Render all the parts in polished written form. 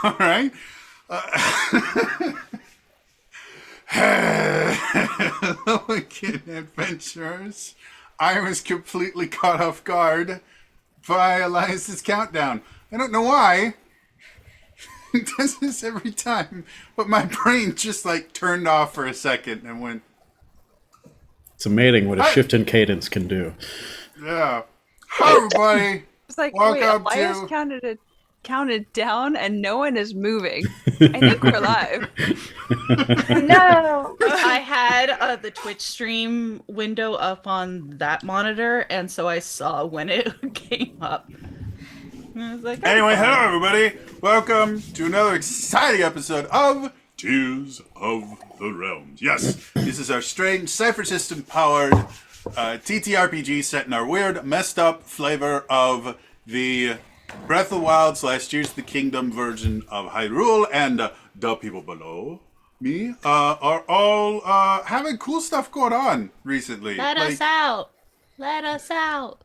All right. Hello again, adventurers. I was completely caught off guard by Elias's countdown. I don't know why. It does this every time, but my brain just like turned off for a second and went, It's amazing what a "Hi, shift in cadence can do. yeah, hi everybody, It's like, wait, welcome Elias to." counted down and no one is moving. I think we're live. No. I had the Twitch stream window up on that monitor, and so I saw when it came up. And I was like, oh, Anyway, fine. hello everybody. Welcome to another exciting episode of Tears of the Realms. Yes, this is our strange Cypher System powered TTRPG set in our weird, messed up flavor of the Breath of the Wild / Tears of the Kingdom version of Hyrule, and the people below me are all having cool stuff going on recently. Let us out! Let us out!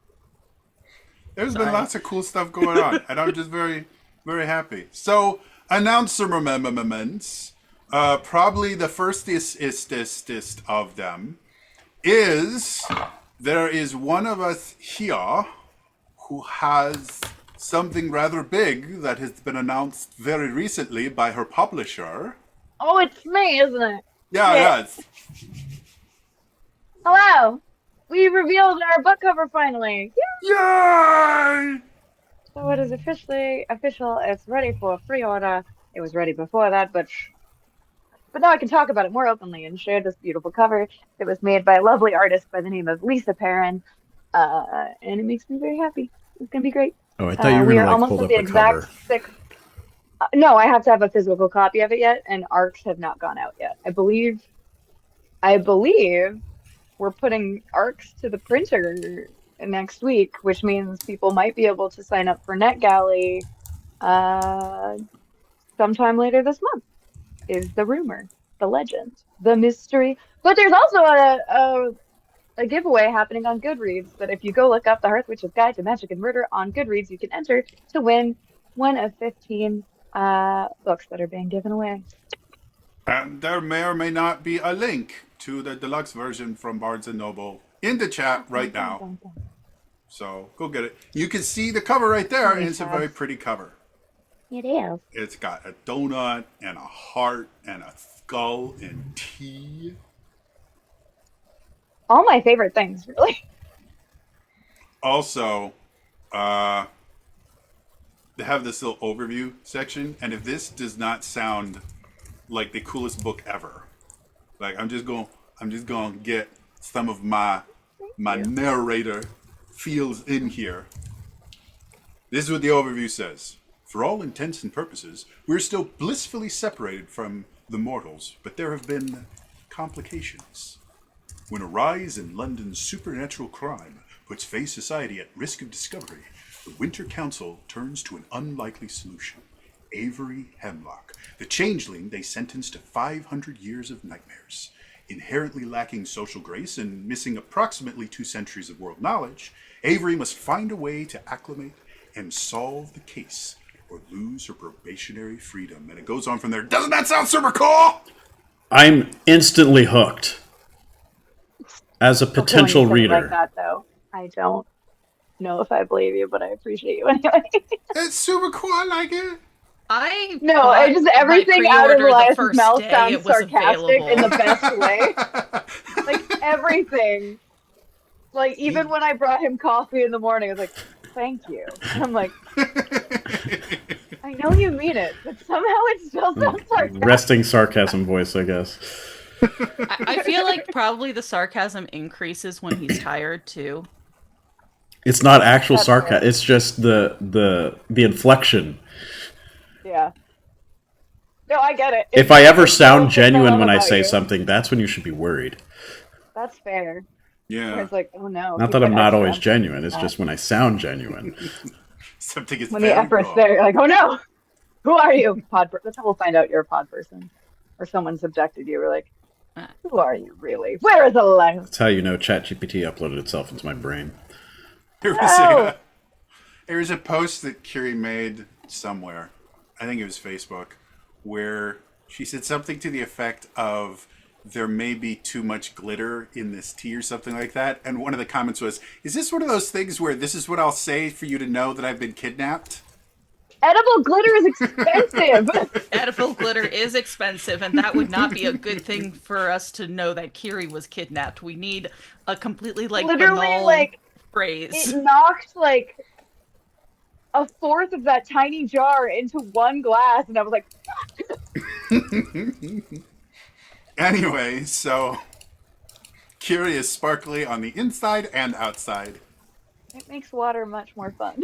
There's Sorry. been lots of cool stuff going on, and I'm just very, very happy. So, announcer remembrance, probably the firstest of them is there is one of us here who has something rather big that has been announced very recently by her publisher. Oh, it's me, isn't it? Yeah, Yeah. yeah. Hello. We revealed our book cover finally. Yay! So it is officially official. It's ready for pre-order. It was ready before that, but now I can talk about it more openly and share this beautiful cover. It was made by a lovely artist by the name of Lisa Perrin, and it makes me very happy. It's gonna be great. Oh, I thought you were We going are to like almost hold at up the a exact cover. six. No, I have to have a physical copy of it yet, and arcs have not gone out yet. I believe we're putting arcs to the printer next week, which means people might be able to sign up for NetGalley uh, sometime later this month, is the rumor, the legend, the mystery. But there's also a giveaway happening on Goodreads that if you go look up the Hearth Witch's Guide to Magic and Murder on Goodreads, you can enter to win one of 15 books that are being given away. And there may or may not be a link to the deluxe version from Barnes & Noble in the chat right now. So go get it. You can see the cover right there, and it's a very pretty cover. It is. It's got a donut and a heart and a skull and tea. All my favorite things, really. Also, they have this little overview section, and if this does not sound like the coolest book ever, like I'm just gonna get some of my narrator feels in here. This is what the overview says. For all intents and purposes, we're still blissfully separated from the mortals, but there have been complications. When a rise in London's supernatural crime puts Fae society at risk of discovery, the Winter Council turns to an unlikely solution. Avery Hemlock, the changeling they sentenced to 500 years of nightmares. Inherently lacking social grace and missing approximately 2 centuries of world knowledge, Avery must find a way to acclimate and solve the case or lose her probationary freedom. And it goes on from there. Doesn't that sound super cool? I'm instantly hooked. As a potential Don't tell me you said it reader. like that, though. I don't know if I believe you, but I appreciate you anyway. It's super cool. I like it. I No, bought I just my everything out of pre-order the Elias's first mouth day sounds it was sarcastic in the available. best way. Like everything. Like even when I brought him coffee in the morning, I was like, "Thank you." And I'm like, I know you mean it, but somehow it still sounds sarcastic. Resting sarcasm voice, I guess. I feel like probably the sarcasm increases when he's tired too. It's not actual That's sarcasm. right. It's just the inflection. Yeah. No, I get it. If I ever It's sound what I genuine love when I about say you. something, that's when you should be worried. That's fair. Yeah. It's like, oh no. Not he that put I'm not extra always emphasis genuine. on It's that. just when I sound genuine. Something is When the very effort's wrong. there, you're like, oh no, who are you? That's how we'll find out you're a pod person. Or someone subjected you. We're like, who are you really? Where is the life? That's how you know ChatGPT uploaded itself into my brain. There was No. there was a post that Curie made somewhere, I think it was Facebook, where she said something to the effect of, there may be too much glitter in this tea or something like that. And one of the comments was, is this one of those things where this is what I'll say for you to know that I've been kidnapped? Edible glitter is expensive. Edible glitter is expensive, and that would not be a good thing for us to know that Kiri was kidnapped. We need a completely Literally, banal like, phrase. it knocked like a fourth of that tiny jar into one glass, and I was like, Anyway, so Kiri is sparkly on the inside and outside. it makes water much more fun.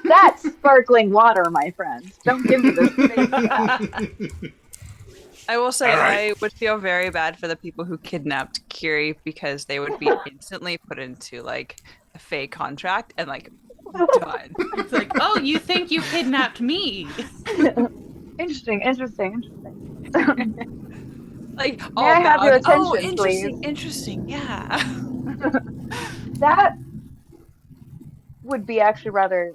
That's sparkling water, my friends. Don't give me this fake. I will say All right. I would feel very bad for the people who kidnapped Kiri because they would be instantly put into like a fake contract and like done. It's like, oh, you think you kidnapped me? Interesting. Like, May I have your oh, attention, interesting, please? interesting, yeah. That would be actually rather.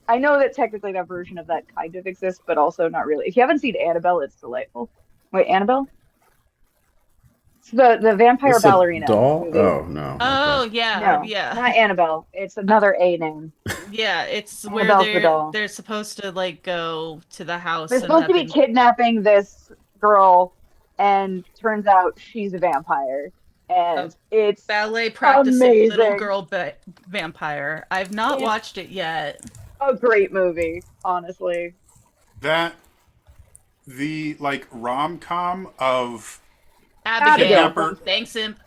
I know that technically that version of that kind of exists, but also not really. If you haven't seen Annabelle, it's delightful. Wait, Annabelle? It's the vampire It's a ballerina. doll? movie. Oh, no. Oh, Okay. yeah, No, yeah. not Annabelle. It's another A name. Yeah, it's where Annabelle's the doll. they're supposed to like go to the house. They're and supposed to be have been- kidnapping this girl, and turns out she's a vampire. And it's ballet practicing little amazing. girl vampire. I've not Yeah. watched it yet. a great movie, honestly. That, the like rom-com of, Abigail. Abigail. Thanks, Imp.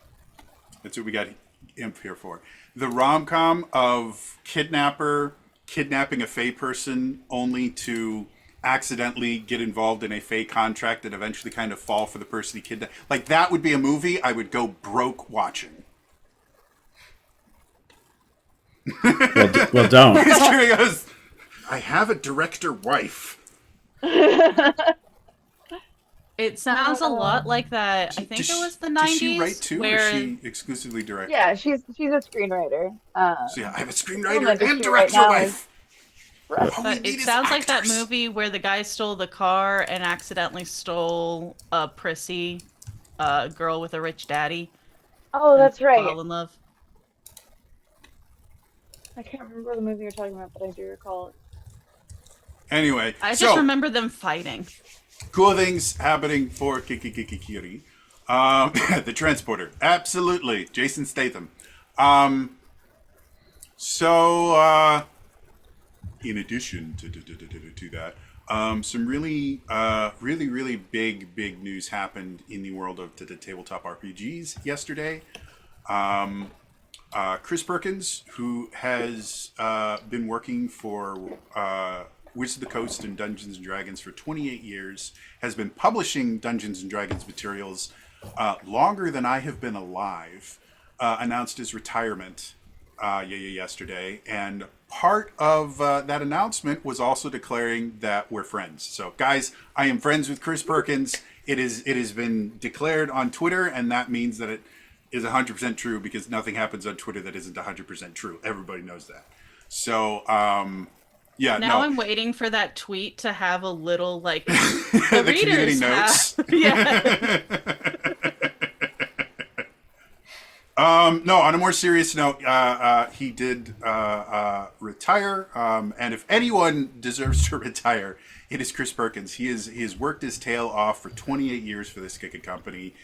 that's what we got Imp here for. The rom-com of kidnapping a fey person only to accidentally get involved in a fey contract and eventually kind of fall for the person he kidnapped. Like, that would be a movie I would go broke watching. Well, don't. Because Kiri goes, I have a director wife. It sounds a lot like that. I think Does it was the Does 90s. she write too, or where is she exclusively direct? Yeah, she's a screenwriter. So yeah, I have a Film screenwriter industry and right director now wife. All we But need it is sounds like that actors. movie where the guy stole the car and accidentally stole a prissy girl with a rich daddy. Oh, that's and right. Fall in love. I can't remember the movie you're talking about, but I do recall it. Anyway, I just so remember them fighting. cool things happening for Kiri. The transporter, absolutely. Jason Statham. So in addition to that, some really big news happened in the world of the tabletop RPGs yesterday. Chris Perkins, who has been working for Wizards of the Coast and Dungeons and Dragons for 28 years, has been publishing Dungeons and Dragons materials longer than I have been alive, announced his retirement yesterday. And part of that announcement was also declaring that we're friends. So, guys, I am friends with Chris Perkins. It has been declared on Twitter, and that means that it is 100% true, because nothing happens on Twitter that isn't 100% true. Everybody knows that. So, yeah, Now no. I'm waiting for that tweet to have a little like the, The community readers notes. have. Yeah. No, on a more serious note, he did retire, and if anyone deserves to retire, it is Chris Perkins. He has worked his tail off for 28 years for this Kick company.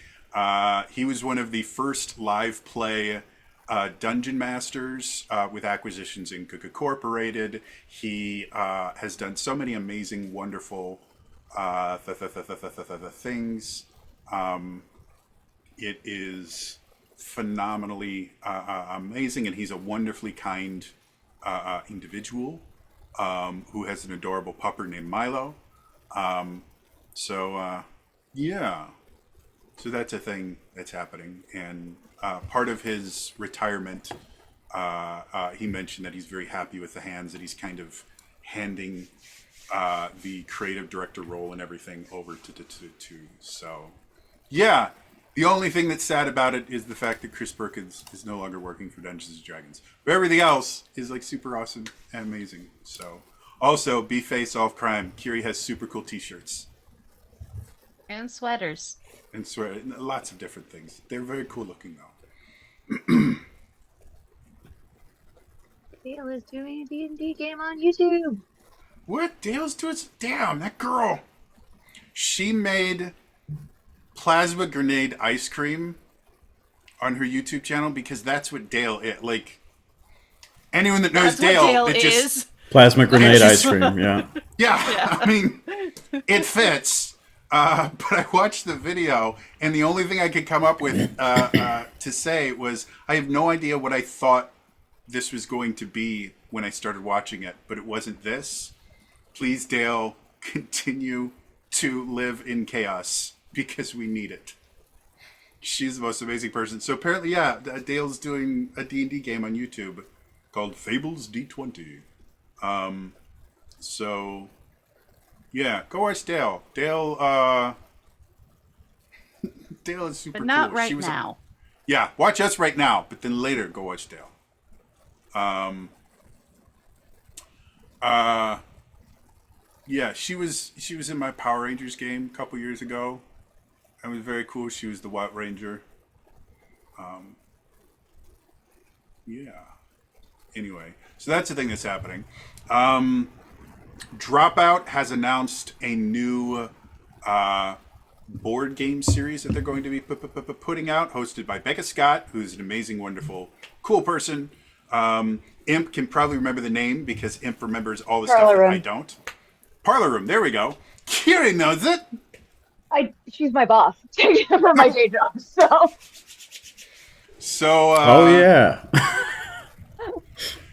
He was one of the first live play dungeon masters with acquisitions in Cook Incorporated. He has done so many amazing, wonderful things. It is phenomenally amazing, and he's a wonderfully kind individual who has an adorable pupper named Milo. Yeah. So that's a thing that's happening. And part of his retirement, he mentioned that he's very happy with the hands that he's kind of handing the creative director role and everything over to. So, yeah. The only thing that's sad about it is the fact that Chris Perkins is no longer working for Dungeons and Dragons. But everything else is like super awesome and amazing. So, Also, Be Face Solve Crime. Kiri has super cool T-shirts And sweaters. and lots of different things. They're very cool looking though. Dale is doing a D&D game on YouTube. What? Dale's doing? Damn, that girl. She made plasma grenade ice cream on her YouTube channel because that's what Dale is. Like, anyone that knows That's what Dale it is. just Plasma grenade just- ice cream. Yeah. yeah. I mean, it fits. But I watched the video, and the only thing I could come up with to say was I have no idea what I thought this was going to be when I started watching it, but it wasn't this. Please, Dale, continue to live in chaos because we need it. She's the most amazing person. So apparently, yeah, Dale's doing a D&D game on YouTube called Fables D20. So yeah, go watch Dale. Dale is super But not cool. right She was now. yeah, watch us right now, but then later go watch Dale. Yeah, she was in my Power Rangers game a couple years ago. It was very cool. She was the White Ranger. Yeah. Anyway, so that's the thing that's happening. Dropout has announced a new board game series that they're going to be putting out, hosted by Becca Scott, who's an amazing, wonderful, cool person. Imp can probably remember the name because Imp remembers all the stuff Parlor that Room. I don't. Parlor Room, there we go. Kiri knows it. She's my boss for my day job, so So, Oh yeah.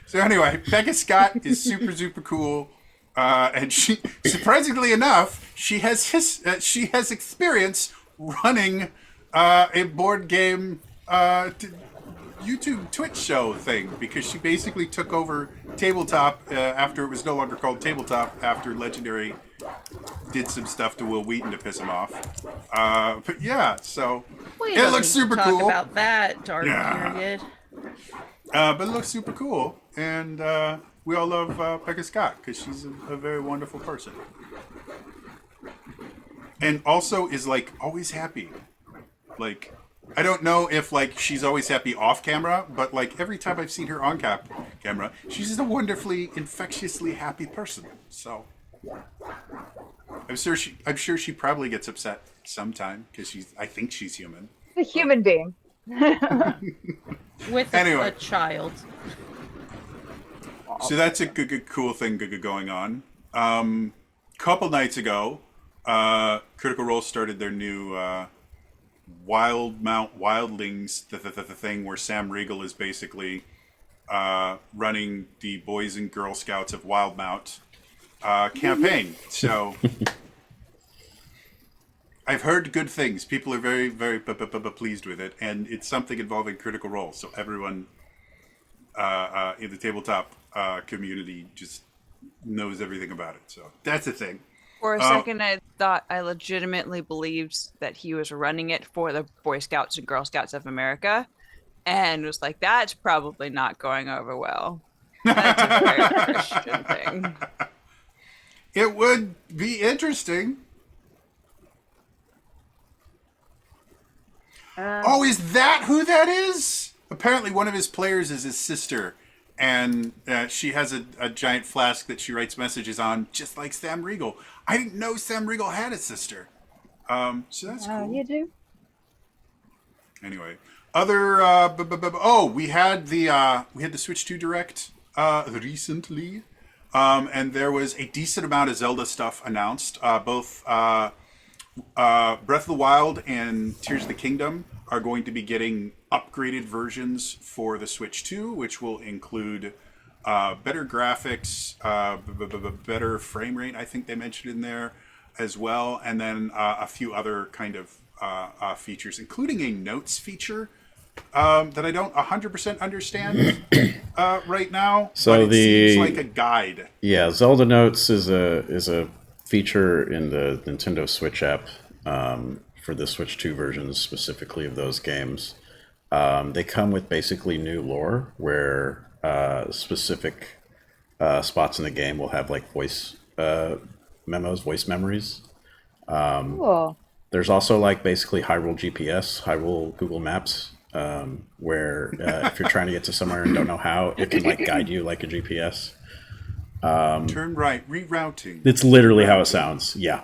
So anyway, Becca Scott is super cool, and she, surprisingly enough, she has experience running a board game YouTube Twitch show thing because she basically took over Tabletop after it was no longer called Tabletop after Legendary did some stuff to Will Wheaton to piss him off. But yeah, so We it don't looks need to super talk cool. about that dark Yeah. period. But it looks super cool, and we all love Becca Scott because she's a very wonderful person, and also is like always happy. Like, I don't know if like she's always happy off camera, but like every time I've seen her on camera, she's just a wonderfully infectiously happy person. So I'm sure she probably gets upset sometime because I think she's human. a human being. With Anyway. a child. So that's a good cool thing going on. Couple nights ago, Critical Role started their new Wildlings, the thing where Sam Riegel is basically running the Boys and Girl Scouts of Wildmount campaign. So I've heard good things. People are very pleased with it, and it's something involving Critical Role. So everyone in the tabletop community just knows everything about it. So that's the thing. For a second, I thought I legitimately believed that he was running it for the Boy Scouts and Girl Scouts of America, and was like, "That's probably not going over well." That's a very Christian thing. It would be interesting. Oh, is that who that is? Apparently, one of his players is his sister, and she has a giant flask that she writes messages on, just like Sam Riegel. I didn't know Sam Riegel had a sister. So that's cool. You do? Anyway, other we had the Switch 2 Direct recently, and there was a decent amount of Zelda stuff announced. Both Breath of the Wild and Tears of the Kingdom are going to be getting upgraded versions for the Switch 2, which will include better graphics, better frame rate, I think they mentioned in there as well, and then a few other kind of features, including a notes feature that I don't 100% understand right now, So but it seems like a guide. Yeah, Zelda Notes is a feature in the Nintendo Switch app for the Switch 2 versions specifically of those games. They come with basically new lore where specific spots in the game will have like voice memos, voice memories. Cool. There's also like basically Hyrule GPS, Hyrule Google Maps, where if you're trying to get to somewhere and don't know how, it can like guide you like a GPS. Turn right, rerouting. It's literally how it sounds. Yeah.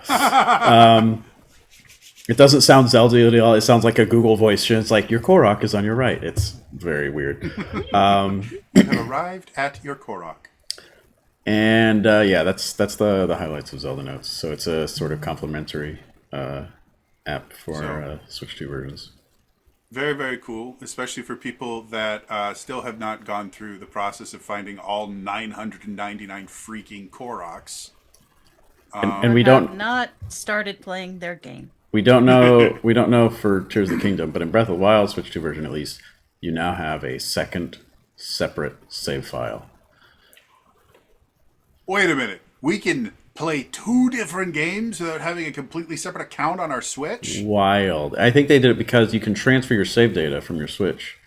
It doesn't sound Zelda at all. It sounds like a Google voice. It's like your Korok is on your right. It's very weird. You have arrived at your Korok. And yeah, that's the highlights of Zelda Notes. So it's a sort of complementary app for Switch 2 versions. Very, very cool, especially for people that still have not gone through the process of finding all 999 freaking Koroks. And we Have don't not started playing their game. we don't know for Tears of the Kingdom, but in Breath of the Wild Switch 2 version at least, you now have a second separate save file. Wait a minute. We can play 2 different games without having a completely separate account on our Switch? Wild. I think they did it because you can transfer your save data from your Switch,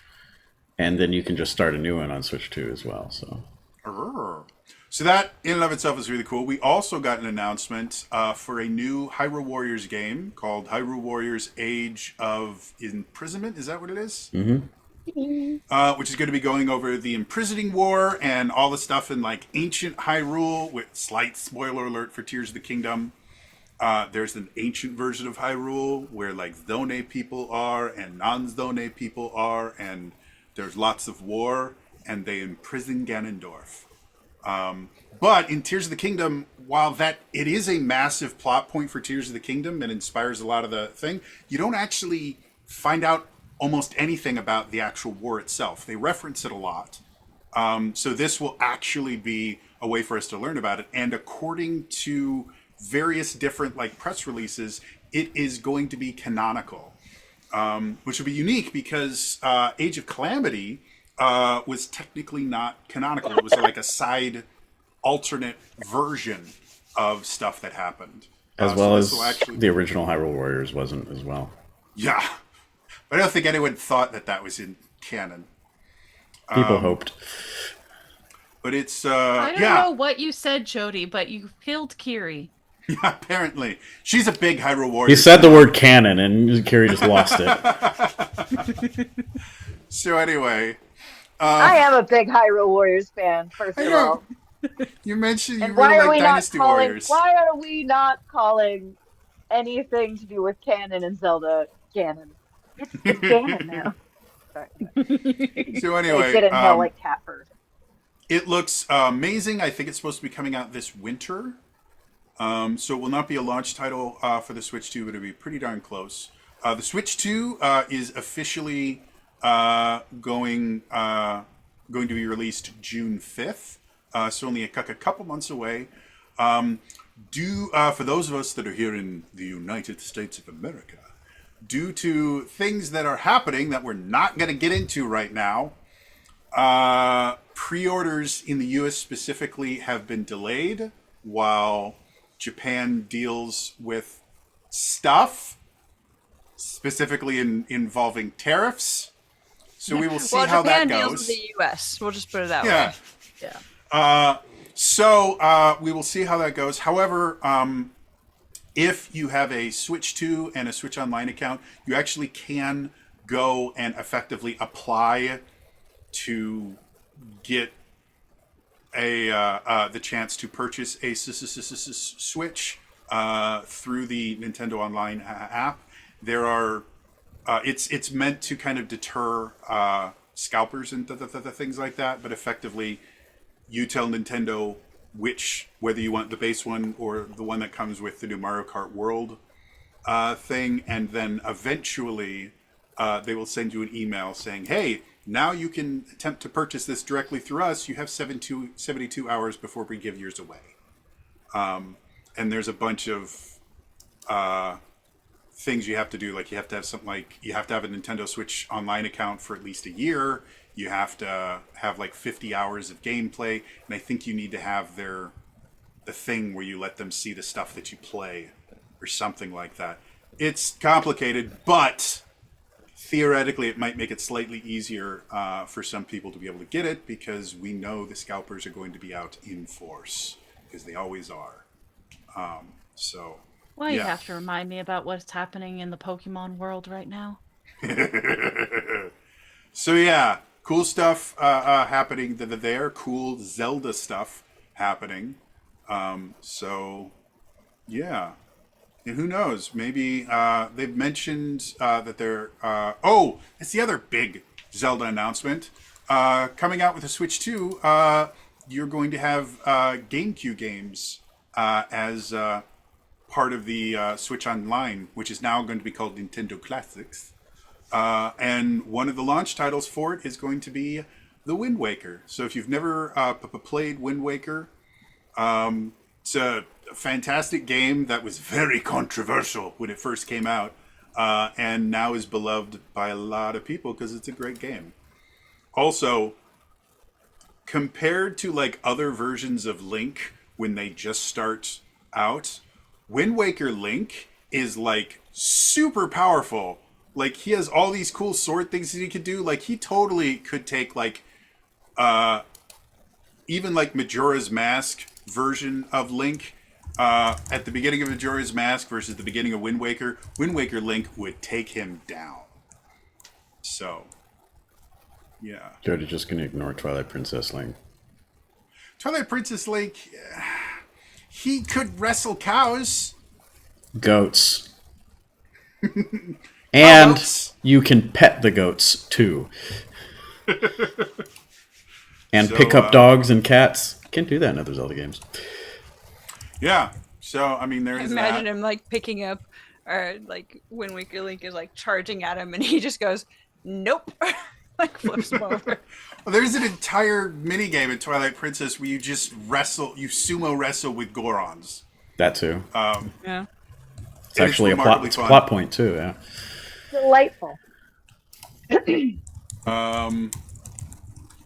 and then you can just start a new one on Switch 2 as well. So that in and of itself is really cool. We also got an announcement for a new Hyrule Warriors game called Hyrule Warriors Age of Imprisonment. Is that what it is? Mm-hmm. Which is going to be going over the imprisoning war and all the stuff in like ancient Hyrule, with slight spoiler alert for Tears of the Kingdom. There's an ancient version of Hyrule where like Zone people are and non-Zone people are, and there's lots of war, and they imprison Ganondorf. But in Tears of the Kingdom, while that it is a massive plot point for Tears of the Kingdom and inspires a lot of the thing, you don't actually find out almost anything about the actual war itself. They reference it a lot. So this will actually be a way for us to learn about it. And according to various different like press releases, it is going to be canonical, which will be unique because Age of Calamity was technically not canonical. It was like a side alternate version of stuff that happened. As well this as will actually... the original Hyrule Warriors wasn't as well. Yeah. But I don't think anyone thought that that was in canon. People hoped. But it's, I don't yeah. know what you said, Jody, but you killed Kiri. Yeah, apparently. She's a big Hyrule Warrior. He said the word canon, and Carrie just lost it. So anyway, I am a big Hyrule Warriors fan, first I of know. all. You mentioned you And really why are like we not Dynasty calling? Warriors. Why are we not calling anything to do with canon and Zelda canon? It's canon now. Sorry. So They anyway, didn't know like cat first. it looks amazing. I think it's supposed to be coming out this winter. So it will not be a launch title for the Switch 2, but it'll be pretty darn close. The Switch 2 is officially going to be released June 5th. So only a couple months away. For those of us that are here in the United States of America, due to things that are happening that we're not going to get into right now, pre-orders in the US specifically have been delayed while Japan deals with stuff, specifically involving tariffs. So we will see how Japan that deals goes. with the U.S. We'll just put it that Yeah. way. Yeah. So we will see how that goes. However, if you have a Switch 2 and a Switch Online account, you actually can go and effectively apply to get the chance to purchase a Switch through the Nintendo Online app. There are it's meant to kind of deter scalpers and things like that, but effectively you tell Nintendo whether you want the base one or the one that comes with the new Mario Kart World thing, and then eventually they will send you an email saying, hey, now you can attempt to purchase this directly through us. You have 72 hours before we give yours away. And there's a bunch of things you have to do. Like you have to have something like, you have to have a Nintendo Switch Online account for at least a year. You have to have like 50 hours of gameplay. And I think you need to have the thing where you let them see the stuff that you play or something like that. It's complicated, but theoretically, it might make it slightly easier for some people to be able to get it because we know the scalpers are going to be out in force because they always are. So, Why you yeah. have to remind me about what's happening in the Pokemon world right now? So yeah, cool stuff happening there. Cool Zelda stuff happening. So yeah, and who knows? Maybe they've mentioned that they're. Oh, it's the other big Zelda announcement coming out with the Switch 2. You're going to have GameCube games as part of the Switch Online, which is now going to be called Nintendo Classics. And one of the launch titles for it is going to be The Wind Waker. So if you've never played Wind Waker, it's a fantastic game that was very controversial when it first came out, and now is beloved by a lot of people because it's a great game. Also, compared to like other versions of Link when they just start out, Wind Waker Link is like super powerful. Like he has all these cool sword things that he could do. Like he totally could take like even like Majora's Mask version of Link. At the beginning of Majora's Mask versus the beginning of Wind Waker Link would take him down. So, yeah. Jody just gonna ignore Twilight Princess Link. Twilight Princess Link, he could wrestle cows. Goats. And goats. you can pet the goats too. And So, pick up dogs and cats. Can't do that in other Zelda games. Yeah. So, I mean, there is Imagine that. him like picking up, or like when Wicker Link is like charging at him, and he just goes, "Nope," like flips him over. Well, there's an entire mini game in Twilight Princess where you just you sumo wrestle with Gorons. That too. Yeah. It's actually a remarkably plot. It's fun. a plot point too. Yeah. Delightful.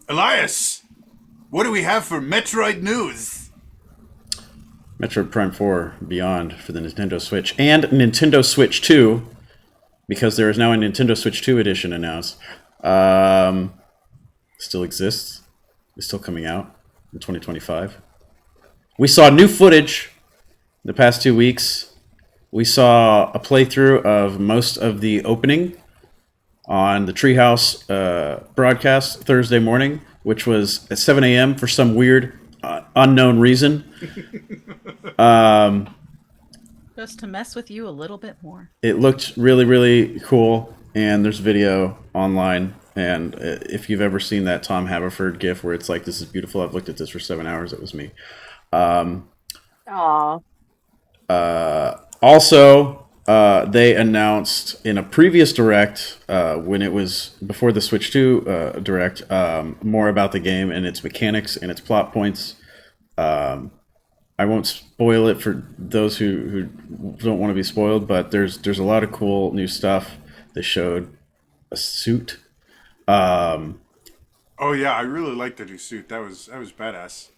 Elias, what do we have for Metroid news? Metroid Prime 4 Beyond for the Nintendo Switch and Nintendo Switch 2, because there is now a Nintendo Switch 2 edition announced. Still exists. It's still coming out in 2025. We saw new footage the past 2 weeks. We saw a playthrough of most of the opening on the Treehouse broadcast Thursday morning, which was at 7 a.m. for some weird, unknown reason. Just to mess with you a little bit more. It looked really, really cool, and there's video online. And if you've ever seen that Tom Haverford gif where it's like, "This is beautiful. I've looked at this for 7 hours," it was me. Aw. Also, they announced in a previous direct, when it was before the Switch 2 direct, more about the game and its mechanics and its plot points. I won't spoil it for those who don't want to be spoiled, but there's a lot of cool new stuff. They showed a suit. Oh yeah, I really liked the new suit. That was badass.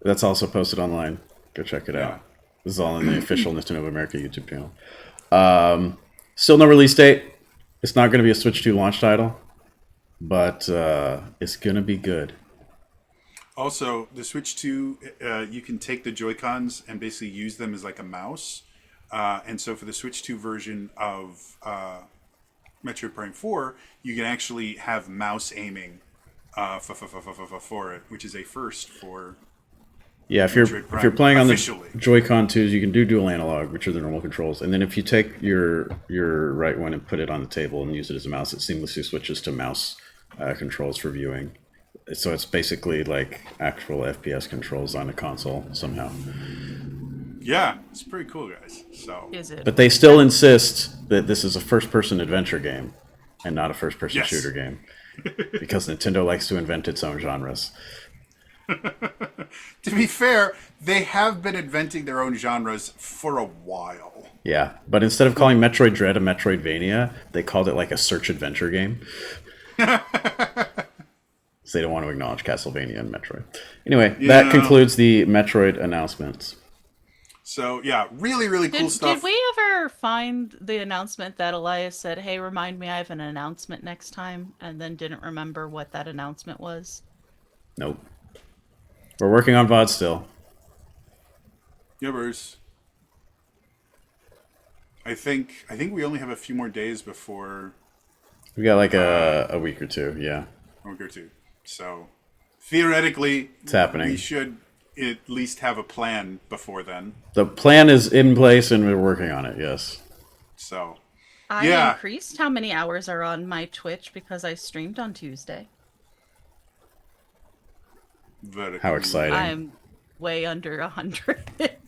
That's also posted online. Go check it Yeah. out. This is all on the official Nintendo of America YouTube channel. Still no release date. It's not going to be a Switch 2 launch title, but it's going to be good. Also, the Switch 2, you can take the Joy-Cons and basically use them as like a mouse. And so for the Switch 2 version of Metroid Prime 4, you can actually have mouse aiming for it, which is a first for... Yeah, if Metroid you're Prime playing on the officially. Joy-Con 2s, you can do dual analog, which are the normal controls. And then if you take your right one and put it on the table and use it as a mouse, it seamlessly switches to mouse controls for viewing. So it's basically like actual FPS controls on a console somehow. Yeah, it's pretty cool, guys. So Is it? But they still insist that this is a first-person adventure game and not a first-person Yes. shooter game. Because Nintendo likes to invent its own genres. to be fair, they have been inventing their own genres for a while. Yeah, but instead of calling Metroid Dread a Metroidvania, they called it like a search adventure game. So they don't want to acknowledge Castlevania and Metroid. Anyway, that Yeah. concludes the Metroid announcements. So yeah, really, really cool stuff. Did we ever find the announcement that Elias said, "Hey, remind me I have an announcement next time," and then didn't remember what that announcement was? Nope. We're working on VOD still. Yeah, Bruce. I think we only have a few more days before We got like a week or two. Yeah, a week or two. So theoretically, it's happening. we should at least have a plan before then. The plan is in place, and we're working on it. Yes. So I Yeah. increased how many hours are on my Twitch because I streamed on Tuesday. very How cool. exciting! I'm way under 100.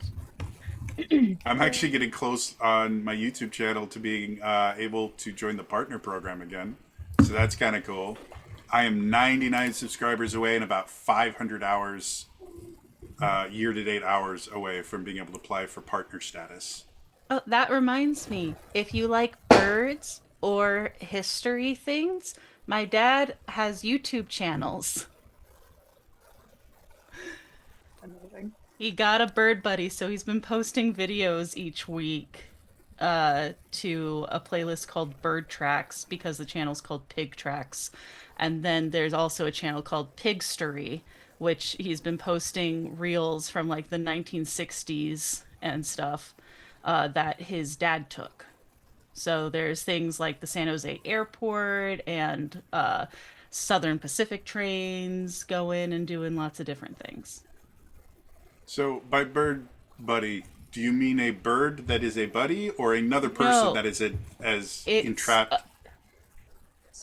I'm actually getting close on my YouTube channel to being able to join the partner program again. So that's kind of cool. I am 99 subscribers away and about 500 hours, year-to-date hours away from being able to apply for partner status. Oh, that reminds me. If you like birds or history things, my dad has YouTube channels. Amazing. He got a bird buddy, so he's been posting videos each week to a playlist called Bird Tracks because the channel's called Pig Tracks. And then there's also a channel called Pigstory, which he's been posting reels from like the 1960s and stuff that his dad took. So there's things like the San Jose Airport and Southern Pacific trains going and doing lots of different things. So by bird buddy, do you mean a bird that is a buddy or another person No. that is as It's, entrapped?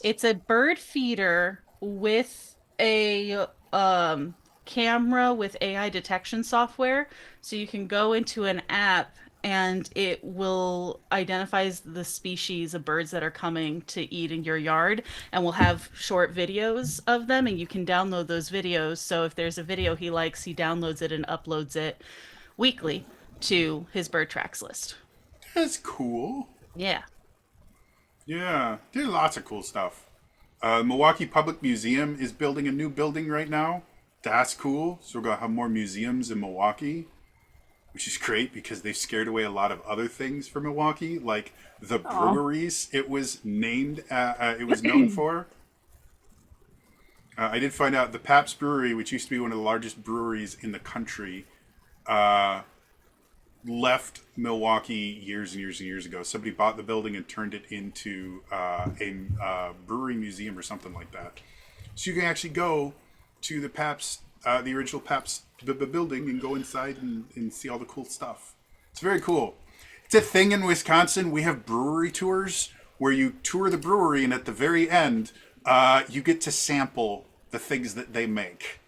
It's a bird feeder with a camera with AI detection software. So you can go into an app and it will identify the species of birds that are coming to eat in your yard, and we'll have short videos of them, and you can download those videos. So if there's a video he likes, he downloads it and uploads it weekly to his bird tracks list. That's cool. Yeah. Yeah, there's lots of cool stuff. Milwaukee Public Museum is building a new building right now. That's cool. So we're going to have more museums in Milwaukee, which is great because they've scared away a lot of other things from Milwaukee, like the breweries it was named, it was known for. I did find out the Pabst Brewery, which used to be one of the largest breweries in the country, left Milwaukee years and years and years ago. Somebody bought the building and turned it into a brewery museum or something like that. So you can actually go to the Pabst, the original Pabst building, and go inside and see all the cool stuff. It's very cool. It's a thing in Wisconsin. We have brewery tours where you tour the brewery, and at the very end, you get to sample the things that they make.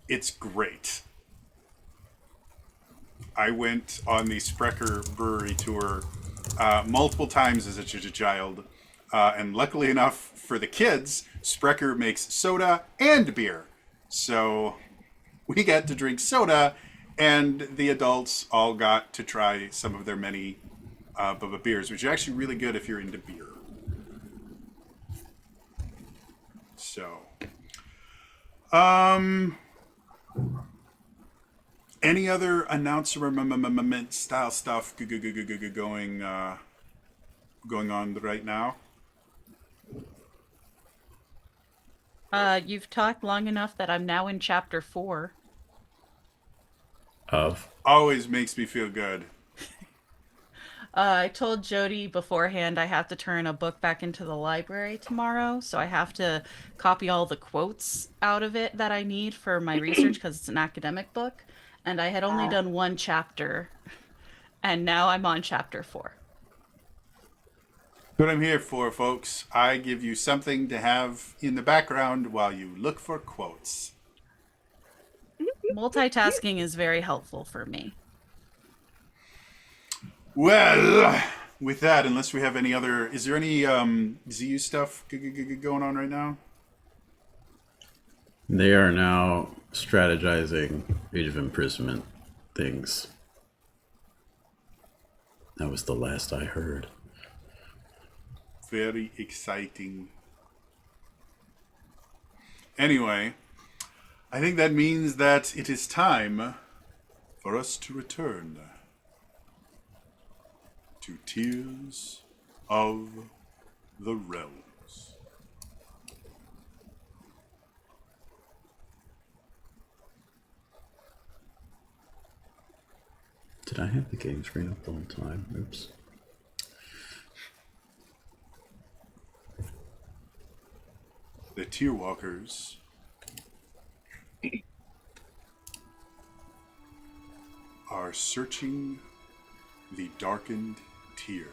It's great. I went on the Sprecher Brewery tour multiple times as a child, and luckily enough for the kids, Sprecher makes soda and beer. So we got to drink soda, and the adults all got to try some of their many beers, which are actually really good if you're into beer. So, any other announcement style stuff going on right now? You've talked long enough that I'm now in chapter 4. Of Always makes me feel good. I told Jody beforehand I have to turn a book back into the library tomorrow, so I have to copy all the quotes out of it that I need for my research because it's an academic book, and I had only done one chapter, and now I'm on chapter 4. What I'm here for, folks. I give you something to have in the background while you look for quotes. Multitasking is very helpful for me. Well, with that, unless we have any other, is there any ZU stuff going on right now? they are now strategizing Age of Imprisonment things. That was the last I heard. Very exciting. Anyway, I think that means that it is time for us to return to Tears of the Realms. Did I have the game screen up the whole time? Oops. The Tearwalkers are searching the darkened Tear.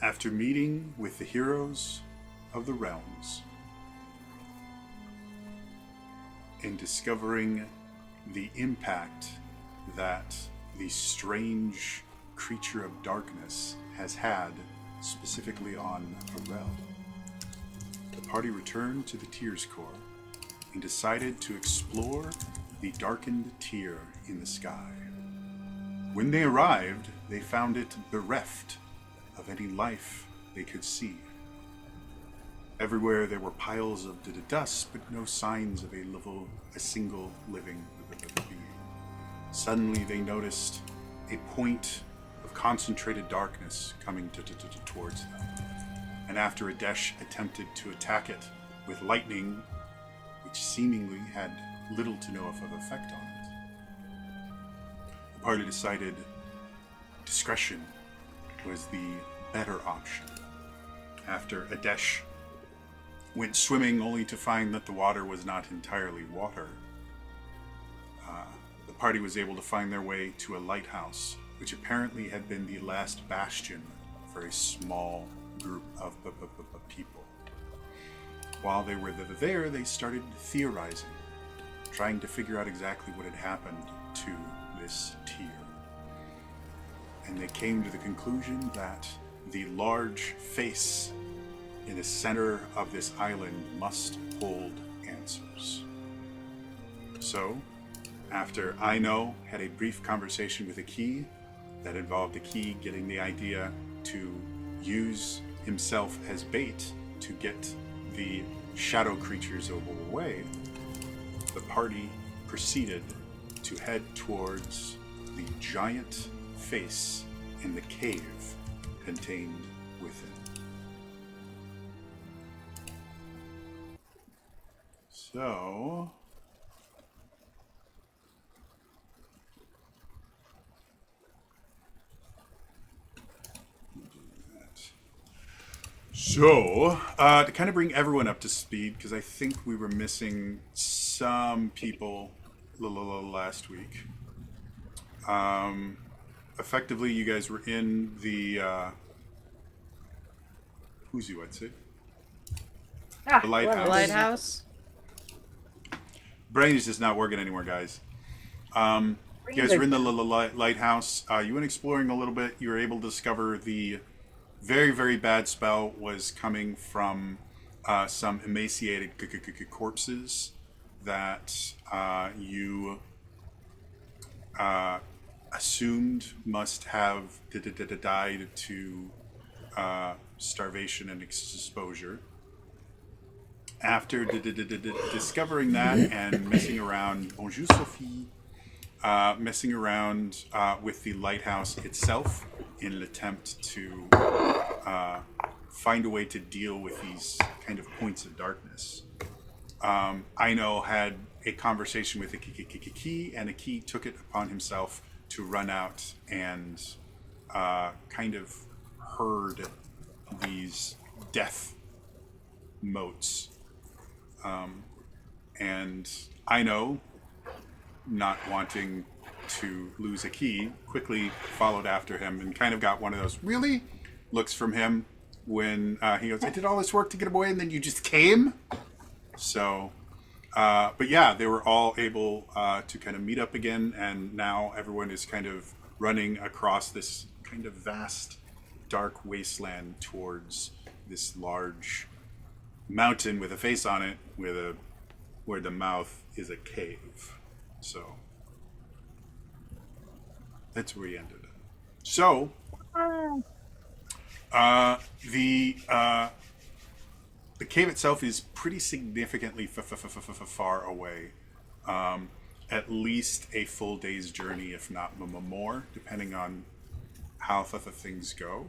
After meeting with the heroes of the realms and discovering the impact that the strange creature of darkness has had specifically on Arel, the party returned to the Tears Core and decided to explore the darkened Tear in the sky. When they arrived, they found it bereft of any life they could see. Everywhere there were piles of dust, but no signs of a single living being. Suddenly they noticed a point of concentrated darkness coming towards them. And after Adesh attempted to attack it with lightning, which seemingly had little to no effect on it, the party decided discretion was the better option. After Adesh went swimming only to find that the water was not entirely water, the party was able to find their way to a lighthouse, which apparently had been the last bastion for a small group of people. While they were there, they started theorizing, trying to figure out exactly what had happened to this Tear. And they came to the conclusion that the large face in the center of this island must hold answers. So, after Aino had a brief conversation with Aki that involved Aki getting the idea to use himself as bait to get the shadow creatures away, the party proceeded to head towards the giant face in the cave contained within. So, to kind of bring everyone up to speed, because I think we were missing some people last week. Effectively, you guys were in the Huzu, I'd say. The lighthouse. Lighthouse. Brain is just not working anymore, guys. You guys were in the lighthouse. You went exploring a little bit. You were able to discover the very, very bad spell was coming from some emaciated corpses that you assumed must have died to starvation and exposure. After discovering that and messing around, bonjour Sophie, messing around with the lighthouse itself in an attempt to find a way to deal with these kind of points of darkness. Aino had a conversation with Aki, and Aki took it upon himself to run out and kind of herd these death motes. And Aino, not wanting to lose Aki, quickly followed after him and kind of got one of those really looks from him when he goes, I did all this work to get him away and then you just came? So, but yeah, they were all able to kind of meet up again, and now everyone is kind of running across this kind of vast, dark wasteland towards this large mountain with a face on it, where the mouth is a cave. So that's where we ended. So the the cave itself is pretty significantly far away. At least a full day's journey, if not more, depending on how things go.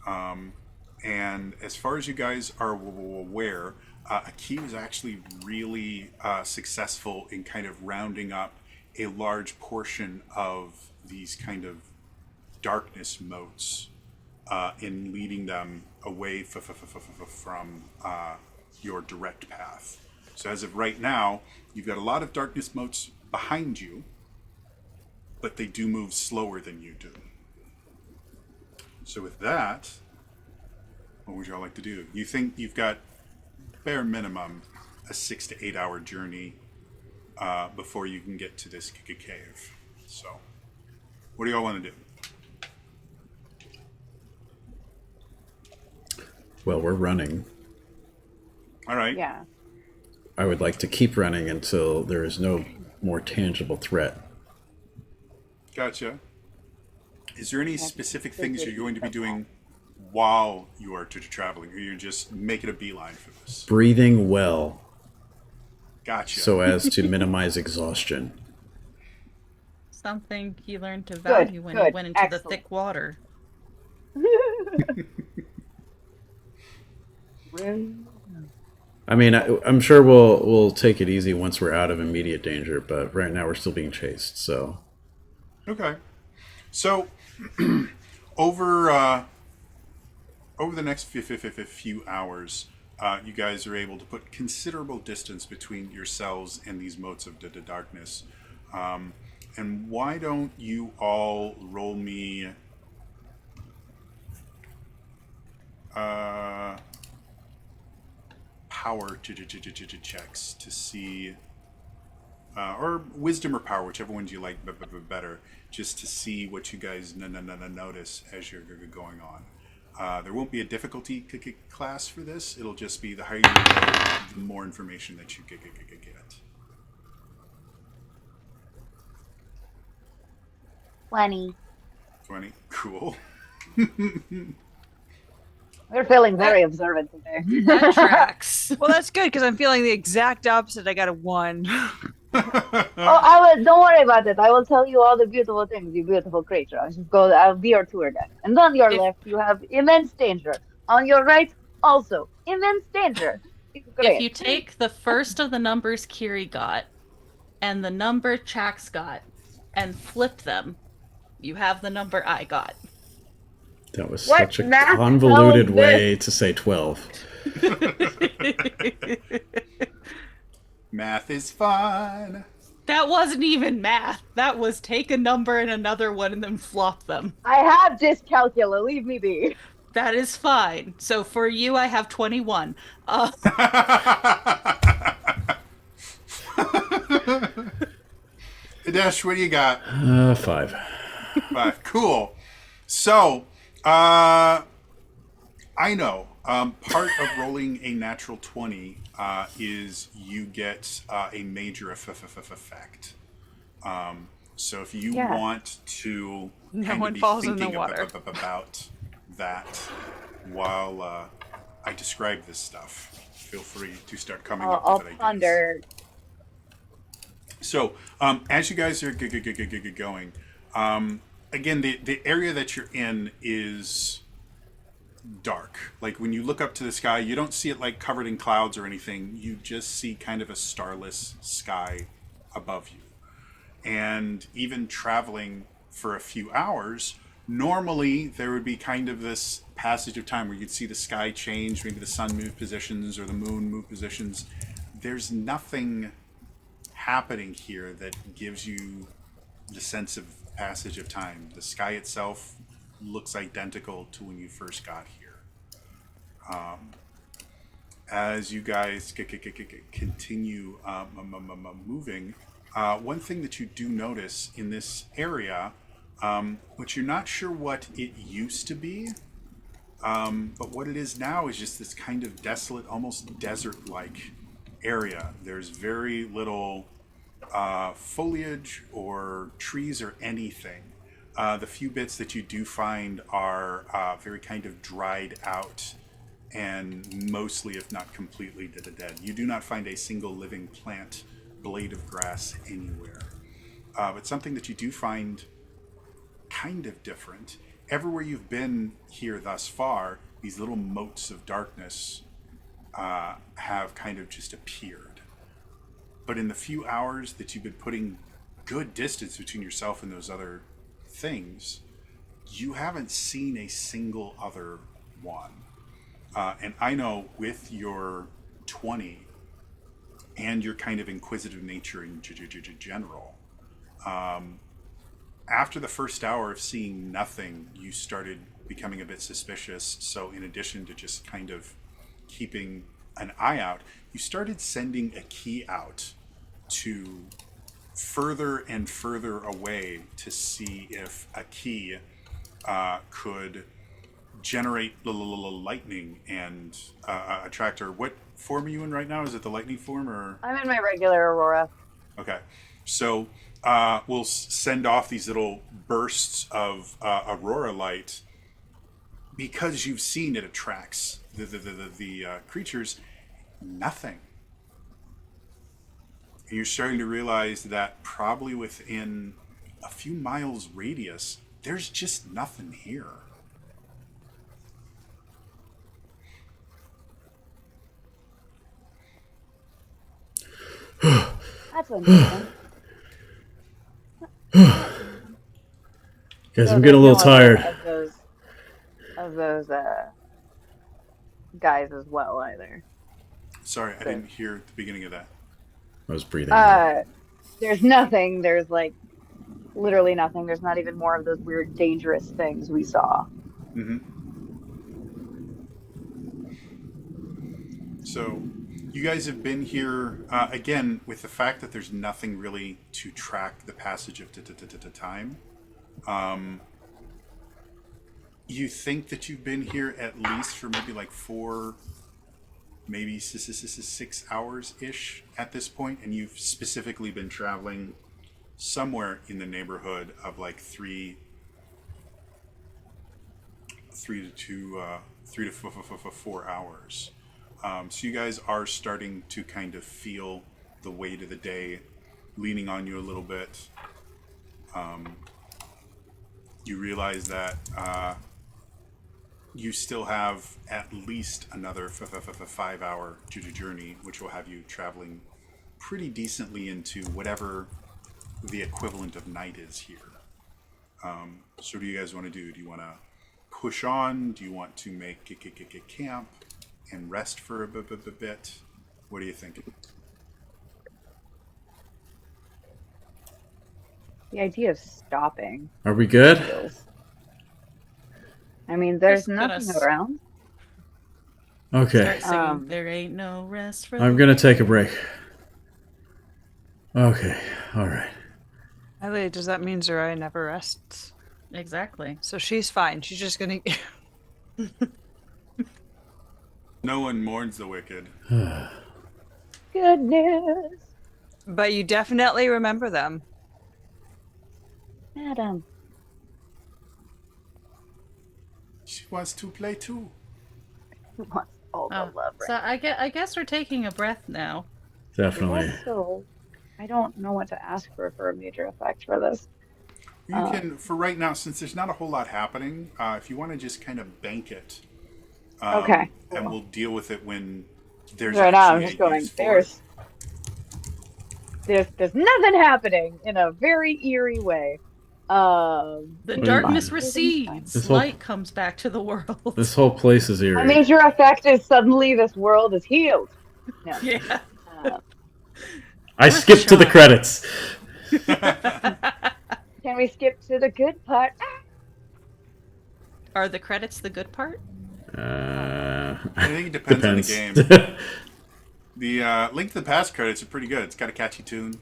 And as far as you guys are aware, Akeem is actually really successful in kind of rounding up a large portion of these kind of darkness motes in leading them away from your direct path. So as of right now, you've got a lot of darkness motes behind you, but they do move slower than you do. So with that, what would y'all like to do? You think you've got bare minimum a 6 to 8 hour journey before you can get to this cave. So what do y'all want to do? Well, we're running. All right. Yeah. I would like to keep running until there is no more tangible threat. Gotcha. Is there any specific things you're going to be doing while you are traveling, or you're just making a beeline for this? Breathing well Gotcha. so as to minimize exhaustion. Something he learned to value when he good, went into the excellent. thick water. I mean, I'm sure we'll take it easy once we're out of immediate danger, but right now we're still being chased. So Okay. So over the next few hours, you guys are able to put considerable distance between yourselves and these motes of darkness. And why don't you all roll me power checks to see, or wisdom or power, whichever ones you like better, just to see what you guys notice as you're going on. There won't be a difficulty class for this. It'll just be the higher you go, the more information that you get. 20. 20. Cool. We're feeling very observant today. That tracks. Well, that's good because I'm feeling the exact opposite. I got a 1. Oh, don't worry about it. I will tell you all the beautiful things, you beautiful creature. I'll be your tour guide. And on your left, you have immense danger. On your right, also immense danger. It's great. If you take the first of the numbers Kiri got and the number Chax got and flip them, you have the number I got. that was What such a math convoluted hell way to say 12. Math is fun. That wasn't even math. That was take a number and another one and then flop them. I have dyscalculia. Leave me be. That is fine. So for you, I have 21. Dash, what do you got? 5. 5. Cool. So, I know part of rolling a natural 20 is you get a major effect. So if you Yeah. want to No kind of one be falls in the thinking water. about that while I describe this stuff, feel free to start coming up I'll with ideas. ponder. So, as you guys are going, again, the area that you're in is dark. Like when you look up to the sky, you don't see it like covered in clouds or anything. You just see kind of a starless sky above you. And even traveling for a few hours, normally there would be kind of this passage of time where you'd see the sky change, maybe the sun move positions or the moon move positions. There's nothing happening here that gives you the sense of passage of time. The sky itself looks identical to when you first got here. As you guys continue moving, one thing that you do notice in this area, which you're not sure what it used to be, but what it is now is just this kind of desolate, almost desert-like area. There's very little foliage or trees or anything. The few bits that you do find are very kind of dried out and mostly, if not completely, dead. You do not find a single living plant, blade of grass anywhere. But something that you do find kind of different. Everywhere you've been here thus far, these little motes of darkness have kind of just appeared. But in the few hours that you've been putting good distance between yourself and those other things, you haven't seen a single other one. And I know with your 20 and your kind of inquisitive nature in general, after the first hour of seeing nothing, you started becoming a bit suspicious. So in addition to just kind of keeping an eye out, you started sending a key out to further and further away to see if a key could generate lightning and a tractor. What form are you in right now? Is it the lightning form or? I'm in my regular Aurora. Okay, so we'll send off these little bursts of aurora light because you've seen it attracts the creatures. Nothing. And you're starting to realize that probably within a few miles radius, there's just nothing here. That's interesting. Guys, So I'm getting a there's little no other tired. of those guys as well either. Sorry, I didn't hear the beginning of that. I was breathing. There's nothing. There's like literally nothing. There's not even more of those weird dangerous things we saw. So you guys have been here again with the fact that there's nothing really to track the passage of time. You think that you've been here at least for maybe like 4, maybe 6 hours ish at this point, and you've specifically been traveling somewhere in the neighborhood of like 3 to 4 hours. So you guys are starting to kind of feel the weight of the day leaning on you a little bit. You realize that you still have at least another 5-hour journey, which will have you traveling pretty decently into whatever the equivalent of night is here. So what do you guys want to do? Do you want to push on? Do you want to make camp and rest for a bit? What are you thinking? The idea of stopping Are we good? feels. I mean, there's Just gonna nothing around. Okay. Start singing, there ain't no rest for I'm gonna take a break. Okay. All right. Ellie, does that mean Zerai never rests? Exactly. So she's fine. She's just gonna. No one mourns the wicked. Good news, But you definitely remember them. Madam. She wants to play too. Who wants all the Oh, love so I guess we're taking a breath now. Definitely. Also, I don't know what to ask for a major effect for this. You can, for right now, since there's not a whole lot happening, if you want to just kind of bank it. Okay. And we'll deal with it when there's Right now, I'm actually just a going. use for it. There's nothing happening in a very eerie way. The do darkness you- recedes. This whole- Light comes back to the world. This whole place is A eerie. major effect is suddenly this world is healed. No. Yeah. I skipped to the credits. Can we skip to the good part? Are the credits the good part? I think it depends on the game. The Link to the Past credits are pretty good. It's got a catchy tune.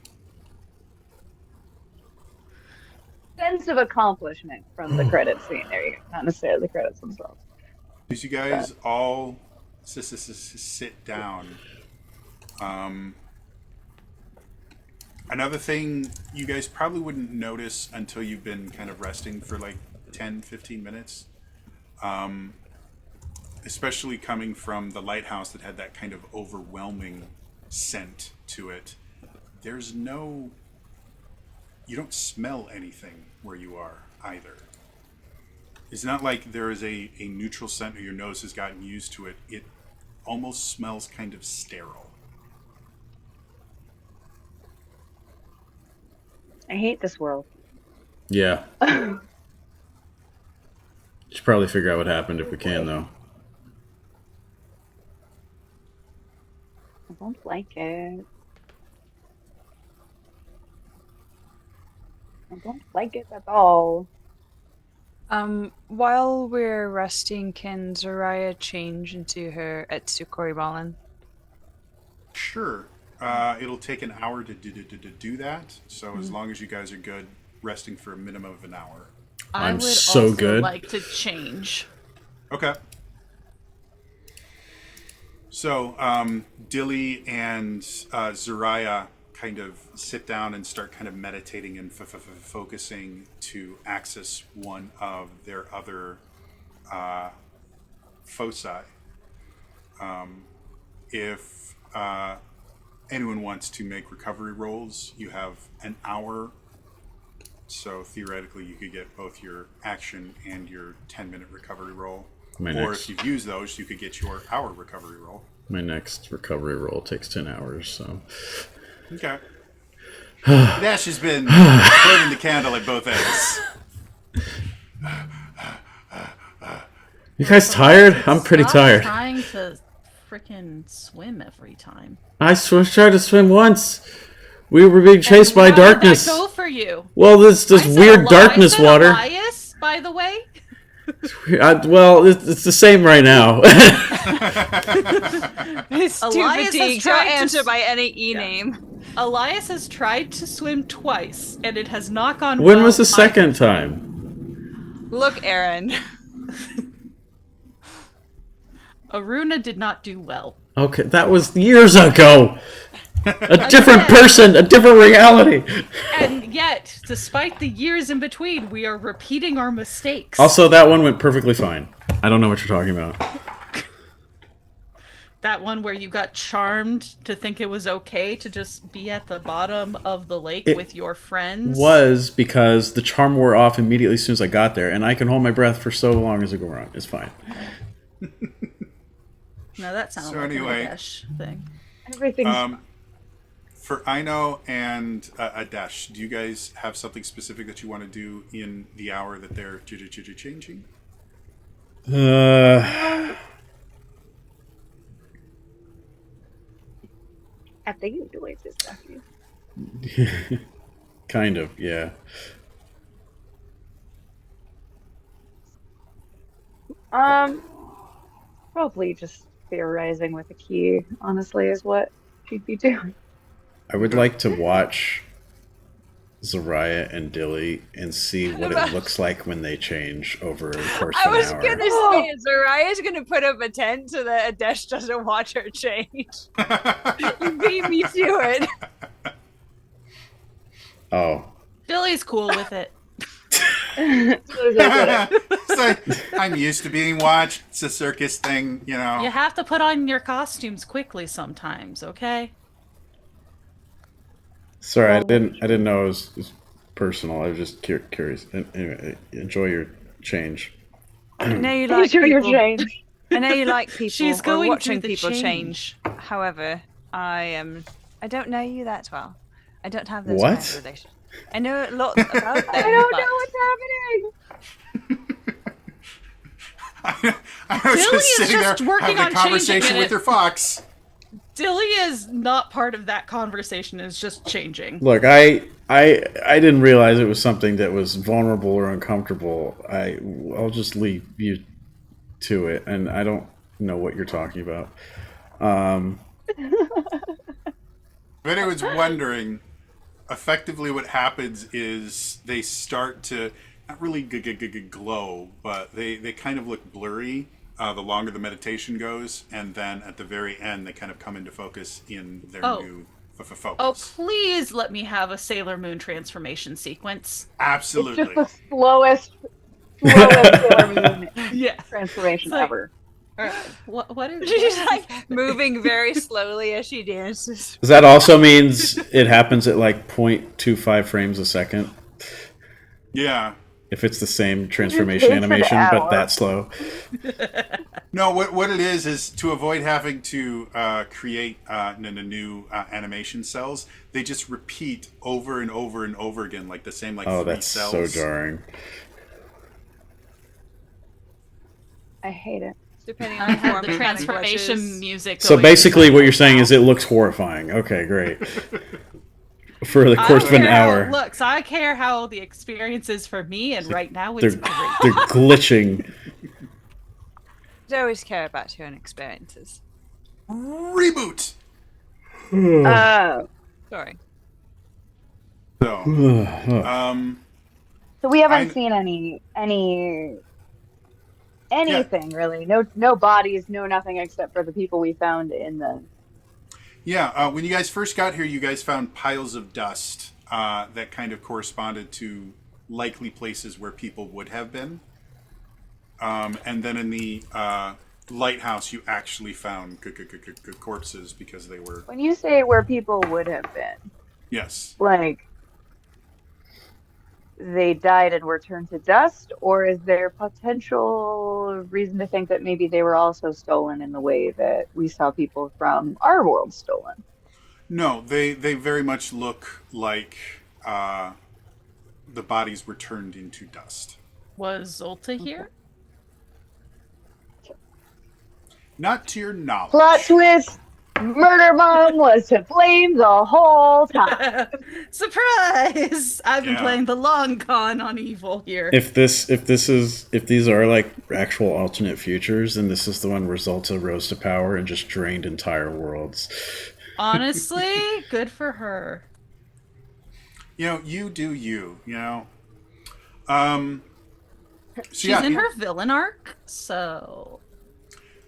Sense of accomplishment from the credits scene. There you go. Not necessarily the credits themselves. As you guys all sit down, another thing you guys probably wouldn't notice until you've been kind of resting for like 10-15 minutes. especially coming from the lighthouse that had that kind of overwhelming scent to it. There's no, you don't smell anything where you are either. It's not like there is a neutral scent or your nose has gotten used to it. It almost smells kind of sterile. I hate this world. Yeah. Should probably figure out what happened if we can, though. I don't like it. I don't like it at all. While we're resting, can Zaraya change into her Etsukori Balin? Sure. It'll take an hour to do that. So as long as you guys are good, resting for a minimum of an hour. I I'm would so also good. like to change. Okay. So Dilly and Zaraya kind of sit down and start kind of meditating and focusing to access one of their other foci. If anyone wants to make recovery rolls, you have an hour. So theoretically, you could get both your action and your 10-minute recovery roll. Or if you've used those, you could get your hour recovery roll. My next recovery roll takes 10 hours, so... Okay. Dash has been burning the candle at both ends. You guys tired? I'm pretty Stop tired. trying to freaking swim every time. I tried to swim once. We were being chased by How did darkness. that go for you? Well, this I said weird darkness I said water. Elias, by the way. Well, it's the same right now. It's too Elias has fatigued to tried to answer s- by any name. Elias has tried to swim twice, and it has not gone When well was the either. second time? Look, Aaron. Aruna did not do well. Okay, that was years ago. A different person, a different reality. And yet, despite the years in between, we are repeating our mistakes. Also, that one went perfectly fine. I don't know what you're talking about. That one where you got charmed to think it was okay to just be at the bottom of the lake It with your friends. Was because the charm wore off immediately as soon as I got there, and I can hold my breath for so long as I go around. It's fine. No, that sounds So like anyway, an Adesh thing. Everything's For Aino and Adesh, do you guys have something specific that you want to do in the hour that they're changing? at the usual stuff. Kind of, yeah. Probably just theorizing with a key, honestly, is what she'd be doing. I would like to watch Zaraya and Dilly and see what it looks like when they change over the course I of was an hour. gonna say, Zaraya's gonna put up a tent so that Adesh doesn't watch her change. You beat me to it. Oh. Billy's cool with it. It's like, I'm used to being watched. It's a circus thing, you know. You have to put on your costumes quickly sometimes, okay? Sorry, I didn't know it was personal. I was just curious. Anyway, enjoy your change. I know you like Enjoy your people. change. I know you like people. She's or going watching through the people change. However, I don't know you that well. I don't have those What? kind of relations. I know a lot about them. I don't but know what's happening. I was Dilly just is sitting just there working having a on conversation changing with it. your fox. Dilly is not part of that conversation, is just changing. Look, I didn't realize it was something that was vulnerable or uncomfortable. I'll just leave you to it, and I don't know what you're talking about. If anyone's wondering, effectively what happens is they start to not really glow, but they kind of look blurry the longer the meditation goes, and then at the very end they kind of come into focus in their new focus. Oh, please let me have a Sailor Moon transformation sequence. Absolutely. It's just the slowest Sailor Moon Yeah. transformation It's like- ever. What is She's what is like happening? moving very slowly as she dances. That also means it happens at like 0.25 frames a second. Yeah. If it's the same transformation takes an animation, but hour. that slow. No, what it is to avoid having to create new animation cells. They just repeat over and over and over again, like the same Oh, 3 that's cells. so jarring. I hate it. Depending I on have the form, transformation music. So going basically, in what the you're saying is background. it looks horrifying. Okay, great. For the I course don't of an care how it hour, looks. I care how the experience is for me, and right now they're it's great. they're glitching. I always care about your own experiences. Reboot. Sorry. So, So we haven't I- seen anything really. No bodies, no nothing except for the people we found in the. yeah, when you guys first got here, you guys found piles of dust that kind of corresponded to likely places where people would have been. And then in the lighthouse, you actually found corpses because they were, When you say where people would have been, yes. like they died and were turned to dust, or is there potential reason to think that maybe they were also stolen in the way that we saw people from our world stolen? No, they very much look like the bodies were turned into dust. Was Zolta here? Not to your knowledge. Plot twist: Murder Mom was to blame the whole time. Surprise! I've been Yeah. playing the long con on evil here. If these are like actual alternate futures, then this is the one where Zolta rose to power and just drained entire worlds. Honestly, good for her. You know, you do you. You know. So She's yeah, in her villain arc, so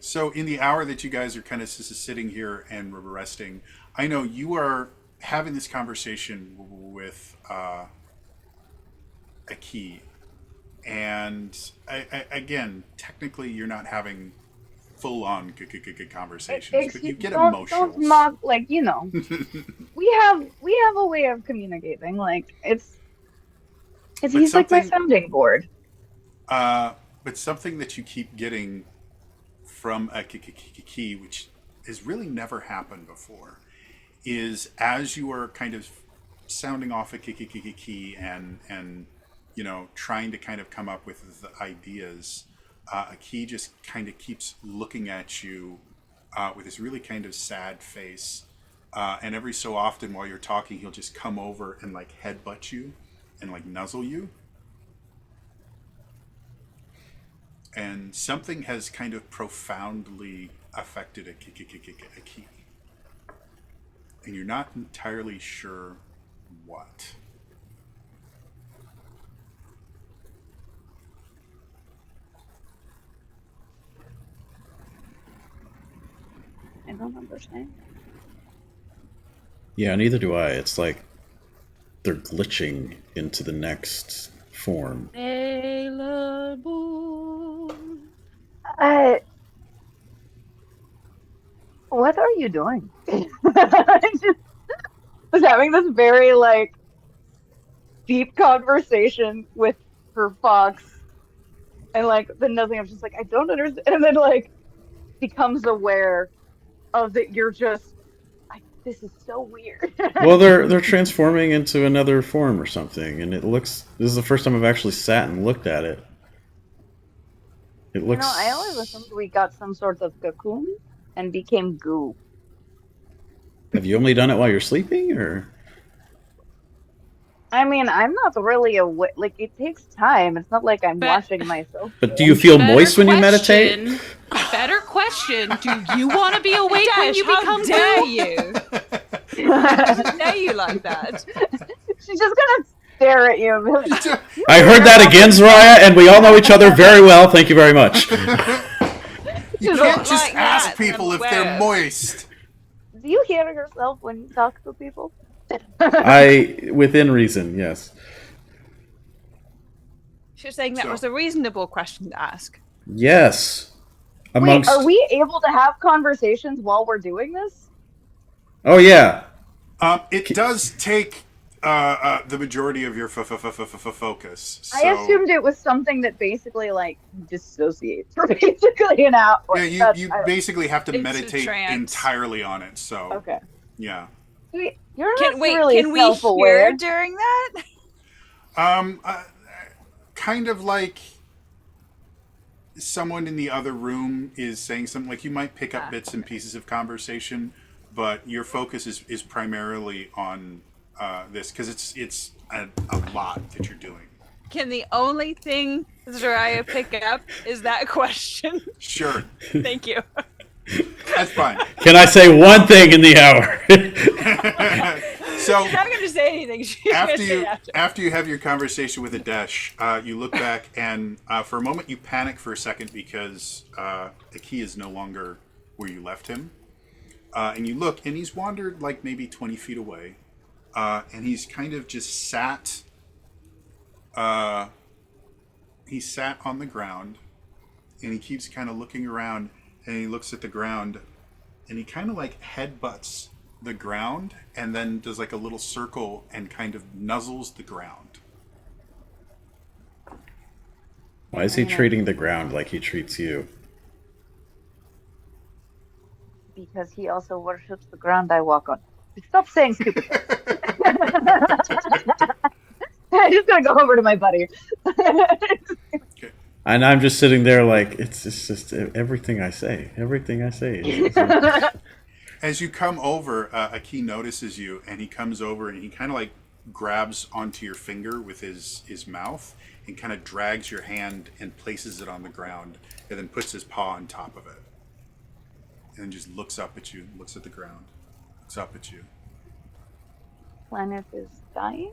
So in the hour that you guys are kind of sitting here and resting, I know you are having this conversation with Aki, and again, technically, you're not having full-on conversations, but you get emotional. Don't mock, like, you know. we have a way of communicating. Like But he's like my something- sounding board. But something that you keep getting from Aki, which has really never happened before, is as you are kind of sounding off Aki and you know, trying to kind of come up with the ideas, Aki just kind of keeps looking at you with this really kind of sad face, and every so often while you're talking, he'll just come over and like headbutt you and like nuzzle you. And something has kind of profoundly affected a key. And you're not entirely sure what. I don't understand. Yeah, neither do I. It's like they're glitching into the next form. Sailor Moon. What are you doing? I just was having this very like deep conversation with her fox, and like then nothing. I'm just like, I don't understand, and then like becomes aware of that you're just like, this is so weird. Well, they're transforming into another form or something, and it looks. This is the first time I've actually sat and looked at it. It looks. I always assumed we got some sort of cocoon and became goo. Have you only done it while you're sleeping, or? I mean, I'm not really aware. Like, it takes time. It's not like I'm But- watching myself. But do you feel Better moist when you meditate? question- Better question. Do you want to be awake when Dash, you how become dare goo? you? How dare you like that? She's just gonna stare at you and be like, I heard that again, Zariah, and we all know each other very well. Thank you very much. You She's can't like, just like ask that, people I'm if they're aware. moist. do you hear yourself when you talk to people? Within reason, yes. She's saying that So- was a reasonable question to ask. Yes. amongst. Wait, are we able to have conversations while we're doing this? Oh yeah. It does take the majority of your focus. I assumed it was something that basically like dissociates for basically an hour. Yeah, you basically have to It's a meditate trance. entirely on it. So Okay. yeah. Wait, you're Can not wait? really Can we self-aware. hear during that? Kind of like someone in the other room is saying something. Like you might pick up bits and pieces of conversation, but your focus is primarily on this because it's a lot that you're doing. Can the only thing Zariah pick up is that question? Sure, Thank you. that's fine. Can I say one thing in the hour? So I'm not going to say anything. She's gonna say it after you have your conversation with Adesh, you look back and for a moment you panic for a second because the key is no longer where you left him, and you look and he's wandered like maybe 20 feet away, and he's kind of just sat. He sat on the ground, and he keeps kind of looking around, and he looks at the ground, and he kind of like headbutts the ground and then does like a little circle and kind of nuzzles the ground. Why is he treating the ground like he treats you? Because he also worships the ground I walk on. Stop saying stupid things. I'm just gonna go over to my buddy. And I'm just sitting there like it's just everything I say. Everything I say. As you come over, Aki notices you, and he comes over and he kind of like grabs onto your finger with his mouth and kind of drags your hand and places it on the ground, and then puts his paw on top of it, and then just looks up at you, looks at the ground, looks up at you. Planet is dying?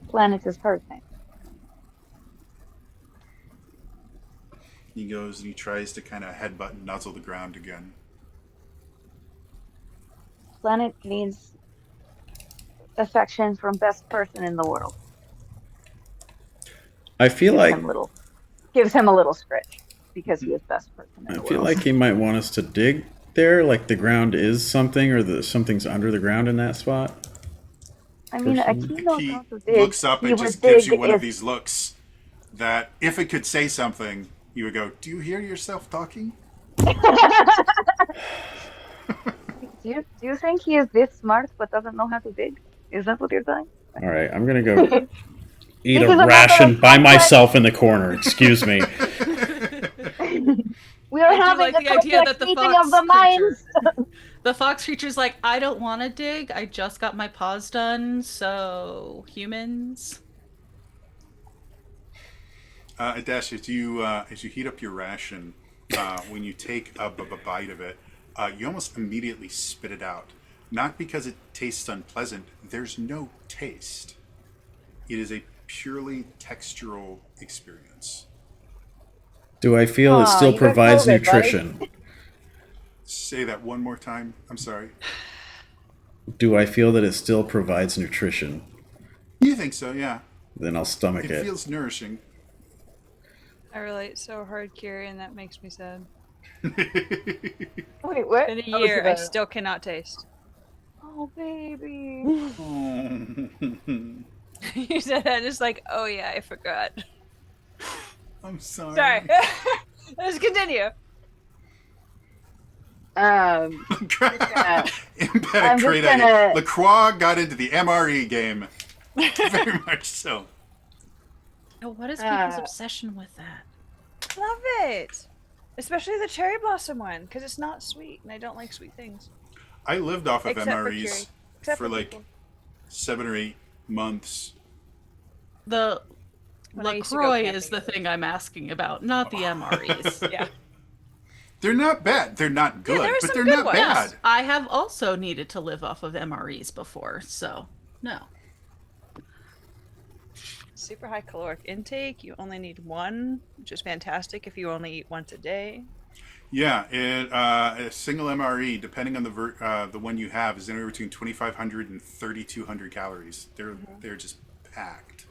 Planet is hurting. He goes and he tries to kind of headbutt and nuzzle the ground again. Planet needs affection from best person in the world. I feel like Gives him a little scritch because he is best person in I the feel world. like he might want us to dig there, like the ground is something, or something's under the ground in that spot. I mean, person. Aki knows He how to dig. looks up He and would just gives you dig one of if- these looks that, if it could say something, you would go, "Do you hear yourself talking?" Do you think he is this smart but doesn't know how to dig? Is that what you're saying? All right, I'm gonna go eat This is a a matter ration of by complex- myself in the corner. Excuse me. We are I do having like a the idea complex that the meeting fox of the minds. The fox creature's like, I don't want to dig. I just got my paws done. So humans. Adesh, as you heat up your ration, when you take a bite of it, you almost immediately spit it out. Not because it tastes unpleasant. There's no taste. It is a purely textural experience. Do I feel it Aw, still you got provides COVID, buddy. nutrition? Say that one more time. I'm sorry. Do I feel that it still provides nutrition? You think so? Yeah. Then I'll stomach It it. feels nourishing. I relate so hard, Kiri, and that makes me sad. Wait, what? In a That was year, I about- still cannot taste. Oh, baby. You said that just like, oh yeah, I forgot. I'm sorry. Sorry. Let's continue. Empathic I'm just great gonna- idea. LaCroix got into the MRE game. Very much so. Oh, what is people's Uh, obsession with that? Love it. Especially the cherry blossom one, because it's not sweet, and I don't like sweet things. I lived off of Except for MREs Kiri. Except for like people. 7 or 8 months. The When I used to go LaCroix camping. is the thing I'm asking about, not the MREs. Yeah. They're not bad. They're not good, there are but some they're good not ones. bad. I have also needed to live off of MREs before, so no. Super high caloric intake. You only need one, which is fantastic if you only eat once a day. Yeah, a single MRE, depending on the one you have, is anywhere between 2,500 and 3,200 calories. They're just packed.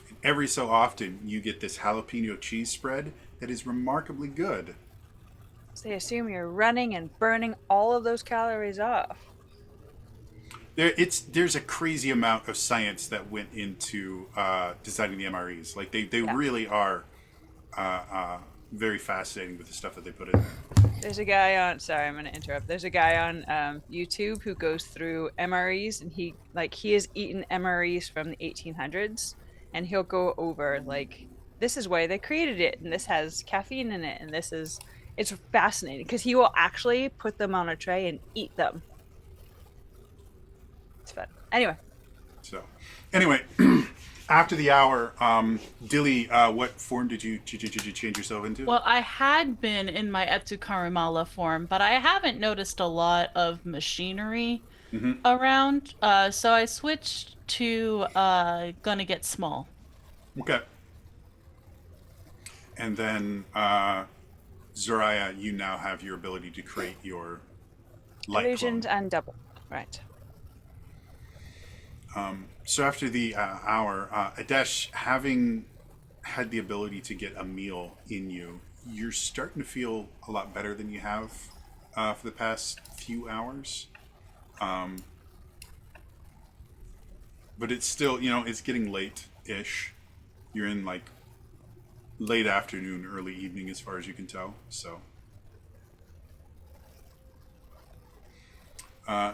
And every so often, you get this jalapeno cheese spread that is remarkably good. So they assume you're running and burning all of those calories off. There's a crazy amount of science that went into designing the MREs. Like they Yeah. really are very fascinating with the stuff that they put in there. There's a guy on. Sorry, I'm going to interrupt. There's a guy on YouTube who goes through MREs, and he has eaten MREs from the 1800s, and he'll go over like this is why they created it, and this has caffeine in it, and this is. It's fascinating because he will actually put them on a tray and eat them. It's fun. So, anyway, after the hour, Dilly, what form did you change yourself into? Well, I had been in my Etsukarimala form, but I haven't noticed a lot of machinery around. So I switched to gonna get small. Okay. And then, Zoraya, you now have your ability to create your light illusions clone. and double. Right. So after the hour, Adesh, having had the ability to get a meal in you, you're starting to feel a lot better than you have for the past few hours. But it's still, it's getting late-ish. You're in like late afternoon, early evening, as far as you can tell. So,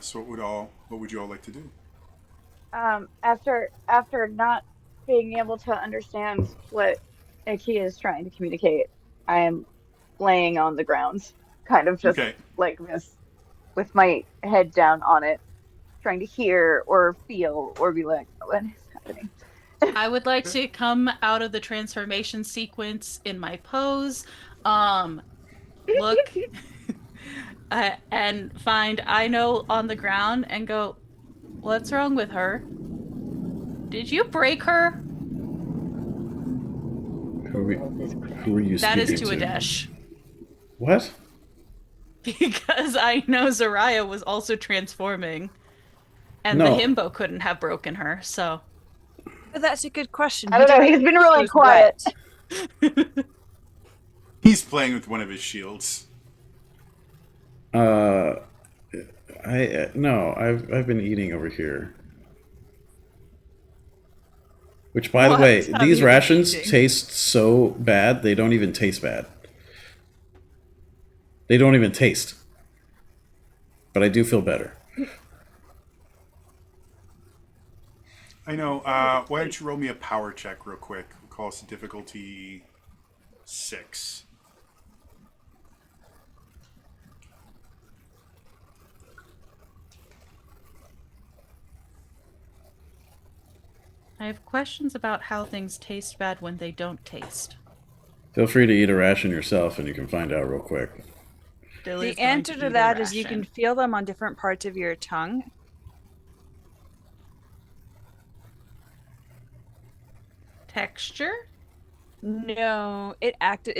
so what would you all like to do? After not being able to understand what Ikea is trying to communicate, I am laying on the ground, kind of just Okay. like this, with my head down on it, trying to hear or feel or be like, what is happening? I would like to come out of the transformation sequence in my pose, look, and find Aino on the ground and go, "What's wrong with her? Did you break her?" Who are you That is speaking to Adesh. What? Because I know Zaraya was also transforming, and No. the himbo couldn't have broken her, so. But that's a good question. I don't know. He's been really was quiet. wet. He's playing with one of his shields. No, I've been eating over here. Which, by the What way, have these you been rations eating? taste so bad, they don't even taste bad. They don't even taste. But I do feel better. I know. Why don't you roll me a power check real quick? We'll call this difficulty 6. I have questions about how things taste bad when they don't taste. Feel free to eat a ration yourself and you can find out real quick. Billy's The going answer eat to a that is you can ration. feel them on different parts of your tongue. Texture? No, it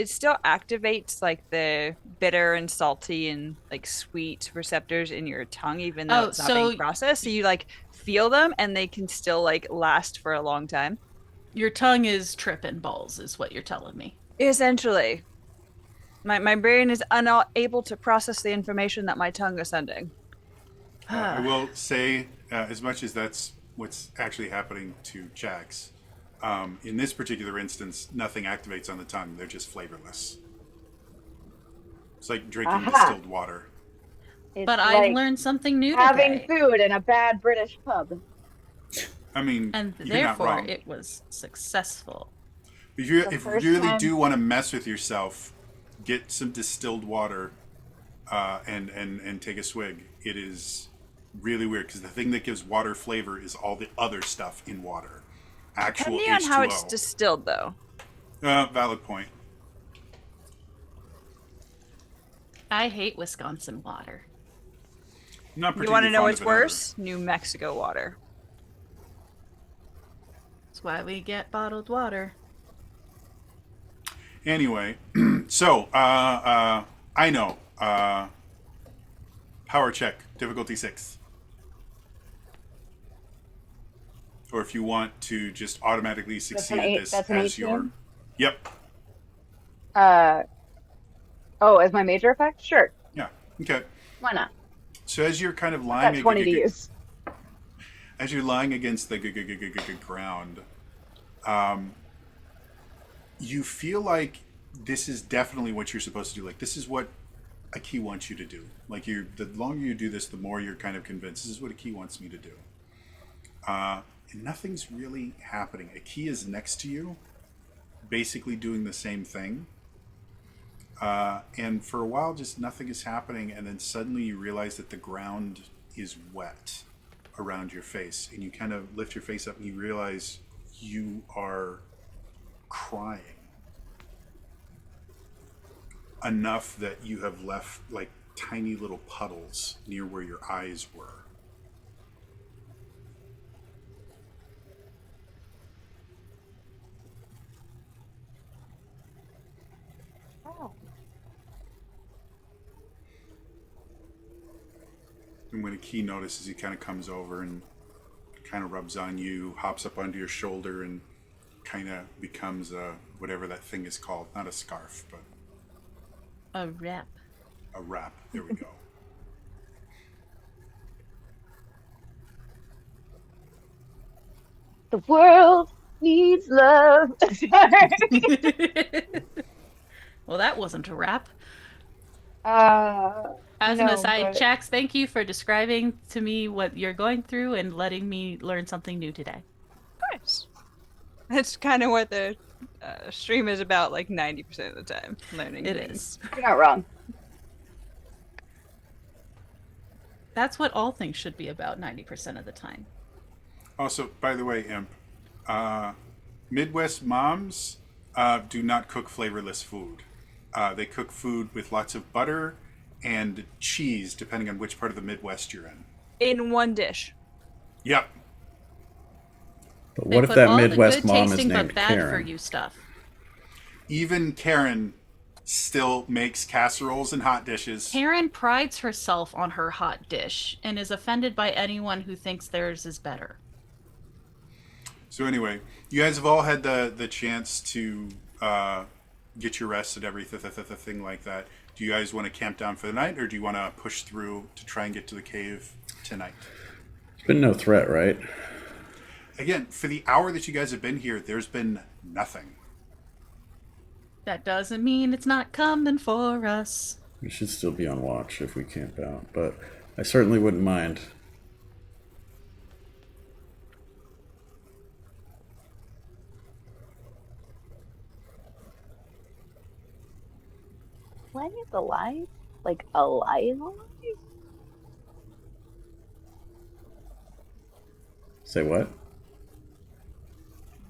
still activates like the bitter and salty and like sweet receptors in your tongue, even though Oh, it's not so- being processed. So you like feel them and they can still like last for a long time. Your tongue is tripping balls, is what you're telling me. Essentially. My brain is unable to process the information that my tongue is sending. I will say, as much as that's what's actually happening to Jax, in this particular instance, nothing activates on the tongue. They're just flavorless. It's like drinking Aha. distilled water. It's But like I learned something new having today. food in a bad British pub. I mean, And you're not therefore, wrong. it was successful. If you The first really time- do want to mess with yourself, get some distilled water and take a swig. It is really weird because the thing that gives water flavor is all the other stuff in water. Actual Depending on how it's H2O. distilled, though. Valid point. I hate Wisconsin water. Not You want to particularly know fond what's of it either. worse? New Mexico water. That's why we get bottled water. Anyway, so I know. Power check, difficulty 6. Or if you want to just automatically succeed an at eight- this that's an as 18? your. Yep. Uh, oh, as my major effect? Sure. Yeah. Okay. Why not? So as you're kind of I've lying, got 20 to use. as you're lying against the ground, you feel like this is definitely what you're supposed to do. Like this is what a key wants you to do. Like you, the longer you do this, the more you're kind of convinced this is what a key wants me to do. And nothing's really happening. A key is next to you, basically doing the same thing. And for a while, just nothing is happening, and then suddenly you realize that the ground is wet around your face, and you kind of lift your face up and you realize you are crying enough that you have left like tiny little puddles near where your eyes were. Oh. And when a key notices, he kind of comes over and kind of rubs on you, hops up onto your shoulder, and kind of becomes whatever that thing is called. Not a scarf, but A wrap. a wrap. There we go. The world needs love. Well, that wasn't a wrap. uh, As an No, aside, but- Jax, thank you for describing to me what you're going through and letting me learn something new today. Nice. That's kind of what the stream is about, like 90% of the time. Learning It things. is. you're not wrong. That's what all things should be about 90% of the time. Also, by the way, Imp, Midwest moms do not cook flavorless food. They cook food with lots of butter and cheese, depending on which part of the Midwest you're in. In one dish. Yep. But They what if put that all the Midwest good mom is tasting named but bad Karen? for you stuff. Even Karen still makes casseroles and hot dishes. Karen prides herself on her hot dish and is offended by anyone who thinks theirs is better. So anyway, you guys have all had the chance to get your rest and everything like that. Do you guys want to camp down for the night, or do you want to push through to try and get to the cave tonight? There's been no threat, right? Again, for the hour that you guys have been here, there's been nothing. That doesn't mean it's not coming for us. We should still be on watch if we camp out, but I certainly wouldn't mind. Planet alive? Like alive? Say what? I'm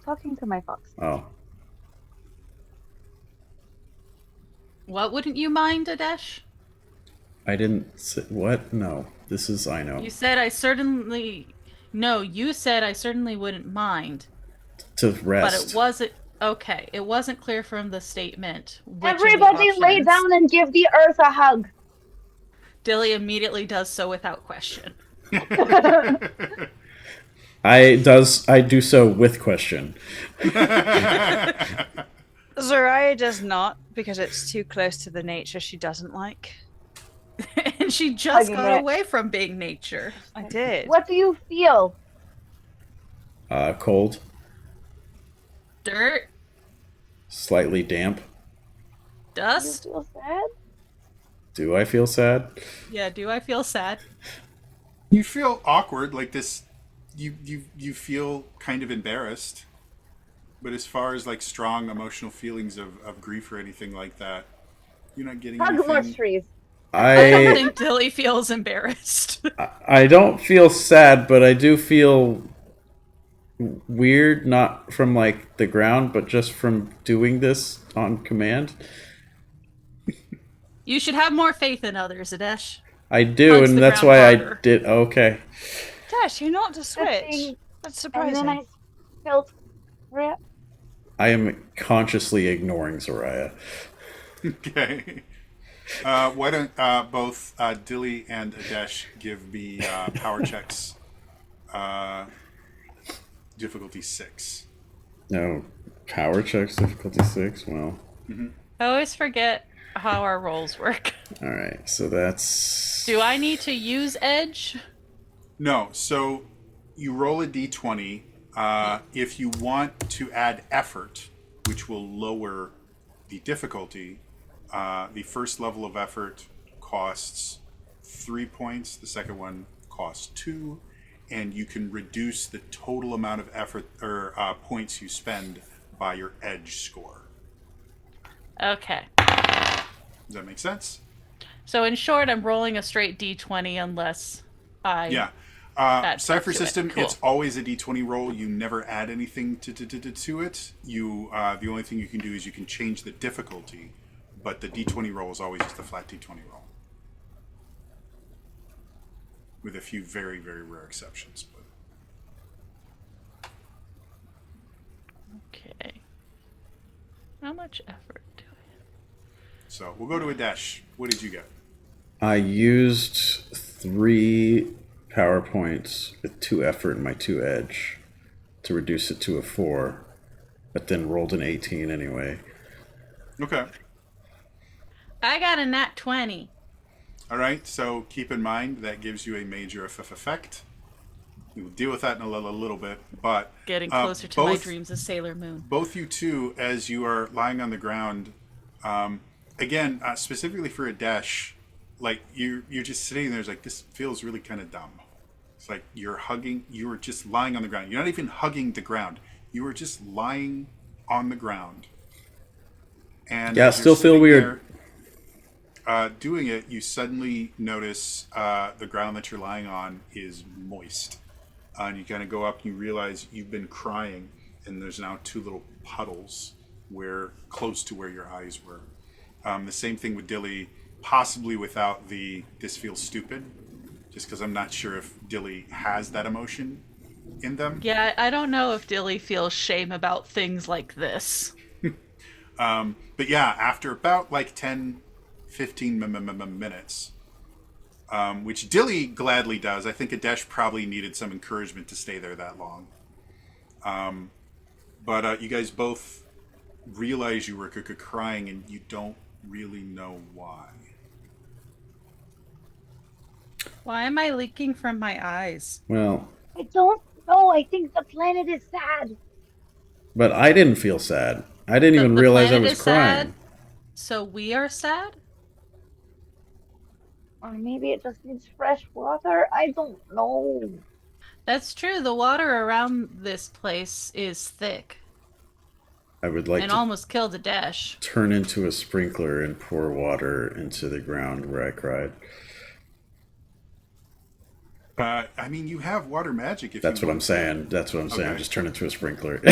talking to my fox. Oh, What wouldn't you mind, Adesh? I didn't say what? No, this is I know. You said I certainly... No, you said I certainly wouldn't mind. To But rest. it wasn't... Okay, it wasn't clear from the statement. Which of the Everybody lay options. down and give the earth a hug. Dilly immediately does so without question. I do so with question. Zoraya does not, because it's too close to the nature she doesn't like. And she just Hugging got it. away from being nature. I did. What do you feel? Cold, Dirt? slightly damp. Do you Dust? feel sad? Do I feel sad? Yeah, do I feel sad? You feel awkward, like this. You feel kind of embarrassed. But as far as like strong emotional feelings of grief or anything like that, you're not getting Hug more anything. trees. I don't I think Dilly feels embarrassed. I don't feel sad, but I do feel weird, not from like the ground, but just from doing this on command. You should have more faith in others, Adesh. I do, Punch and the that's ground why harder. I did. Okay, Dash, you're not to switch. thing- That's And surprising. then I felt rip. I am consciously ignoring Zoraya. Okay. Why don't both Dilly and Adesh give me power checks? Difficulty 6. No, power checks difficulty 6. Well, I always forget how our rolls work. All right, so that's Do I need to use edge? No, so you roll a d20. If you want to add effort, which will lower the difficulty, the first level of effort costs 3 points. The second one costs 2, and you can reduce the total amount of effort or points you spend by your edge score. Okay. Does that make sense? So in short, I'm rolling a straight d20 unless I Yeah. add stuff Cipher to it. system, Cool. it's always a d20 roll. You never add anything to it. You the only thing you can do is you can change the difficulty, but the d20 roll is always just a flat d20 roll, with a few very, very rare exceptions. But Okay. How much effort do I have? so we'll go to Adesh. What did you get? I used 3 PowerPoints with 2 effort and my 2 edge to reduce it to a 4, but then rolled an 18 anyway. Okay. I got a nat 20. All right. So keep in mind that gives you a major effect. We will deal with that in a little bit, but Getting closer to my both- dreams of Sailor Moon. Both you two, as you are lying on the ground, again, specifically for Adesh, like you're just sitting there, it's like, this feels really kind of dumb. It's like you were just lying on the ground. You're not even hugging the ground. You were just lying on the ground. And Yeah, as you're still feel sitting weird. there, doing it, you suddenly notice the ground that you're lying on is moist. And you kind of go up and you realize you've been crying, and there's now 2 little puddles close to where your eyes were. The same thing with Dilly, possibly without the "this feels stupid," just because I'm not sure if Dilly has that emotion in them. Yeah, I don't know if Dilly feels shame about things like this. But yeah, after about like 10, 15 minutes, which Dilly gladly does. I think Adesh probably needed some encouragement to stay there that long. But you guys both realize you were crying, and you don't really know why. Why am I leaking from my eyes? Well, I don't know. I think the planet is sad. but I didn't feel sad. I didn't even The realize I planet was is crying. sad? So we are sad? Or maybe it just needs fresh water. I don't know. That's true. The water around this place is thick I would like and to almost killed a dash. turn into a sprinkler and pour water into the ground where I cried. I mean, you have water magic. If That's you what I'm want. saying. That's what I'm saying. Okay. Just turn into a sprinkler.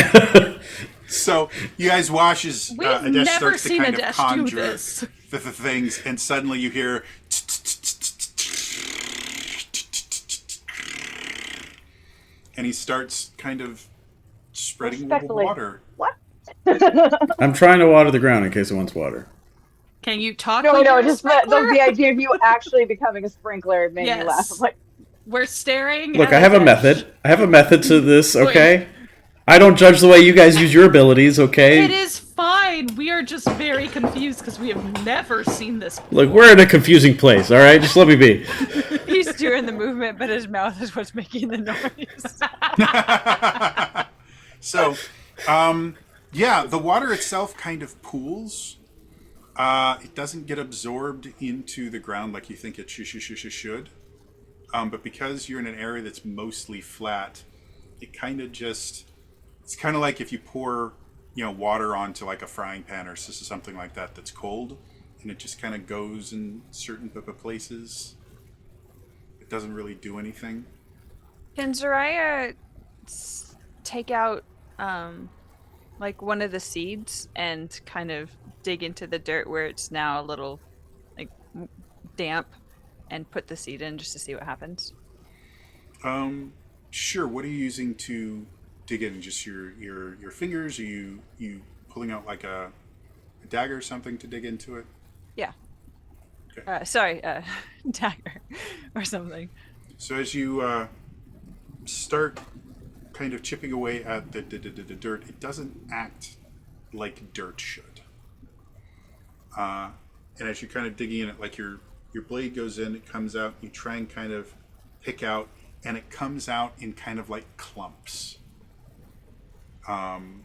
So you guys watch as We've Adesh never starts to seen kind of Adesh do conjure this. the things, and suddenly you hear, and he starts kind of spreading Respectfully. water. What? I'm trying to water the ground in case it wants water. Can you talk No, like no, you're a just sprinkler? the idea of you actually becoming a sprinkler made me Yes. laugh. I'm like, We're staring Look, at I have a Adesh. method. I have a method to this, okay? I don't judge the way you guys use your abilities, okay? It is fine. We are just very confused because we have never seen this. Look, we're in a confusing place, alright? Just let me be. He's doing the movement, but his mouth is what's making the noise. So, yeah, the water itself kind of pools. It doesn't get absorbed into the ground like you think it should. But because you're in an area that's mostly flat, it kind of just... It's kind of like if you pour, water onto like a frying pan or something like that that's cold, and it just kind of goes in certain places. It doesn't really do anything. Can Zariah take out like one of the seeds and kind of dig into the dirt where it's now a little like damp and put the seed in just to see what happens? Sure. What are you using to dig in? Just your fingers? Are you pulling out like a dagger or something to dig into it? Yeah. Okay. Sorry, dagger or something. So as you start kind of chipping away at the dirt, it doesn't act like dirt should. And as you're kind of digging in it, like your blade goes in, it comes out, you try and kind of pick out, and it comes out in kind of like clumps. And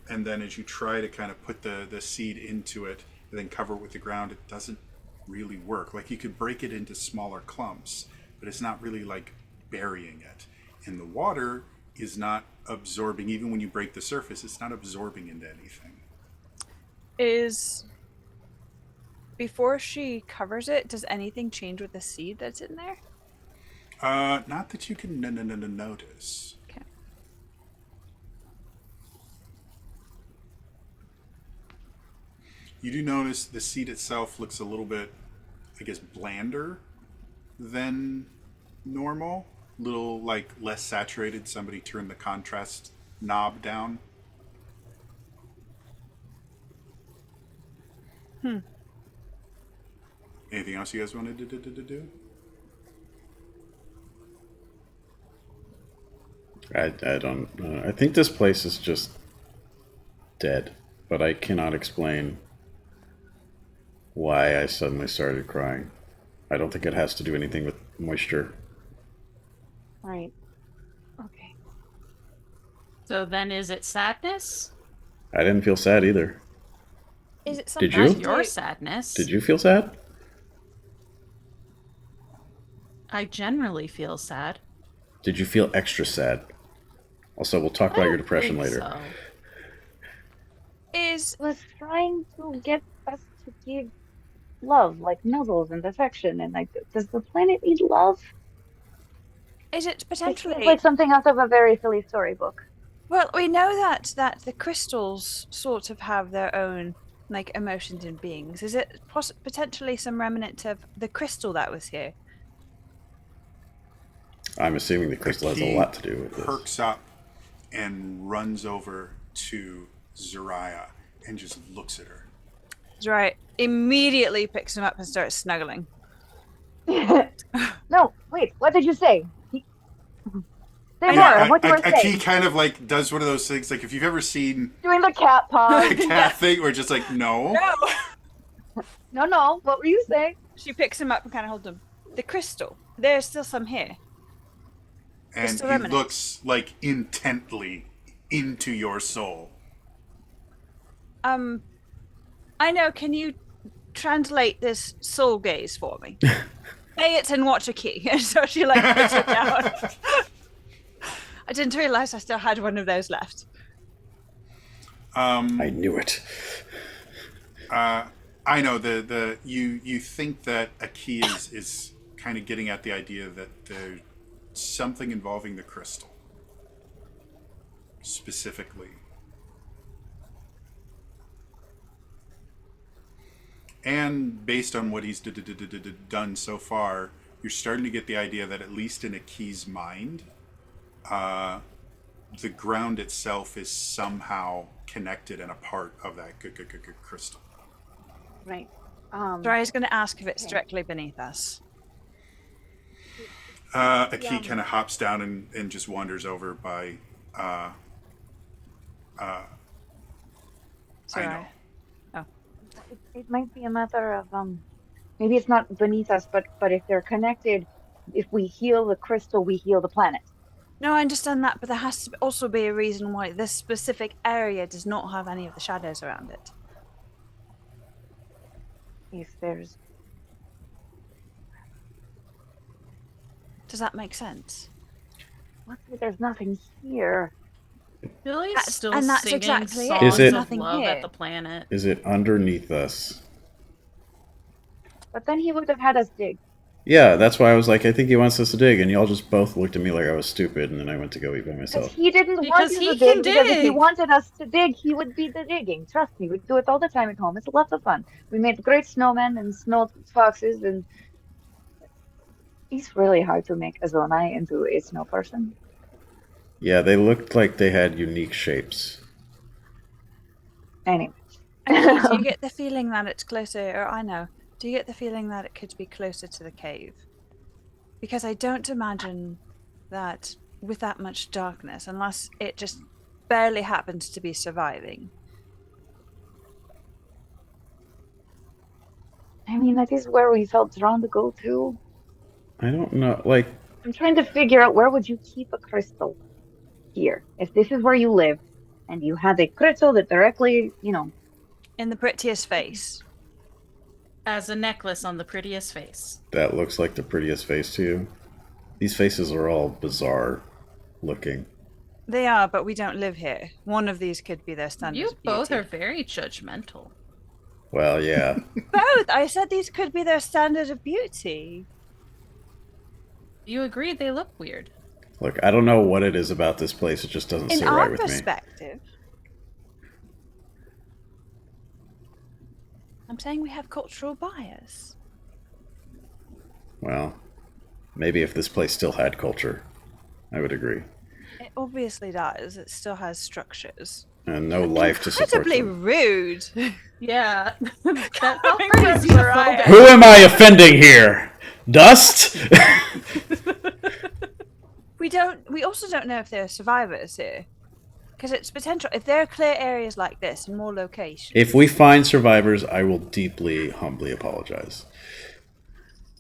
then as you try to kind of put the seed into it and then cover it with the ground, it doesn't really work. Like you could break it into smaller clumps, but it's not really like burying it. And the water is not absorbing, even when you break the surface, it's not absorbing into anything. Before she covers it, does anything change with the seed that's in there? Not that you can notice. Okay. You do notice the seed itself looks a little bit, I guess, blander than normal. Little like less saturated. Somebody turned the contrast knob down. Anything else you guys wanted to do? I don't. I think this place is just dead, but I cannot explain why I suddenly started crying. I don't think it has to do anything with moisture. Right. Okay. So then is it sadness? I didn't feel sad either. Is it something? Did you? Not your sadness. Did you feel sad? I generally feel sad. Did you feel extra sad? Also, we'll talk about your depression Think later. so. Was trying to get us to give love, like nuzzles and affection, and like, does the planet need love? Is it It potentially seems like something out of a very silly storybook. Well, we know that the crystals sort of have their own like emotions and beings. Is it potentially some remnant of the crystal that was here? I'm assuming the crystal has a lot to do with this. Perks up and runs over to Zariah and just looks at her. Right. Immediately picks him up and starts snuggling. No, wait, what did you say? Say Yeah, more, what you were a key saying. kind of like does one of those things, like if you've ever seen Doing the cat paw. a cat thing where just like, no. No, what were you saying? She picks him up and kind of holds him. The crystal. There's still some here. And Just a he remnant. looks like intently into your soul. I know. Can you translate this soul gaze for me? Say it and watch a key. And so she like puts it down. I didn't realize I still had one of those left. I knew it. I know you think that a key is kind of getting at the idea that there's something involving the crystal specifically. And based on what he's done so far, you're starting to get the idea that at least in a key's mind, the ground itself is somehow connected and a part of that crystal. Right. Dry's going to ask if it's directly beneath us. A key kind of hops down and just wanders over by. Sorry. I know. It might be a matter of maybe it's not beneath us, but if they're connected, if we heal the crystal, we heal the planet. No, I understand that, but there has to also be a reason why this specific area does not have any of the shadows around it. If there's Does that make sense? let's say there's nothing here. Billy's That's- still and that's singing exactly it. songs Is it- of Nothing love here. at the planet. Is it underneath us? But then he would have had us dig. Yeah, that's why I was like, I think he wants us to dig, and y'all just both looked at me like I was stupid, and then I went to go eat by Because myself. he didn't want Because us he to dig, can because if he dig. wanted us to dig, he would be the digging. Trust me, we do it all the time at home. It's lots of fun. We made great snowmen and snow foxes, and it's really hard to make Azonai into a snow person. Yeah, they looked like they had unique shapes. Anyway. Do you get the feeling that it's closer, or I know, do you get the feeling that it could be closer to the cave? Because I don't imagine that with that much darkness, unless it just barely happens to be surviving. I mean, that is where we felt drawn to go to. I don't know. Like, I'm trying to figure out where would you keep a crystal here if this is where you live and you had a crystal that directly, In the prettiest face. As a necklace on the prettiest face. that looks like the prettiest face to you. These faces are all bizarre looking. They are, but we don't live here. One of these could be their standard. You of both beauty. are very judgmental. Well, yeah. Both. I said these could be their standard of beauty. You agreed they look weird. Look, I don't know what it is about this place. It just doesn't In sit our right with me. perspective, I'm saying we have cultural bias. Well, maybe if this place still had culture, I would agree. It obviously does. It still has structures. And no life to support Incredibly them. rude. Yeah. that felt Coming pretty from Mariah. xenophobic. Who am I offending here? Dust? We also don't know if there are survivors here. Because it's potential. If there are clear areas like this in more locations. If we find survivors, I will deeply, humbly apologize.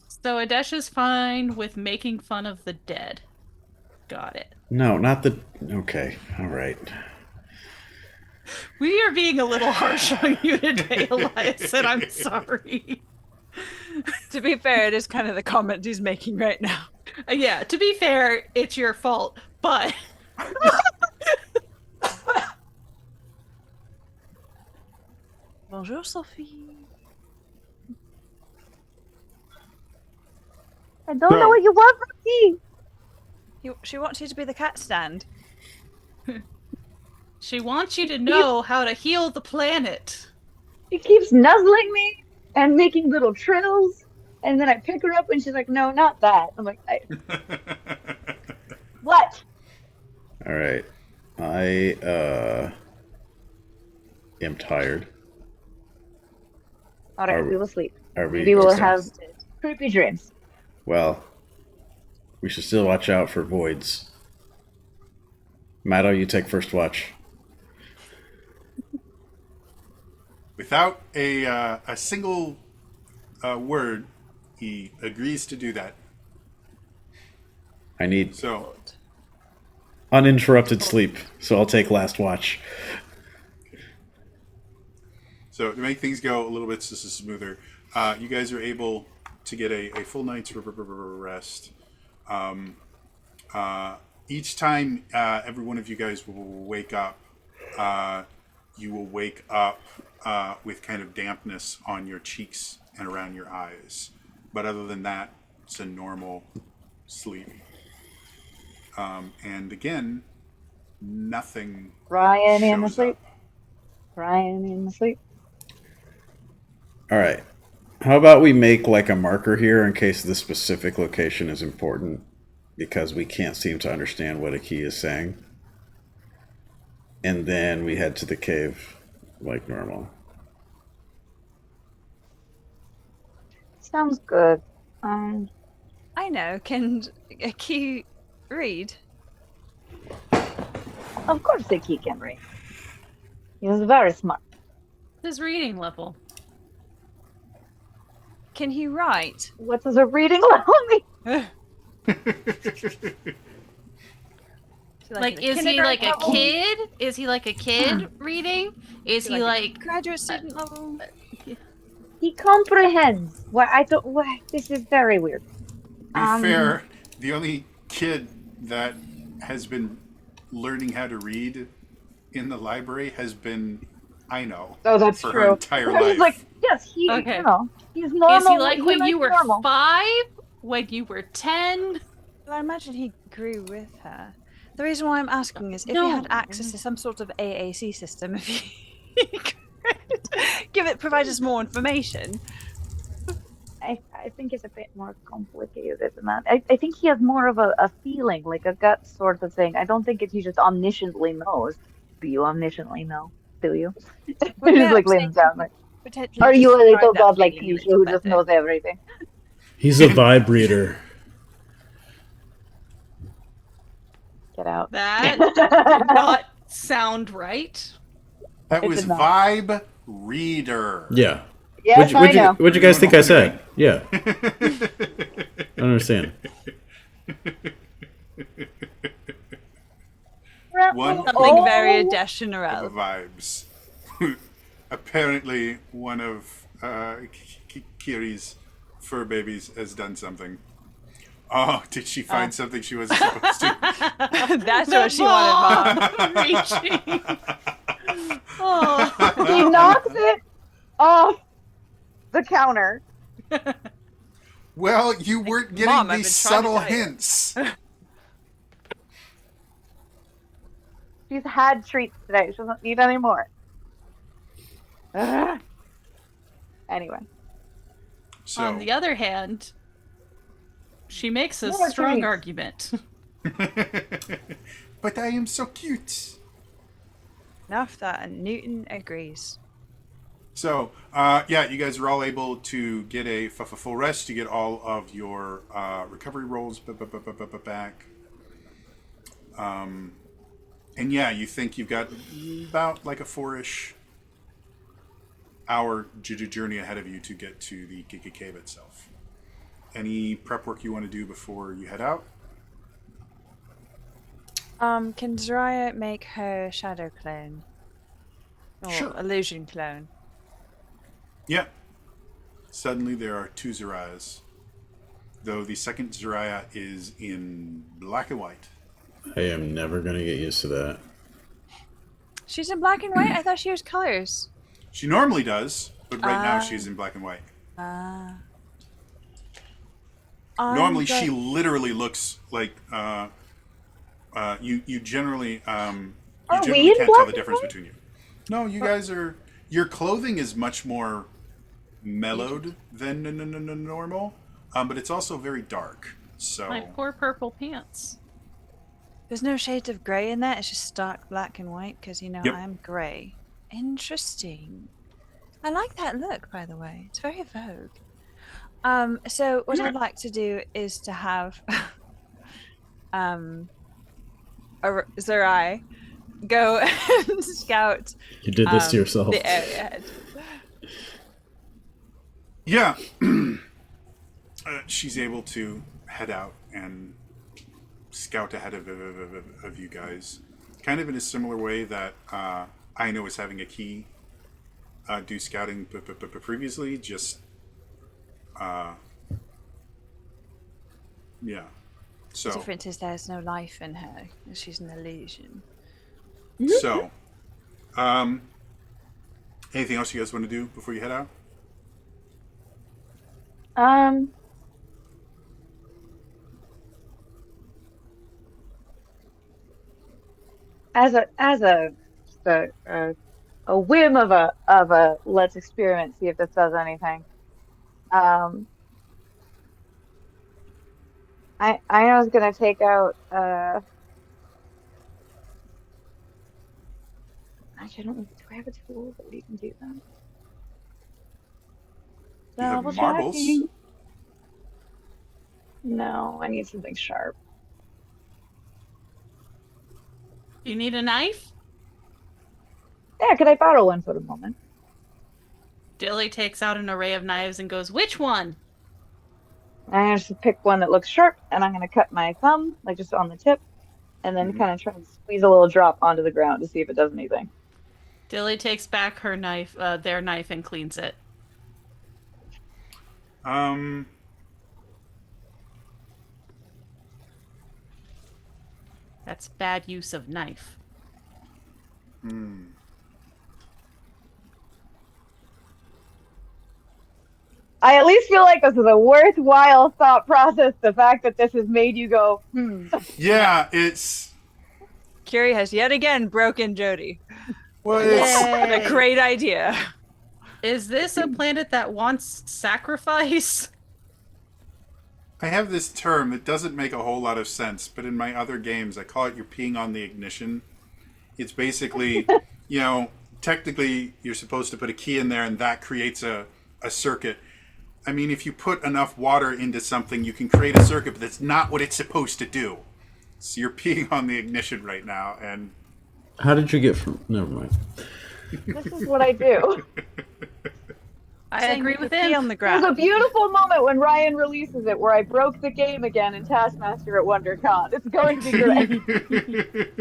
So Adesh is fine with making fun of the dead. Got it. No, not the... Okay, all right. We are being a little harsh on you today, Elias, and I'm sorry. To be fair, it is kind of the comment he's making right now. Yeah, to be fair, it's your fault, but... Bonjour, Sophie. I don't know what you want from me. She wants you to be the cat stand. She wants you to know how to heal the planet. She keeps nuzzling me and making little trills, and then I pick her up and she's like, "No, not that." I'm like, "What?" All right. I am tired. All right, Are- we will sleep. Are we? Maybe we'll okay. have creepy dreams. Well, we should still watch out for voids. Matto, you take first watch. Without a single word, he agrees to do that. I need So, uninterrupted sleep, so I'll take last watch. so to make things go a little bit smoother, you guys are able to get a full night's rest. Each time every one of you guys will wake up, you will wake up with kind of dampness on your cheeks and around your eyes. But other than that, it's a normal sleep. And again, nothing Ryan in the shows sleep. up. Ryan in the sleep. All right. How about we make like a marker here in case the specific location is important because we can't seem to understand what a key is saying. And then we head to the cave like normal. Sounds good. I know. Can a key read? Of course the key can read. He was very smart. His reading level. Can he write? What does a reading level mean? Like, is he like a kid? Is he like a kid reading? Is he like... graduate student level? He comprehends. What I don't. What this is very weird. To be fair, the only kid that has been learning how to read in the library has been Aino Oh, that's for true. her entire I was life. like, yes, he. Okay. He's normal. Is he like when he's you were normal. 5? When you were 10? Well, I imagine he grew with her. The reason why I'm asking is if No. he had access to some sort of AAC system, if he could provide us more information. I think it's a bit more complicated than that. I think he has more of a feeling, like a gut sort of thing. I don't think he just omnisciently knows. Do you omnisciently know? Do you? Well, He's yeah, like I'm leaning saying down, like, potentially are you a describe little that god like feeling a Pisha little who just better. knows everything? He's a vibe reader. Get out. That did not sound right. That It was did not. Vibe Reader. Yeah. Yes, I know. What'd you guys think I said? Yeah. I don't understand. One Something very of Deschanel. vibes. Apparently, one of Kiri's fur babies has done something. Oh, did she find something she wasn't supposed to? That's what she wanted, Mom. Reaching. Oh. He knocks it off the counter. Well, you weren't getting Mom, I've these been trying to subtle tell you. hints. She's had treats today. She doesn't need any more. Ugh. Anyway. So, On the other hand, she makes a More strong treats. argument. but I am so cute. Enough that Newton agrees. So, yeah, you guys are all able to get a full rest. You get all of your recovery rolls back. And yeah, you think you've got about like a 4-ish hour journey ahead of you to get to the Giga Cave itself. Any prep work you want to do before you head out? Can Zariah make her shadow clone? Or Sure. illusion clone? Yeah. Suddenly there are 2 Zariahs. Though the second Zariah is in black and white. I am never gonna get used to that. She's in black and white? I thought she was colors. She normally does, but right now she's in black and white. Normally she literally looks like you generally Are you we generally in can't black tell the and difference white? between you. No, you guys are. Your clothing is much more mellowed than normal, but it's also very dark. So My poor purple pants. There's no shades of grey in that. It's just stark black and white because, you know, Yep. I'm grey. Interesting. I like that look, by the way. It's very Vogue. So what I'd like to do is to have Zerai go and scout You did this to yourself. the area ahead. yeah, she's able to head out and scout ahead of you guys, kind of in a similar way that Aino was having a key do scouting previously. Just yeah. The So difference is there's no life in her. She's an illusion. so, anything else you guys want to do before you head out? As a whim of a let's experiment, see if this does anything. I was gonna take out actually I don't do I have a tool that we can do that? You have Double marbles. checking. No, I need something sharp. You need a knife? Yeah, could I borrow one for the moment? Dilly takes out an array of knives and goes, "Which one?" I'm gonna just pick one that looks sharp, and I'm gonna cut my thumb, like just on the tip, and then kind of try and squeeze a little drop onto the ground to see if it does anything. Dilly takes back her knife, their knife, and cleans it. That's bad use of knife. I at least feel like this is a worthwhile thought process. The fact that this has made you go, Yeah, it's Curie has yet again broken Jody. well, it's What a great idea. Is this a planet that wants sacrifice? I have this term that doesn't make a whole lot of sense, but in my other games, I call it "you're peeing on the ignition." It's basically, you know, technically you're supposed to put a key in there, and that creates a circuit. I mean, if you put enough water into something, you can create a circuit, but that's not what it's supposed to do. So you're peeing on the ignition right now, and How did you get from? Never mind. this is what I do. I agree with Pee him. on the There's a ground. beautiful moment when Ryan releases it where I broke the game again in Taskmaster at WonderCon. It's going to be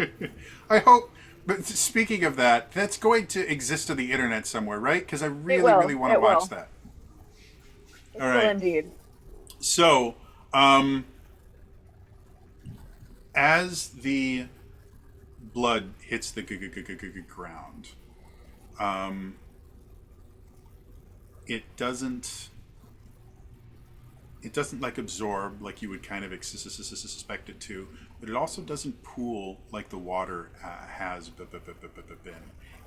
great. I hope. But speaking of that, that's going to exist on the internet somewhere, right? Because I really, will. really want to It watch will. that. It All will right. indeed. So, as the blood hits the ground, it doesn't like absorb like you would kind of suspect it to, but it also doesn't pool like the water has been.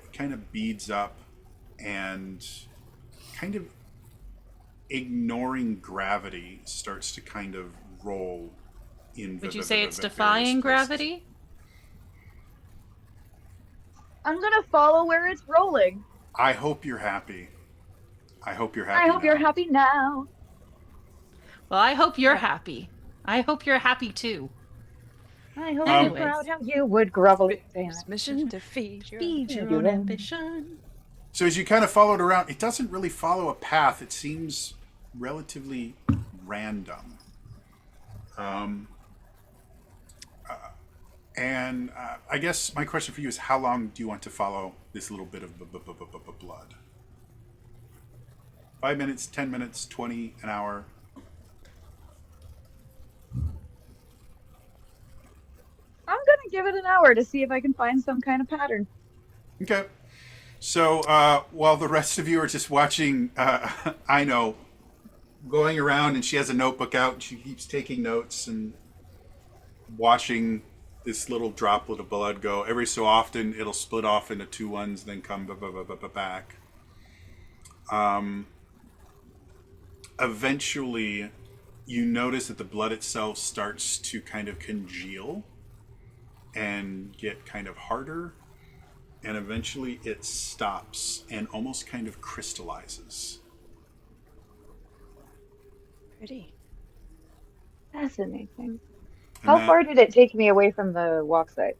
It kind of beads up and kind of ignoring gravity starts to kind of roll in. Would you say it's various defying places. gravity? I'm gonna follow where it's rolling. I hope you're happy. I hope you're happy. I hope now. you're happy now. Well, I hope you're happy. I hope you're happy too. I hope Anyways. you're proud how you would grovel. Damn it. Mission to feed your Feed your own ambition. So as you kind of follow it around, it doesn't really follow a path. It seems relatively random. And I guess my question for you is, how long do you want to follow this little bit of blood? 5 minutes, 10 minutes, 20, an hour? I'm gonna give it an hour to see if I can find some kind of pattern. Okay. So while the rest of you are just watching, I know, going around, and she has a notebook out, and she keeps taking notes and watching this little droplet of blood go. Every so often, it'll split off into two ones, then come back. Eventually, you notice that the blood itself starts to kind of congeal and get kind of harder. And eventually it stops and almost kind of crystallizes. Pretty. Fascinating. And How that- far did it take me away from the walk site?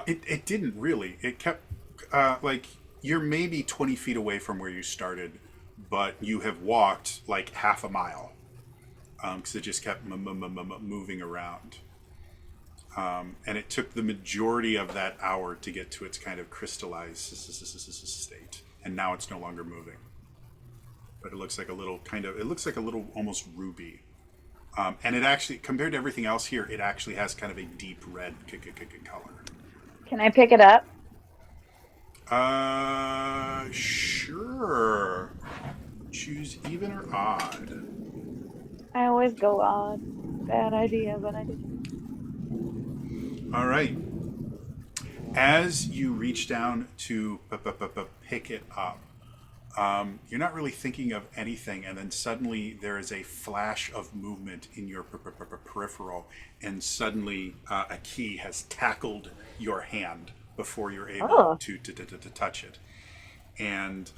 It didn't really. It kept, like, you're maybe 20 feet away from where you started, but you have walked like half a mile. Because it just kept moving around. And it took the majority of that hour to get to its kind of crystallized state. And now it's no longer moving. But it looks like a little almost ruby. And it actually, compared to everything else here, it actually has kind of a deep red color. Can I pick it up? Sure. Choose even or odd. I always go odd. Bad idea, but I did. All right. As you reach down to pick it up, you're not really thinking of anything, and then suddenly there is a flash of movement in your peripheral, and suddenly a key has tackled your hand before you're able to touch it. And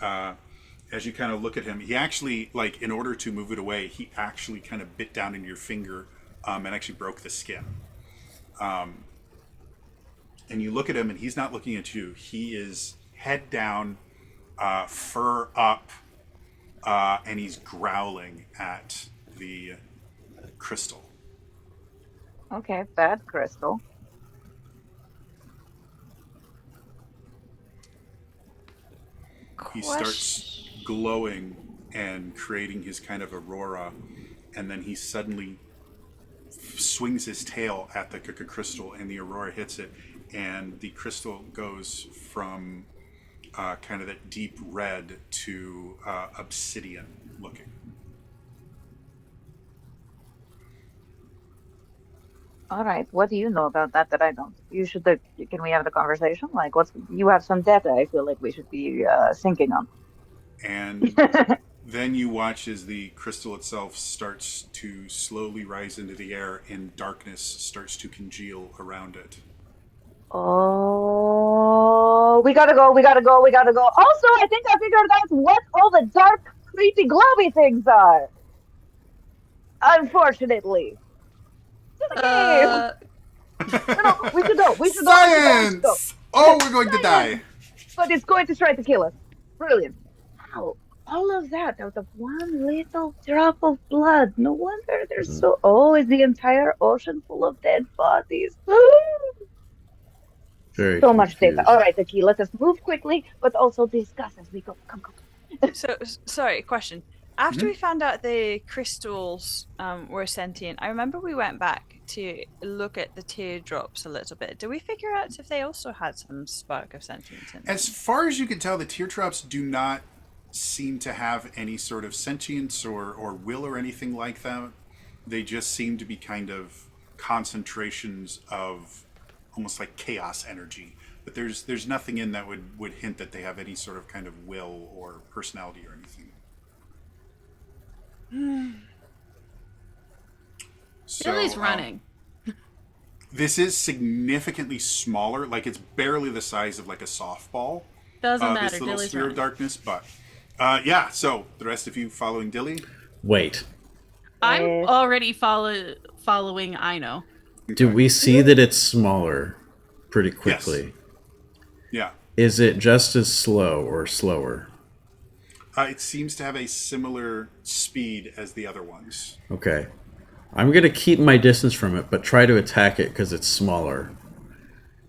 as you kind of look at him, he actually, like, in order to move it away, he actually kind of bit down into your finger and actually broke the skin. And you look at him, and he's not looking at you. He is head down, fur up, and he's growling at the crystal. Okay, bad crystal. He starts glowing and creating his kind of aurora, and then he suddenly swings his tail at the crystal, and the aurora hits it, and the crystal goes from kind of that deep red to obsidian looking. All right, what do you know about that I don't? You should. Can we have the conversation? Like, you have some data I feel like we should be syncing on. And then you watch as the crystal itself starts to slowly rise into the air, and darkness starts to congeal around it. Oh, we gotta go. Also, I think I figured out what all the dark, creepy, glowy things are. Unfortunately. To the game. No, we should go. Science! Oh, we're going to die. But it's going to try to kill us. Brilliant. How all of that out of one little drop of blood. No wonder there's is the entire ocean full of dead bodies. Very So much data. confused. All right, Aki, let us move quickly, but also discuss as we go. Come, come. So, sorry, question. After we found out the crystals were sentient, I remember we went back to look at the teardrops a little bit. Did we figure out if they also had some spark of sentience in them? As far as you can tell, the teardrops do not seem to have any sort of sentience or will or anything like that. They just seem to be kind of concentrations of almost like chaos energy. But there's nothing in that would hint that they have any sort of kind of will or personality or anything. So, Billy's running. This is significantly smaller. Like it's barely the size of like a softball. Doesn't matter. This little Dilly's sphere of running. darkness, but yeah. So the rest of you following Dilly. Wait, I'm Yes. already following Ino. do we see that it's smaller pretty quickly? Yeah. Is it just as slow or slower? It seems to have a similar speed as the other ones. Okay. I'm going to keep my distance from it, but try to attack it because it's smaller.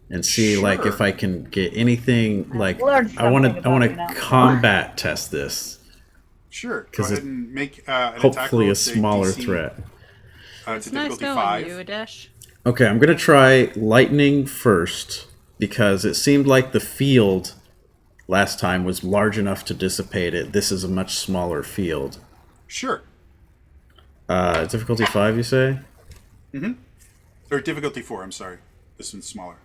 And see, like, if Sure. I can get anything, like, learned I want something to, I want about you to now. combat test this. Sure. Go 'Cause ahead it- and make an attack Hopefully roll. a Say smaller DC. threat. It's a It's nice difficulty knowing 5. you, Adesh. Okay, I'm going to try lightning first because it seemed like the field last time was large enough to dissipate it. This is a much smaller field. Sure. Difficulty 5, you say? Or difficulty 4. I'm sorry. This one's smaller.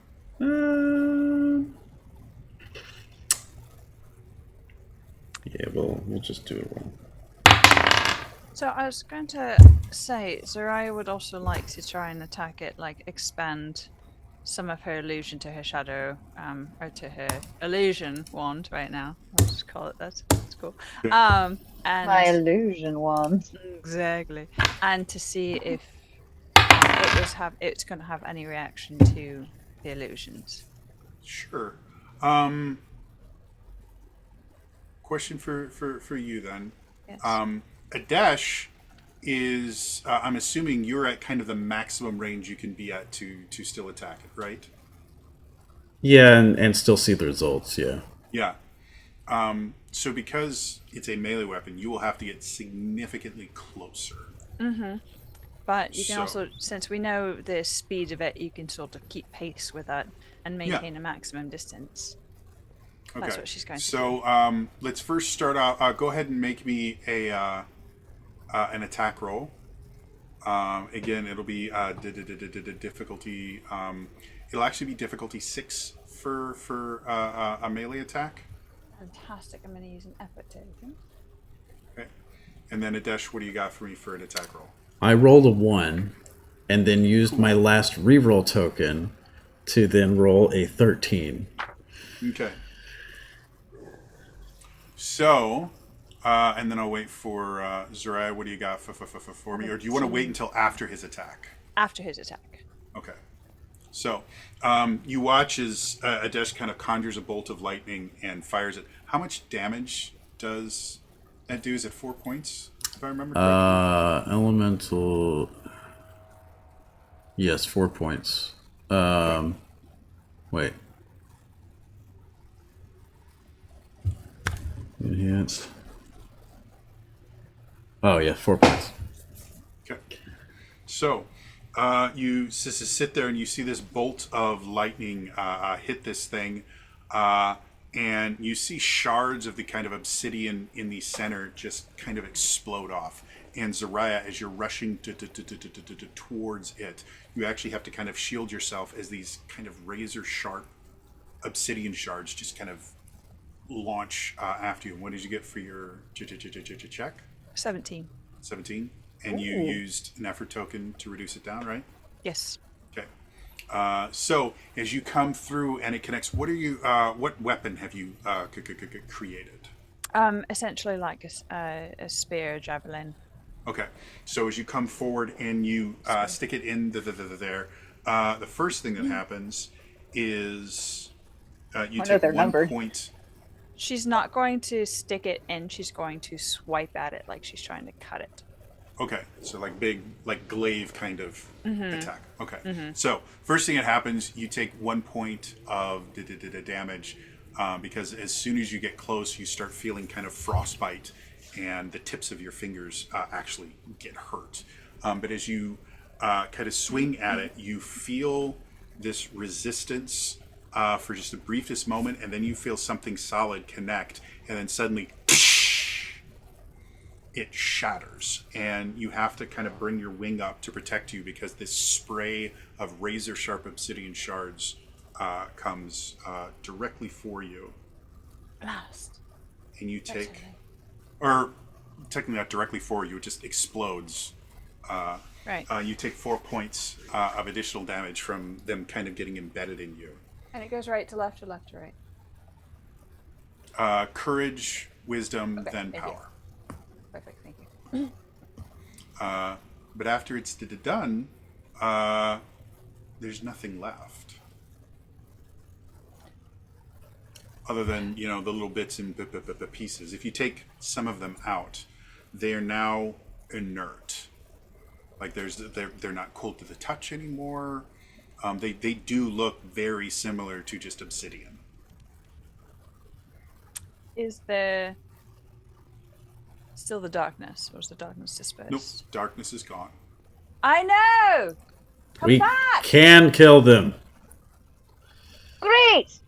Yeah, we'll just do it wrong. So I was going to say, Zariah would also like to try and attack it, like expand some of her illusion to her shadow, or to her illusion wand right now. I'll just call it that. That's cool. And My illusion wand. exactly, and to see if it's going to have any reaction to the illusions. Sure. Question for you then. Yes. Adesh is, I'm assuming you're at kind of the maximum range you can be at to still attack it, right? Yeah, and still see the results, yeah. Yeah. So because it's a melee weapon, you will have to get significantly closer. But you can So- also, since we know the speed of it, you can sort of keep pace with that and maintain a maximum distance. Okay. That's what she's going to So let's first start out. Go ahead and make me an attack roll. Again, it'll be difficulty. It'll actually be difficulty 6 for a melee attack. Fantastic. I'm going to use an effort token. Okay. And then Adesh, what do you got for me for an attack roll? I rolled a 1 and then used my last reroll token to then roll a 13. Okay. So, and then I'll wait for Zariah. What do you got for me? Or do you want to wait until after his attack? After his attack. Okay. So, you watch as Adesh kind of conjures a bolt of lightning and fires it. How much damage does that do? Is it 4 points, if I remember correctly? Elemental. Yes, 4 points. Wait. Enhanced. Oh, yeah, 4 points. Okay. So, you sit there and you see this bolt of lightning hit this thing, and you see shards of the kind of obsidian in the center just kind of explode off. And Zariah, as you're rushing towards it, you actually have to kind of shield yourself as these kind of razor sharp obsidian shards just kind of launch after you. And what did you get for your check? 17. 17. And you used an effort token to reduce it down, right? Yes. Okay. So as you come through and it connects, what are you? What weapon have you created? Essentially like a spear, javelin. Okay. So as you come forward and you stick it in there, the first thing that happens is you Wonder take they're 1 numbered. point. She's not going to stick it in. She's going to swipe at it like she's trying to cut it. Okay, so like big, like glaive kind of attack. Okay, so first thing that happens, you take 1 point of damage because as soon as you get close, you start feeling kind of frostbite, and the tips of your fingers actually get hurt. But as you kind of swing at it, you feel this resistance for just the briefest moment, and then you feel something solid connect, and then suddenly it shatters, and you have to kind of bring your wing up to protect you because this spray of razor sharp obsidian shards comes directly for you. Blast. And you take, or technically not directly for you, it just explodes. Right. You take 4 points of additional damage from them kind of getting embedded in you. And it goes right to left or left to right? Courage, wisdom, Okay, then thank you. power. Perfect, thank you. But after it's done, there's nothing left. Other than, the little bits and pieces. If you take some of them out, they are now inert. Like they're not cold to the touch anymore. They do look very similar to just obsidian. Is there still the darkness, or is the darkness dispersed? Nope, darkness is gone. I know! Come We back! can kill them. Great!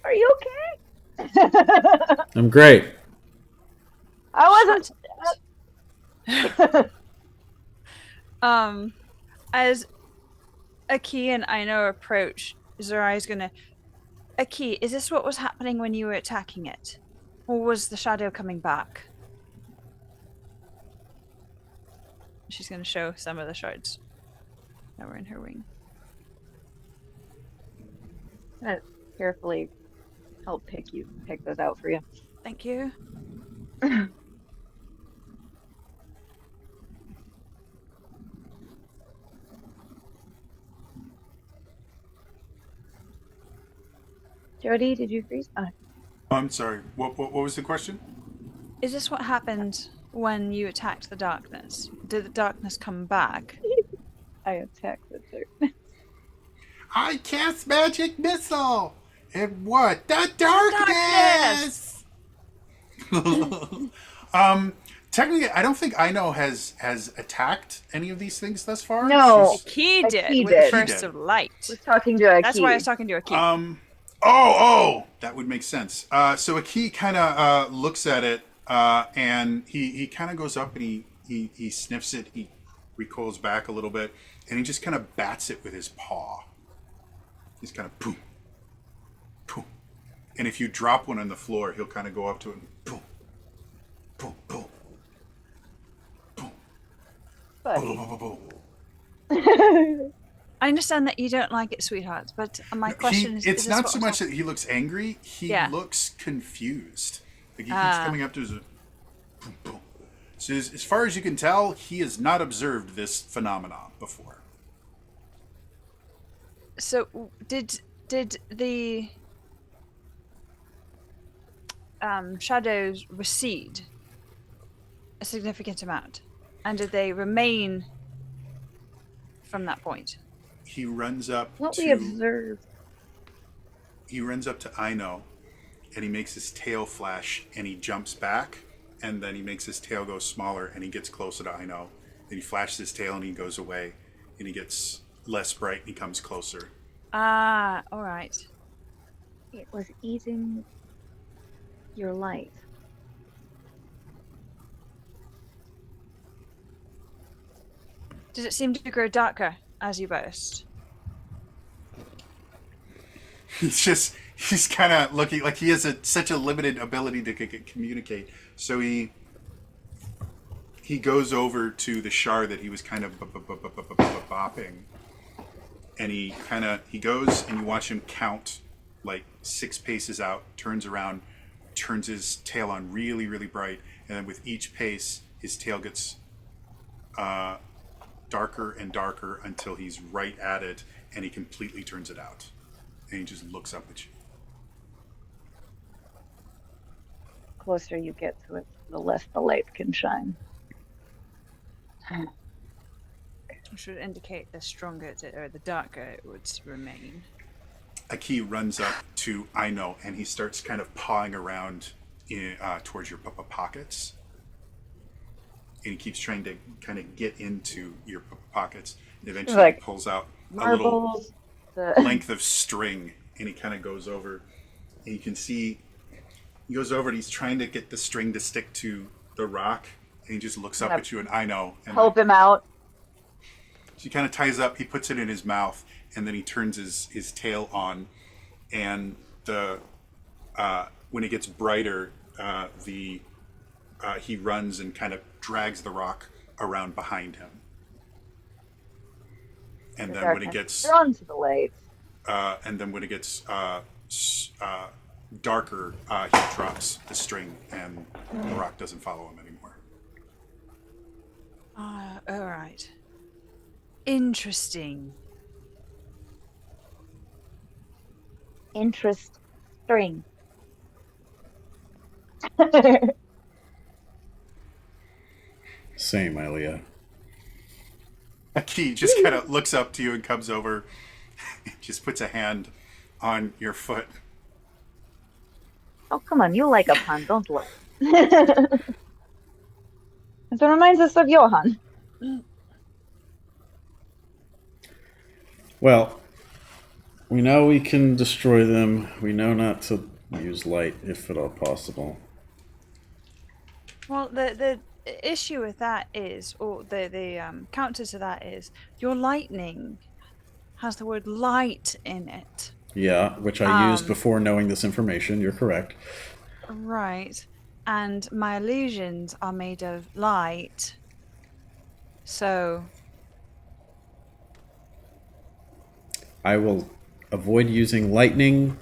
Are you okay? I'm great. I wasn't. As Aki and Aino approach, Zurai's gonna... Aki, is this what was happening when you were attacking it? Or was the shadow coming back? She's gonna show some of the shards that were in her ring. I'm gonna carefully help pick those out for you. Thank you. Jody, did you freeze? I'm sorry. What was the question? Is this what happened when you attacked the darkness? Did the darkness come back? I attacked the darkness. I cast magic missile. And what? The darkness. Technically, I don't think Aino has attacked any of these things thus far. No. She's- He did Aki with did. the burst He did. of light. I was talking to Aki. That's why I was talking to Aki. Oh, that would make sense. So Aki kind of looks at it, and he kind of goes up and he sniffs it. He recoils back a little bit, and he just kind of bats it with his paw. He's kind of boom, boom, and if you drop one on the floor, he'll kind of go up to it and boom, boom, boom, boom, Buddy. boom, boom, boom, boom. I understand that you don't like it, sweetheart, but my question is... It's is this not what so was much that he looks angry. He looks confused. Like he keeps coming up to his boom, boom. So as far as you can tell, he has not observed this phenomenon before. So did the shadows recede a significant amount, and did they remain from that point? He runs up What we to observed. Aino, and he makes his tail flash, and he jumps back, and then he makes his tail go smaller, and he gets closer to Aino. Then he flashes his tail, and he goes away, and he gets less bright, and he comes closer. Ah, all right. It was eating your light. Does it seem to grow darker as you burst? He's kind of looking like he has such a limited ability to communicate. So he goes over to the shard that he was kind of bopping, and he goes and you watch him count like 6 paces out, turns around, turns his tail on really, really bright, and then with each pace, his tail gets darker and darker until he's right at it, and he completely turns it out. and he just looks up at you. Closer you get to it, the less the light can shine. Which would indicate the stronger or the darker it would remain. Aki runs up to Aino, and he starts kind of pawing around towards your pockets. And he keeps trying to kind of get into your pockets. And eventually Like he pulls out a little Marbles. length of string, and he kind of goes over. And you can see he goes over and he's trying to get the string to stick to the rock. And he just looks up Yep. at you, and Aino. And Help him out. he kind of ties up, he puts it in his mouth, and then he turns his tail on, and the when it gets brighter, he runs and kind of drags the rock around behind him. And then when it gets drawn to the light. darker, he drops the string, and the rock doesn't follow him anymore. All right. Interesting. Interest string. Same, Ilea. Aki just kind of looks up to you and comes over, just puts a hand on your foot. Oh, come on, you like a pun, don't look. It reminds us of Johan. Well, we know we can destroy them. We know not to use light if at all possible. Well, the issue with that is, or the counter to that is, your lightning has the word light in it. Yeah, which I used before knowing this information. You're correct. Right. And my illusions are made of light. So, I will avoid using lightning,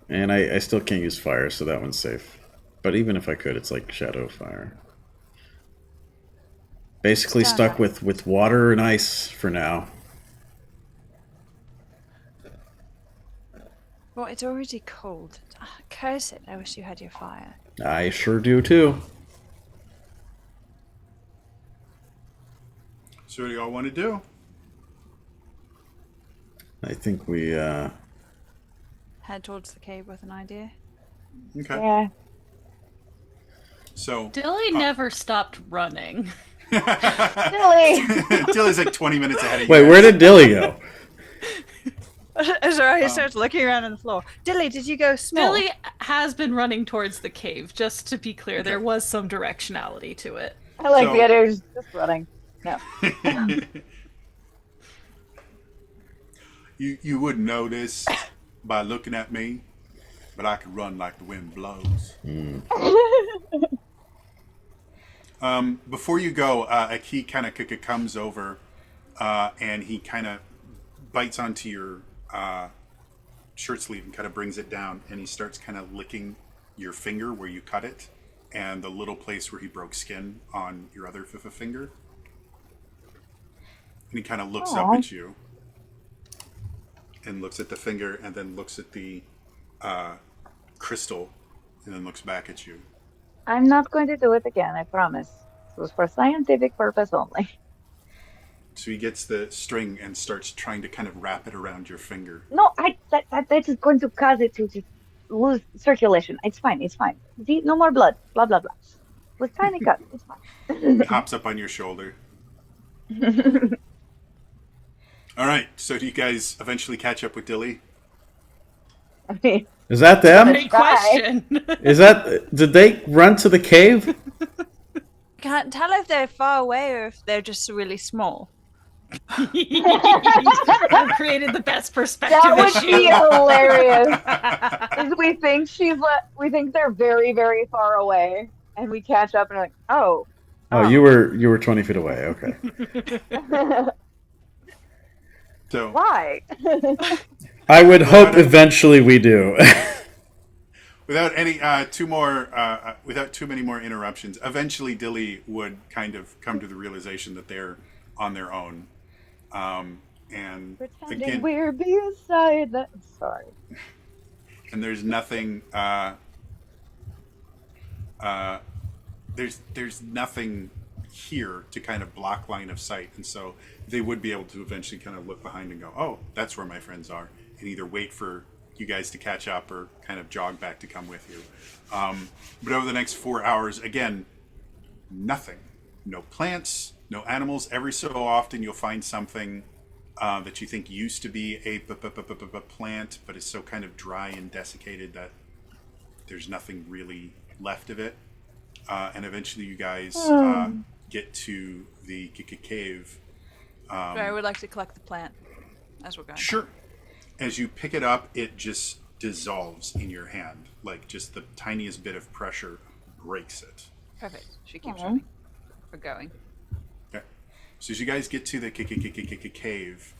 and I still can't use fire, so that one's safe. But even if I could, it's like shadow fire. Basically stuck with water and ice for now. well, it's already cold. Ah, curse it. I wish you had your fire. I sure do too. So what do y'all want to do? I think we Head towards the cave with an idea. Okay. Yeah. So Dilly never stopped running. Really? Dilly's like 20 minutes ahead of you. wait. guys. Where did Dilly go? Sorry, he starts looking around on the floor. Dilly, did you go small? Dilly has been running towards the cave, just to be clear. There was some directionality to it. I like So- the others just running. No. You wouldn't know this by looking at me, but I can run like the wind blows. Before you go, Aki kind of comes over, and he kind of bites onto your shirt sleeve and kind of brings it down, and he starts kind of licking your finger where you cut it, and the little place where he broke skin on your other finger. And he kind of looks up Aw. at you, and looks at the finger, and then looks at the crystal, and then looks back at you. I'm not going to do it again, I promise. It was for scientific purpose only. So he gets the string and starts trying to kind of wrap it around your finger. No, that is going to cause it to just lose circulation. It's fine, it's fine. See, no more blood. Blah blah blah. With tiny cut, it's fine. He hops up on your shoulder. All right, so do you guys eventually catch up with Dilly? I mean, Is that them? Great question. Is that? Did they run to the cave? Can't tell if they're far away or if they're just really small. I've created the best perspective that would issue. be hilarious. Is we think they're very very far away, and we catch up and we're like, oh. Oh, you were 20 feet away. Okay. So Why? I would hope eventually we do. without any without too many more interruptions, eventually Dilly would kind of come to the realization that they're on their own. And Pretending again, we're beside that. Sorry. and there's nothing. There's nothing here to kind of block line of sight, and so they would be able to eventually kind of look behind and go, "Oh, that's where my friends are," and either wait for you guys to catch up or kind of jog back to come with you. But over the next 4 hours, again, nothing. No plants, no animals. Every so often, you'll find something that you think used to be a plant, but is so kind of dry and desiccated that there's nothing really left of it. And eventually, you guys get to the cave. I would like to collect the plant as we're going. Sure. As you pick it up, it just dissolves in your hand. Like just the tiniest bit of pressure breaks it. Perfect. She keeps running. We're going. Okay. So as you guys get to the cave,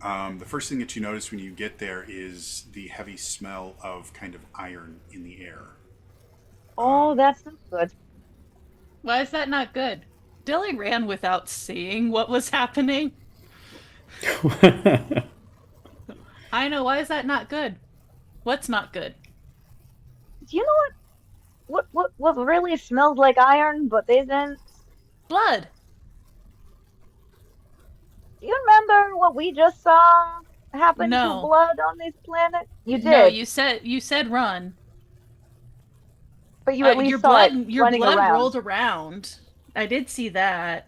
the first thing that you notice when you get there is the heavy smell of kind of iron in the air. Oh, that's not good. Why is that not good? Dilly ran without seeing what was happening. I know. Why is that not good? What's not good? Do you know what really smells like iron, but isn't? Blood. Do you remember what we just saw happen No. to blood on this planet? You did, No, you said run. but you at least your saw blood it your running blood around. rolled around. I did see that.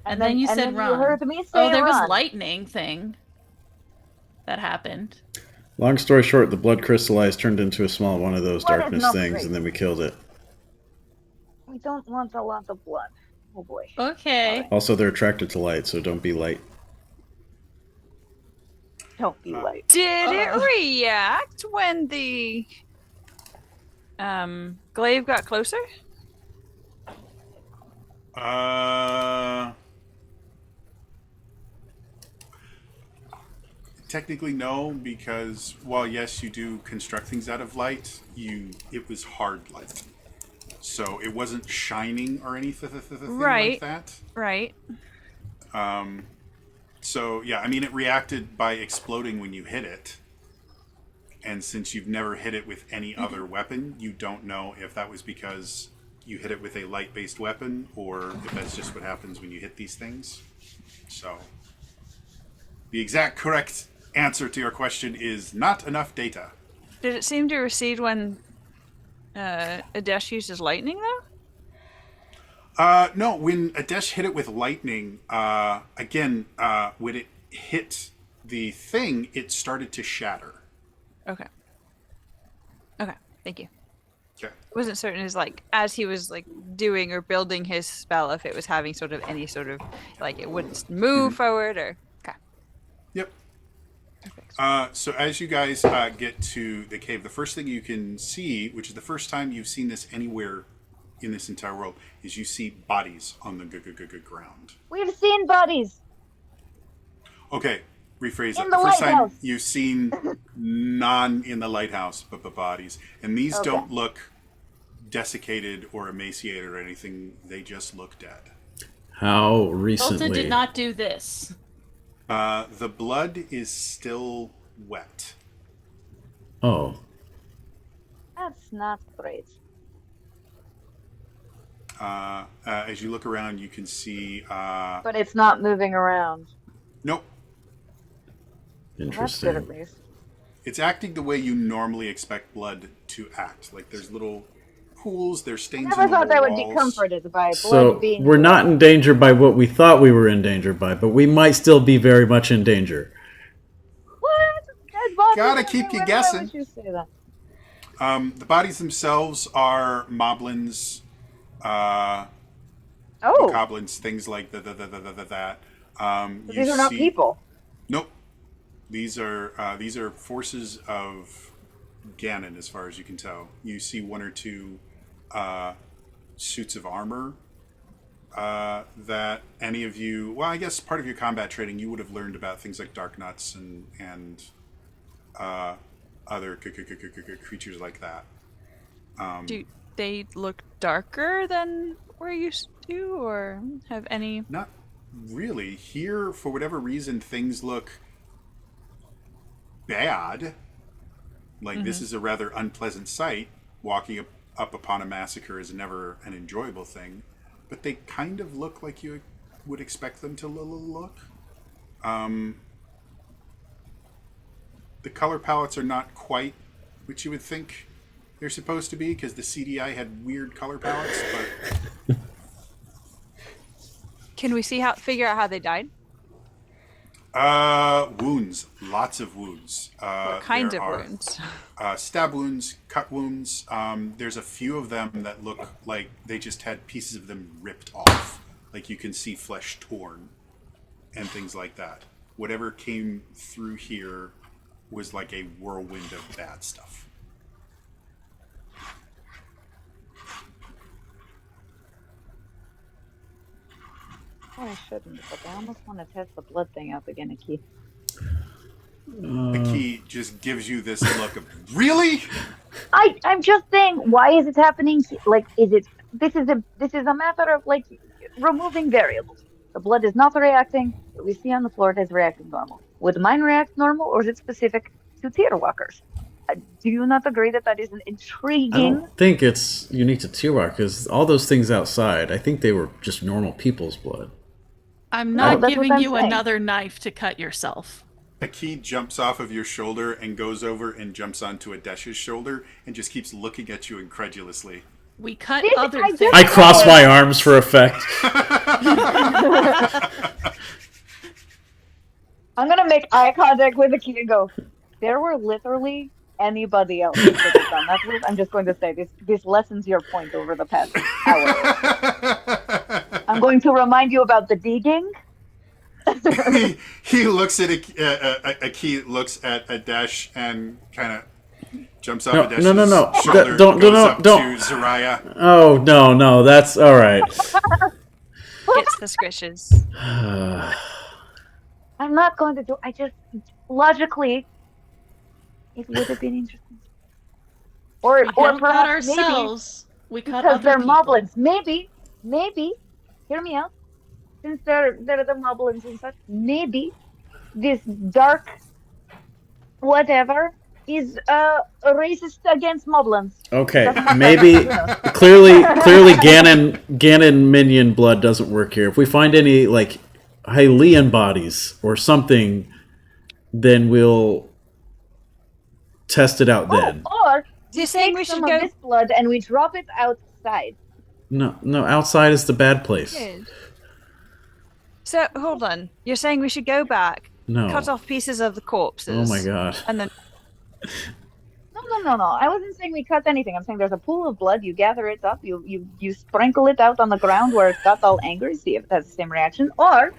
And then you and said then run. You heard me say Oh, there run. was lightning thing that happened. Long story short, the blood crystallized, turned into a small one of those Blood is darkness not things, great. and then we killed it. We don't want a lot of blood. Oh boy. Okay. Also, they're attracted to light, so don't be light. Don't be late. Did it react when the glaive got closer? Technically no, because while yes, you do construct things out of light, it was hard light, so it wasn't shining or anything like that. Right. So yeah, I mean, it reacted by exploding when you hit it, and since you've never hit it with any other weapon, you don't know if that was because you hit it with a light-based weapon or if that's just what happens when you hit these things. So the exact correct answer to your question is not enough data. Did it seem to recede when Adesh uses lightning, though? No, when Adesh hit it with lightning, when it hit the thing, it started to shatter. Okay, thank you. Okay. Wasn't certain as he was doing or building his spell if it was having sort of any sort of it wouldn't move forward or okay. Yep. Perfect. So as you guys get to the cave, the first thing you can see, which is the first time you've seen this anywhere in this entire world, is you see bodies on the ground. We've seen bodies. Okay, rephrase that. In The the first time lighthouse. you've seen none in the lighthouse, but bodies. And these Okay. don't look desiccated or emaciated or anything. They just look dead. How Bolton recently? did not do this. The blood is still wet. Oh, That's not great. As you look around, you can see... But it's not moving around. nope. That's good at interesting. least. It's acting the way you normally expect blood to act. Like there's little pools, there's stains Never on the thought that would be walls. comforted by blood So being. we're not in danger by what we thought we were in danger by, but we might still be very much in danger. What? Dead bodies Gotta keep you everywhere. guessing. Why would you say that? The bodies themselves are moblins, Oh, goblins, things like that. so these are not people. Nope. These are forces of Ganon, as far as you can tell. You see one or two suits of armor that any of you, well, I guess part of your combat training, you would have learned about things like dark nuts and other creatures like that. Do they look darker than we're used to, or have any? Not really, here, for whatever reason, things look bad. Like, this is a rather unpleasant sight. Walking up upon a massacre is never an enjoyable thing. But they kind of look like you would expect them to look. The color palettes are not quite what you would think they're supposed to be, because the CDI had weird color palettes, but Can we figure out how they died? wounds. Lots of wounds. What kind there of are, wounds? Stab wounds, cut wounds. There's a few of them that look like they just had pieces of them ripped off. Like you can see flesh torn and things like that. Whatever came through here was like a whirlwind of bad stuff. Oh, I shouldn't, but I almost want to test the blood thing out again, Aki. The key just gives you this look of, really? I'm just saying, why is it happening? Like, this is a matter of like removing variables. The blood is not reacting. What we see on the floor, it is reacting normal. Would mine react normal, or is it specific to tier walkers? Do you not agree that that is an I intriguing? don't think it's unique to Tiwar because all those things outside, I think they were just normal people's blood. I'm No, not that's what giving I'm you saying. another knife to cut yourself. A key jumps off of your shoulder and goes over and jumps onto Adesh's shoulder and just keeps looking at you incredulously. We cut This- other I just- things. I cross my arms for effect. I'm gonna make eye contact with Aki and go. There were literally anybody else who could have done that. I'm just going to say this lessens your point over the past hour. I'm going to remind you about the digging. he looks at a key looks at Adesh and kind of jumps off No, Adesh's no. shoulder, Don't- goes no, up don't. to Zariah. Oh, no, that's all right. Gets the squishes. I'm not going to do. I just logically, it would have been interesting. Or We don't cut perhaps maybe ourselves. We cut because other they're people. moblins. Maybe. Hear me out. Since they're the moblins and such, maybe this dark whatever is racist against moblins. Okay, Doesn't matter. maybe Who knows? clearly Ganon minion blood doesn't work here. If we find any like Hylian bodies or something, then we'll test it out then. Or You're saying take we some should of go. this blood and we drop it outside. No, outside is the bad place. Good. So hold on. You're saying we should go back, No. cut off pieces of the corpses. Oh my god. And then No. I wasn't saying we cut anything. I'm saying there's a pool of blood. You gather it up. You sprinkle it out on the ground where it got all angry. See if it has the same reaction. Or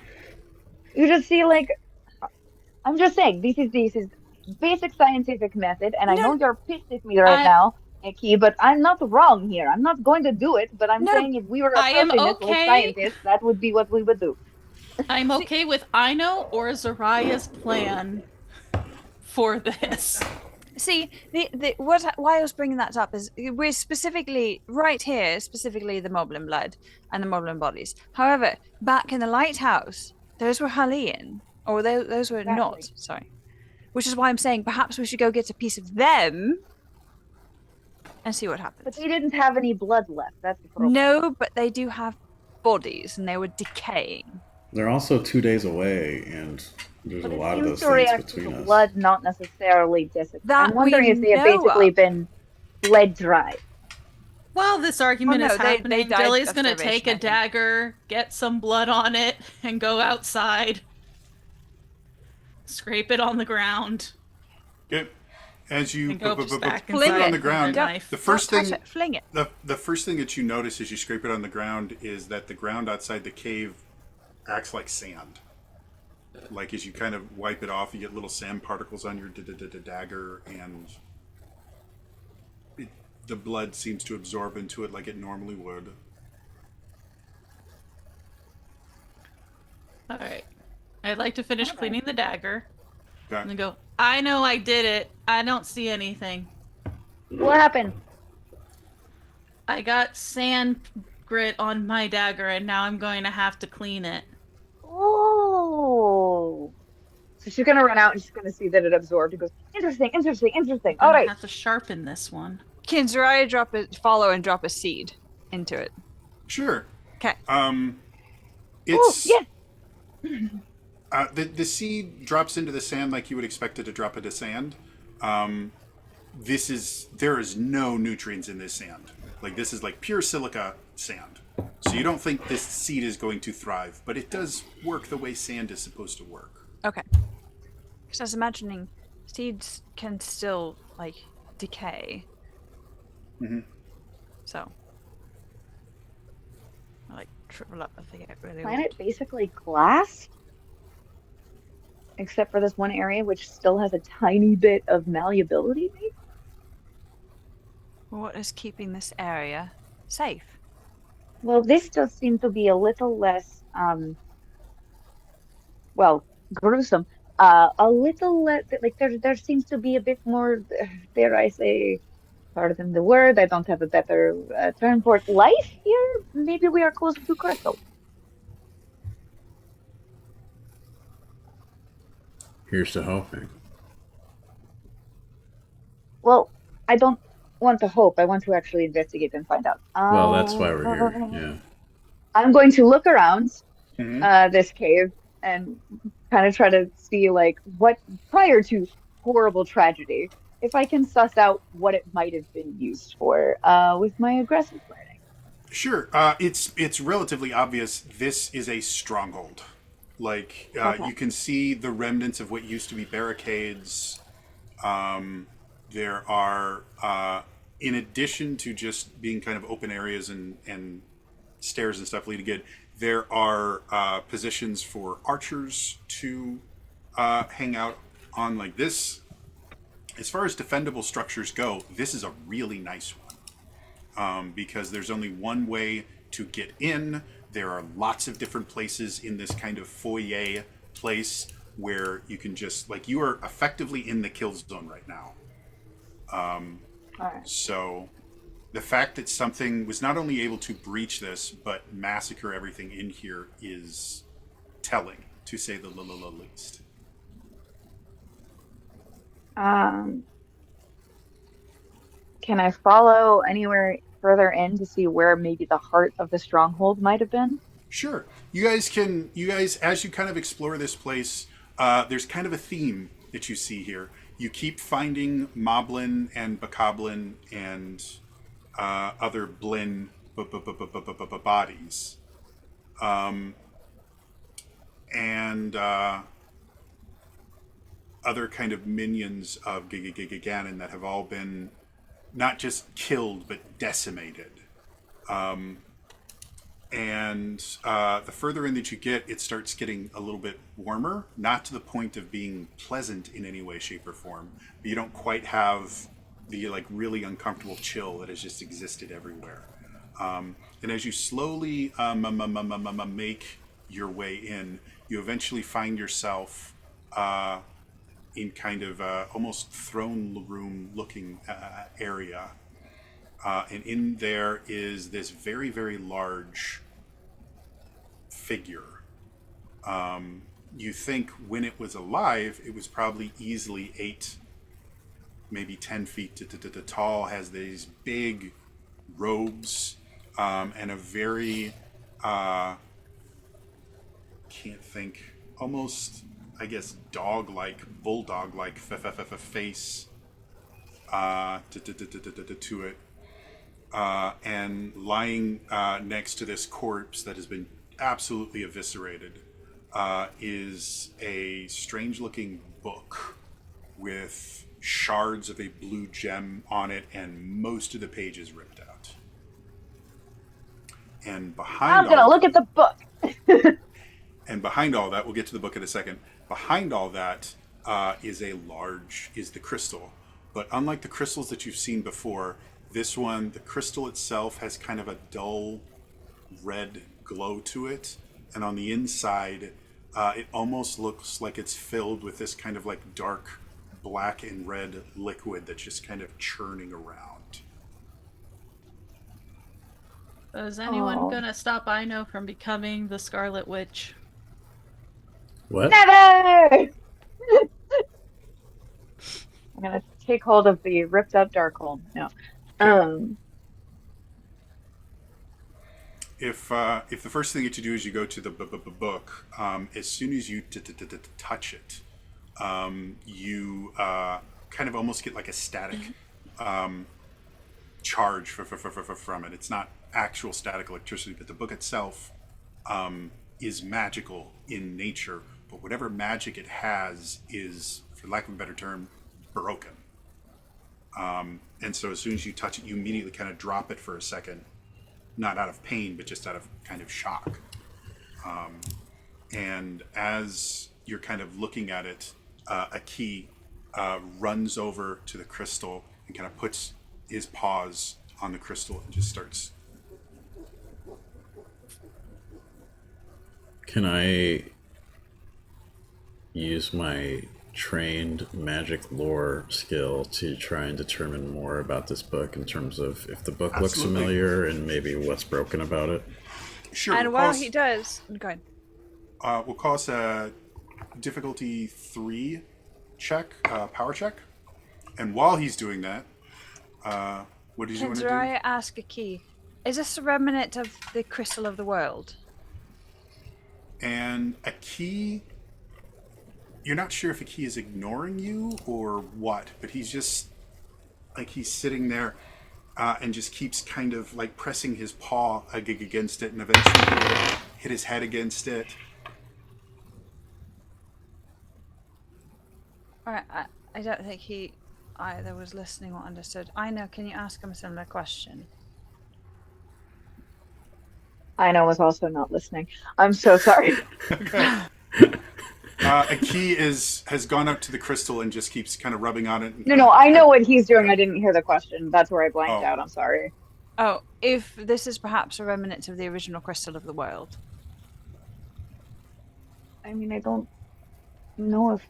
you just see like. I'm just saying this is basic scientific method, and I know you're pissed at me right now, Nikki, but I'm not wrong here. I'm not going to do it, but I'm No, saying if we were I am approaching this with okay. scientists, that would be what we would do. I'm okay with Ino or Zariah's plan for this. see why I was bringing that up is we're specifically right here, specifically the Moblin blood and the Moblin bodies. However, back in the lighthouse, those were Hylian, or those were not. Exactly. Sorry, which is why I'm saying perhaps we should go get a piece of them and see what But happens. they didn't have any blood left. That's the problem. No, but they do have bodies, and they were decaying. They're also 2 days away, and there's But a it lot of seems those to things react to between the us. blood, not necessarily desiccated. That I'm wondering we if they have know basically of. been bled dry. While this argument Oh, no, is they happening, died Dilly's of gonna starvation, take I a think. dagger, get some blood on it, and go outside. Scrape it on the ground. Okay. As you And go put just back it Fling on it. the ground, Don't- knife. the first Don't touch thing it, fling it. the first thing that you notice as you scrape it on the ground is that the ground outside the cave acts like sand. Like as you kind of wipe it off, you get little sand particles on your dagger, and the blood seems to absorb into it like it normally would. Alright. I'd like to finish Alright. cleaning the dagger. And Okay. then go, I know I did it. I don't see anything. What happened? I got sand grit on my dagger and now I'm going to have to clean it. So she's gonna run out and she's gonna see that it absorbed and goes, interesting, interesting, interesting. All I'm gonna right. have to sharpen this one. Can Zariah follow and drop a seed into it? Sure. Okay. It's yes. the seed drops into the sand like you would expect it to drop into sand. There is no nutrients in this sand. Like, this is like pure silica sand. So you don't think this seed is going to thrive, but it does work the way sand is supposed to work. Okay. Because I was imagining seeds can still like decay. Mm-hmm. So. I like shrivel up if they get really Planet old. basically glass, except for this one area which still has a tiny bit of malleability. Maybe? What is keeping this area safe? Well, this does seem to be a little less, well, gruesome. A little less, like there seems to be a bit more, dare I say, pardon the word, I don't have a better term for it, life here? Maybe we are closer to crystal. Here's to hoping. Well, I don't want to hope. I want to actually investigate and find out. Well, that's why we're here. Yeah. I'm going to look around Mm-hmm. this cave and kind of try to see, like, what, prior to horrible tragedy, if I can suss out what it might have been used for with my aggressive planning. Sure. It's relatively obvious this is a stronghold. Like, Okay. you can see the remnants of what used to be barricades. There are, in addition to just being kind of open areas and stairs and stuff leading in, there are positions for archers to hang out on like this. As far as defendable structures go, this is a really nice one. Because there's only one way to get in. There are lots of different places in this kind of foyer place where you can just, like, you are effectively in the kill zone right now. All right. So the fact that something was not only able to breach this, but massacre everything in here is telling, to say the least. Can I follow anywhere further in to see where maybe the heart of the stronghold might have been? Sure. You guys, as you kind of explore this place, there's kind of a theme that you see here. You keep finding Moblin and Bokoblin and other Blin bodies. And other kind of minions of Ganon that have all been not just killed, but decimated. And the further in that you get, it starts getting a little bit warmer, not to the point of being pleasant in any way, shape, or form, but you don't quite have the like really uncomfortable chill that has just existed everywhere. And as you slowly make your way in, you eventually find yourself in kind of almost throne room looking area. And in there is this very, very large figure. You think when it was alive, it was probably easily 8, maybe 10 feet tall, has these big robes and a very, can't think, almost, I guess, dog-like, bulldog-like face to it. And lying next to this corpse that has been absolutely eviscerated is a strange-looking book with shards of a blue gem on it, and most of the pages ripped out. And I'm gonna look at the book. and behind all that, we'll get to the book in a second. Behind all that is the crystal. But unlike the crystals that you've seen before, this one, the crystal itself has kind of a dull red glow to it. And on the inside, it almost looks like it's filled with this kind of like dark black and red liquid that's just kind of churning around. Is anyone Oh. gonna stop Aino from becoming the Scarlet Witch? What? Never! I'm gonna take hold of the ripped up Darkhold. No. Um, If the first thing that you do is you go to the book, as soon as you touch it, you kind of almost get like a static charge from it. It's not actual static electricity, but the book itself is magical in nature. But whatever magic it has is, for lack of a better term, broken. And so as soon as you touch it, you immediately kind of drop it for a second, not out of pain, but just out of kind of shock. And as you're kind of looking at it, a key runs over to the crystal and kind of puts his paws on the crystal and just starts. Can I use my trained magic lore skill to try and determine more about this book in terms of if the book looks Absolutely. familiar and maybe what's broken about it? Sure. And we'll while call he us- does, go ahead. we'll call us a difficulty 3 check, power check. And while he's doing that, what did you Can want to do? Zariah ask a key? Is this a remnant of the crystal of the world? And a key, you're not sure if a key is ignoring you or what, but he's just like he's sitting there and just keeps kind of like pressing his paw against it, and eventually he'll hit his head against it. Alright, I don't think he either was listening or understood. I know, can you ask him a similar question? Ino was also not listening. I'm so sorry. A key has gone up to the crystal and just keeps kind of rubbing on it. And No, I know what he's doing. I didn't hear the question. That's where I blanked Oh. out. I'm sorry. Oh, if this is perhaps a remnant of the original crystal of the world. I mean, I don't know if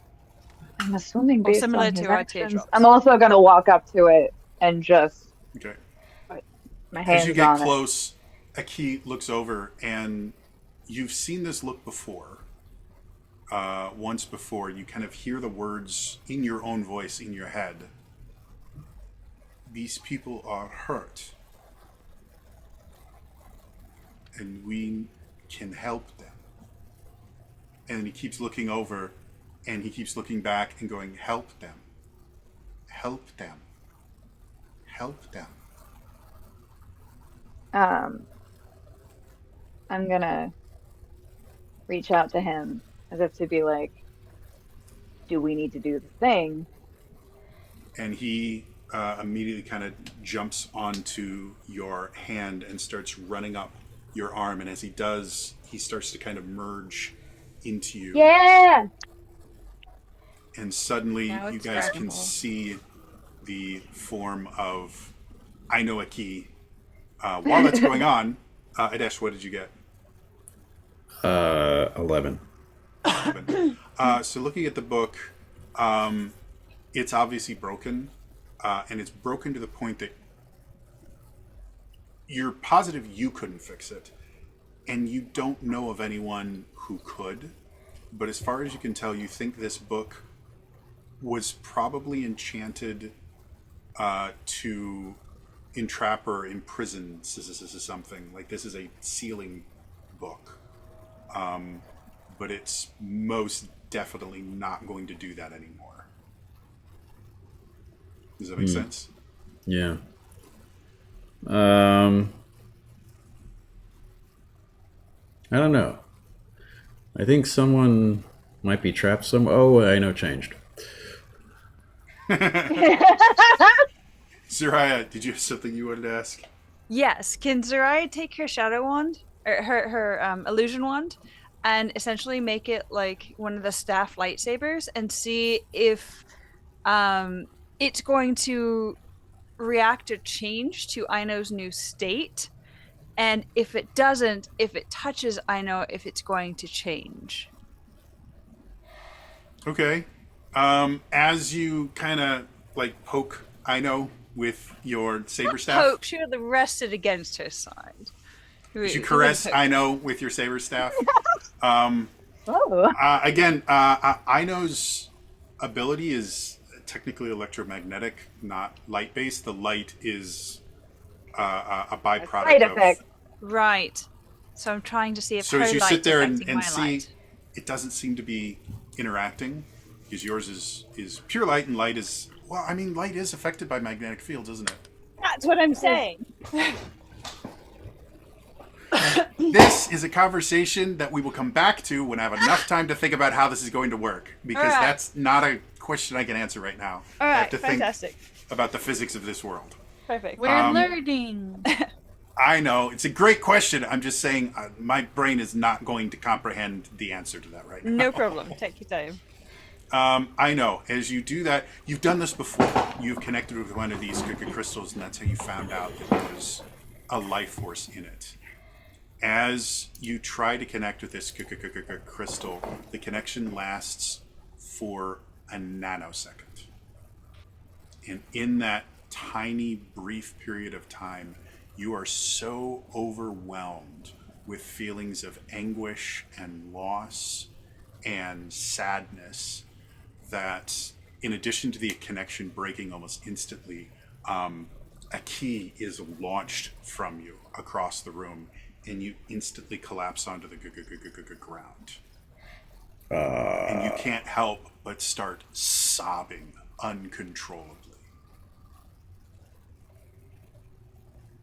I'm assuming Or based similar on his to our actions. teardrops. I'm also gonna walk up to it and just Okay. my hands As you get on close, a key looks over, and you've seen this look before. Once before, you kind of hear the words in your own voice in your head. These people are hurt, and we can help them. And he keeps looking over, and he keeps looking back and going, help them, help them, help them. it. I'm gonna reach out to him as if to be like, do we need to do the thing? And he immediately kind of jumps onto your hand and starts running up your arm. And as he does, he starts to kind of merge into you. Yeah! And suddenly, Now you it's guys Dragon can Ball. see the form of Ainoaki. While that's going on, Adesh, what did you get? 11. So looking at the book, it's obviously broken, and it's broken to the point that you're positive you couldn't fix it, and you don't know of anyone who could. But as far as you can tell, you think this book was probably enchanted to entrap or imprison something. Like this is a sealing book. But it's most definitely not going to do that anymore. Does that make sense? Yeah. I don't know. I think someone might be trapped some. Oh, I know, changed. Zariah, did you have something you wanted to ask? Yes, can Zariah take her shadow wand, or her illusion wand, and essentially make it like one of the staff lightsabers, and see if it's going to react or change to Aino's new state, and if it doesn't, if it touches Aino, if it's going to change. Okay. As you kind of like poke Aino with your saber staff, Poke, she would have rested against her side. as you caress Aino with your saber staff. Oh. Again, Aino's ability is technically electromagnetic, not light based. The light is a byproduct Side of. effect. Right. So I'm trying to see if So her as you light's sit there affecting and my see, light. it doesn't seem to be interacting because yours is pure light, and light is, well, I mean, light is affected by magnetic fields, isn't it? That's what I'm saying. This is a conversation that we will come back to when I have enough time to think about how this is going to work, because All right. that's not a question I can answer right now. All I right, have to fantastic. think about the physics of this world. Perfect. We're learning. I know it's a great question. I'm just saying my brain is not going to comprehend the answer to that right now. No problem. Take your time. I know. As you do that, you've done this before. You've connected with one of these crystals, and that's how you found out that there was a life force in it. As you try to connect with this crystal, the connection lasts for a nanosecond. And in that tiny, brief period of time, you are so overwhelmed with feelings of anguish and loss and sadness that, in addition to the connection breaking almost instantly, a key is launched from you across the room, and you instantly collapse onto the ground. And you can't help but start sobbing uncontrollably.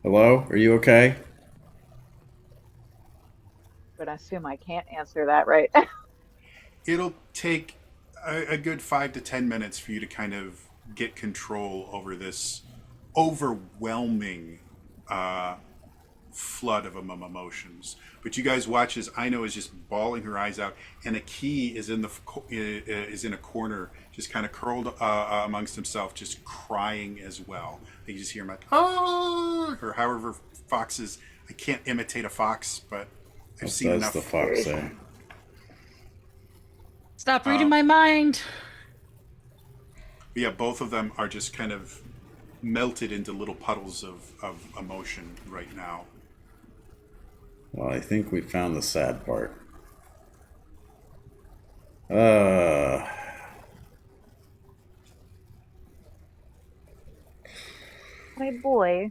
Hello? Are you okay? But I assume I can't answer that, right? It'll take a good 5 to 10 minutes for you to kind of get control over this overwhelming flood of emotions. But you guys watch as Aino is just bawling her eyes out, and a key is in a corner, just kind of curled amongst himself, just crying as well. You just hear him like, oh, or however foxes. I can't imitate a fox, but I've What seen does enough. the fox say? Stop reading my mind. But yeah, both of them are just kind of melted into little puddles of emotion right now. Well, I think we found the sad part. My boy.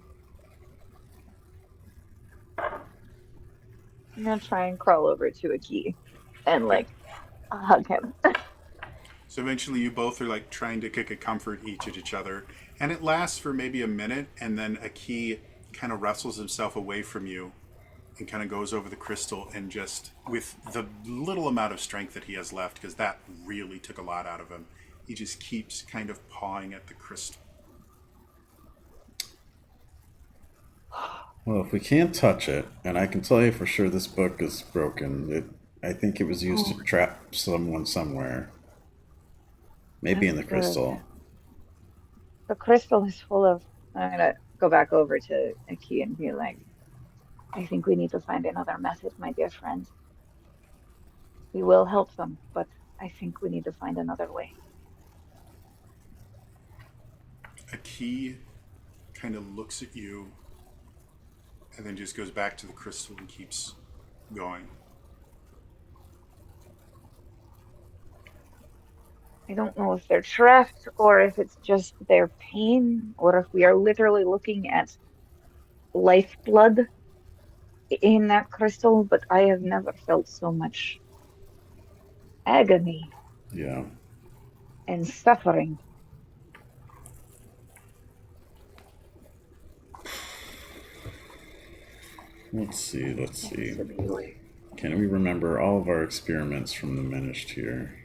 I'm gonna try and crawl over to a key and like hug him. So eventually you both are like trying to kick a comfort each at each other. And it lasts for maybe a minute, and then a key kind of wrestles himself away from you and kind of goes over the crystal, and just with the little amount of strength that he has left, because that really took a lot out of him, he just keeps kind of pawing at the crystal. Well, if we can't touch it, and I can tell you for sure this book is broken, I think it was used to trap someone somewhere. Maybe in the That's good. crystal. The crystal is full of. I'm gonna go back over to Aki and be like, I think we need to find another method, my dear friend. We will help them, but I think we need to find another way. A key kind of looks at you and then just goes back to the crystal and keeps going. I don't know if they're trapped or if it's just their pain or if we are literally looking at lifeblood in that crystal, but I have never felt so much agony Yeah. and suffering. Let's see. Can we remember all of our experiments from the Diminished here?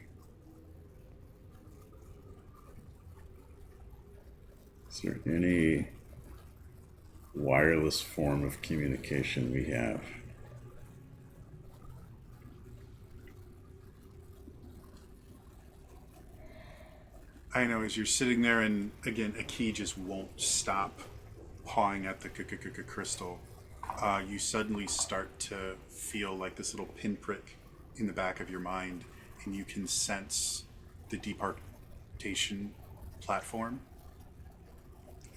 Is there any wireless form of communication we have? I know, as you're sitting there, and again, a key just won't stop pawing at the crystal. You suddenly start to feel like this little pinprick in the back of your mind, and you can sense the departation platform.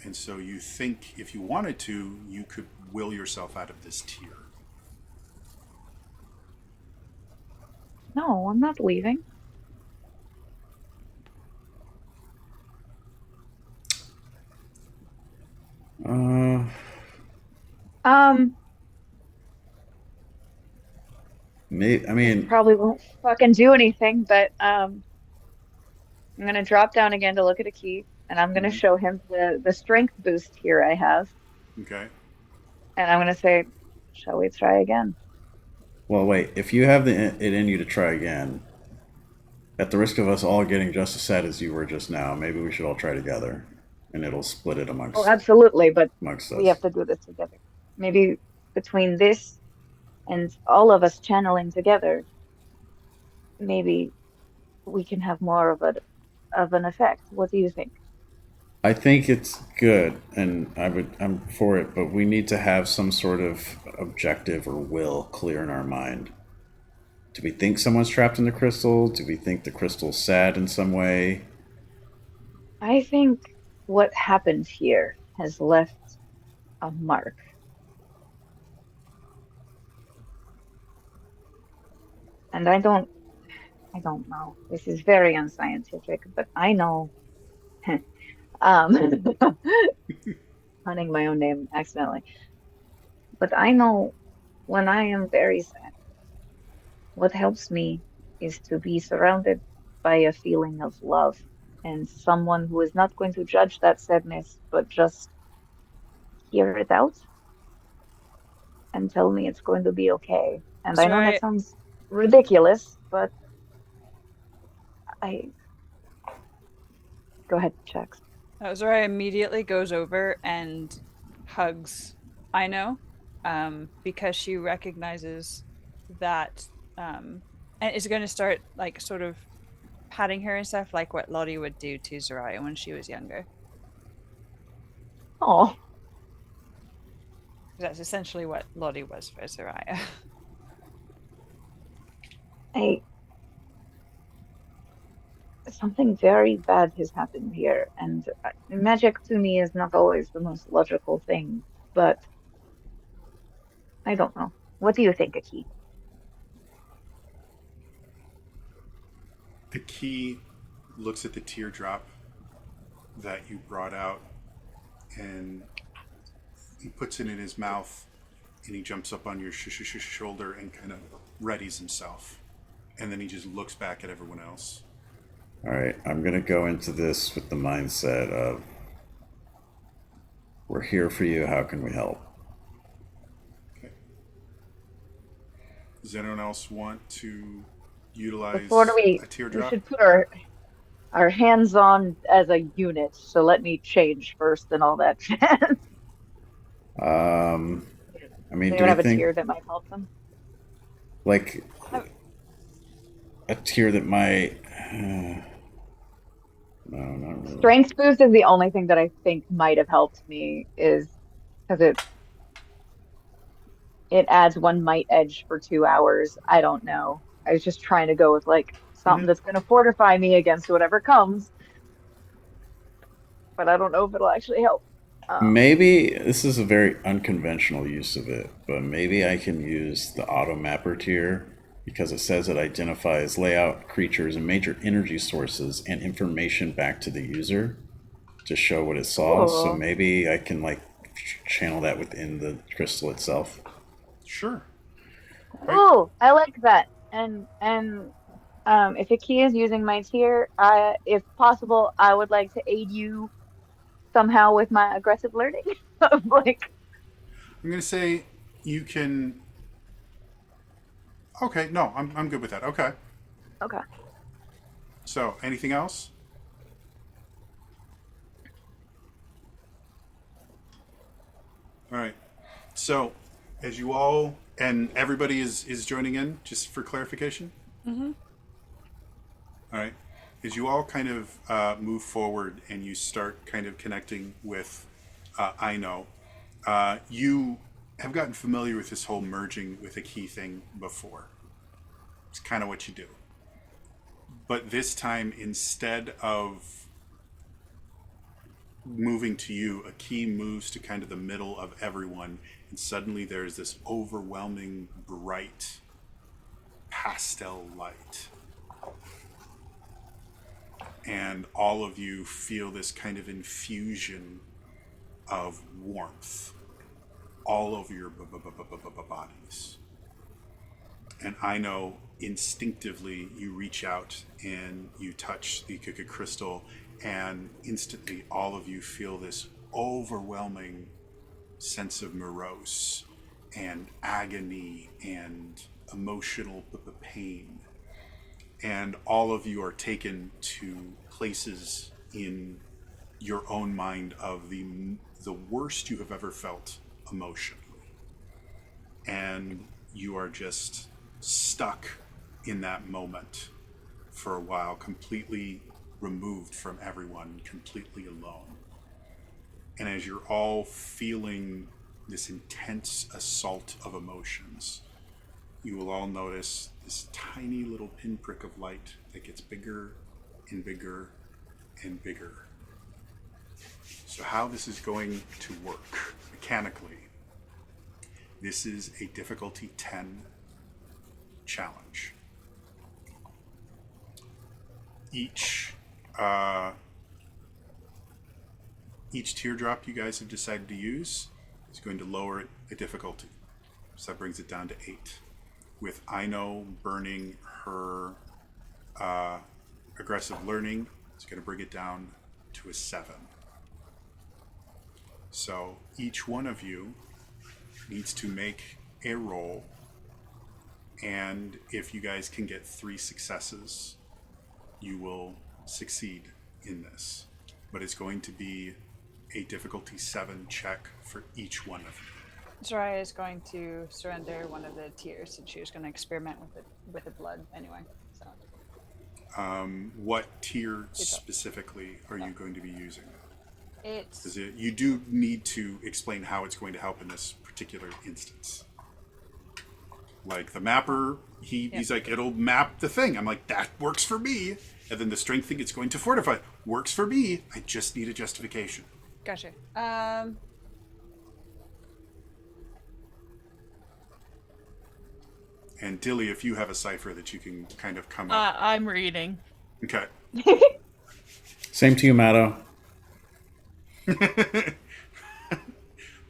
And so you think, if you wanted to, you could will yourself out of this tier. No, I'm not leaving. Um, I mean, probably won't fucking do anything, but I'm gonna drop down again to look at a key, and I'm gonna Mhm. show him the strength boost here I have, Okay. and I'm gonna say, "Shall we try again?" well, wait. If you have it in you to try again, at the risk of us all getting just as sad as you were just now, maybe we should all try together, and it'll split it Oh, amongst absolutely, but we us. have to do this together. Maybe between this and all of us channeling together, maybe we can have more of an effect. What do you think? I think it's good, and I'm for it, but we need to have some sort of objective or will clear in our mind. Do we think someone's trapped in the crystal? Do we think the crystal's sad in some way? I think what happened here has left a mark. And I don't know. This is very unscientific, but I know, um, punning my own name accidentally. But I know when I am very sad, what helps me is to be surrounded by a feeling of love and someone who is not going to judge that sadness, but just hear it out and tell me it's going to be okay. And I know that Azariah, sounds ridiculous, but I go ahead, Chucks. Azariah immediately goes over and hugs Aino, because she recognizes that, and is going to start like sort of patting her and stuff like what Lottie would do to Zariah when she was younger. Oh, That's essentially what Lottie was for Zariah. I something very bad has happened here, and magic to me is not always the most logical thing, but I don't know. What do you think, Aki? The key looks at the teardrop that you brought out, and he puts it in his mouth, and he jumps up on your shoulder and kind of readies himself, and then he just looks back at everyone else. All right, I'm gonna go into this with the mindset of we're here for you. How can we help? Okay. Does anyone else want to utilize Before we a we teardrop? should put our hands on as a unit, so let me change first and all that jazz. Um, I Does mean, do anyone we have a think tier that might help them? like Oh, a tier that might? No, not really. Strength boost is the only thing that I think might have helped me, is because it adds one might edge for 2 hours. I don't know. I was just trying to go with like something Mm-hmm. that's going to fortify me against whatever comes, but I don't know if it'll actually help. Maybe this is a very unconventional use of it, but maybe I can use the auto mapper tier because it says it identifies layout, creatures, and major energy sources and information back to the user to show what it saw. So Cool. maybe I can like channel that within the crystal itself. Sure. Right. Ooh, I like that. And if Aki is using my tier, if possible, I would like to aid you somehow with my aggressive learning. Of like, I'm gonna say you can. Okay, no, I'm good with that. Okay. okay. So, anything else? All right. So, as you all and everybody is joining in, just for clarification. All right. As you all kind of move forward and you start kind of connecting with Aino, you have gotten familiar with this whole merging with a key thing before. It's kind of what you do. But this time, instead of moving to you, a key moves to kind of the middle of everyone, and suddenly there's this overwhelming, bright pastel light. And all of you feel this kind of infusion of warmth all over your bodies. And I know instinctively you reach out and you touch the Kika crystal, and instantly all of you feel this overwhelming sense of morose and agony and emotional pain. And all of you are taken to places in your own mind of the worst you have ever felt emotionally. And you are just stuck in that moment for a while, completely removed from everyone, completely alone. And as you're all feeling this intense assault of emotions, you will all notice this tiny little pinprick of light that gets bigger and bigger and bigger. So how this is going to work mechanically, this is a difficulty 10 challenge. Each teardrop you guys have decided to use is going to lower the difficulty. So that brings it down to 8. With Aino burning her aggressive learning, it's going to bring it down to a 7. So each one of you needs to make a roll, and if you guys can get 3 successes, you will succeed in this. But it's going to be a difficulty 7 check for each one of you. Soraya is going to surrender one of the tears, and she was going to experiment with the blood anyway. So What tier specifically are you going to be using? it's You do need to explain how it's going to help in this particular instance. Like the mapper, he's like, it'll map the thing. I'm like, that works for me. And then the strength thing, it's going to fortify. Works for me. I just need a justification. gotcha. And Dilly, if you have a cipher that you can kind of come up. I'm reading. Okay. Same to you, Matto.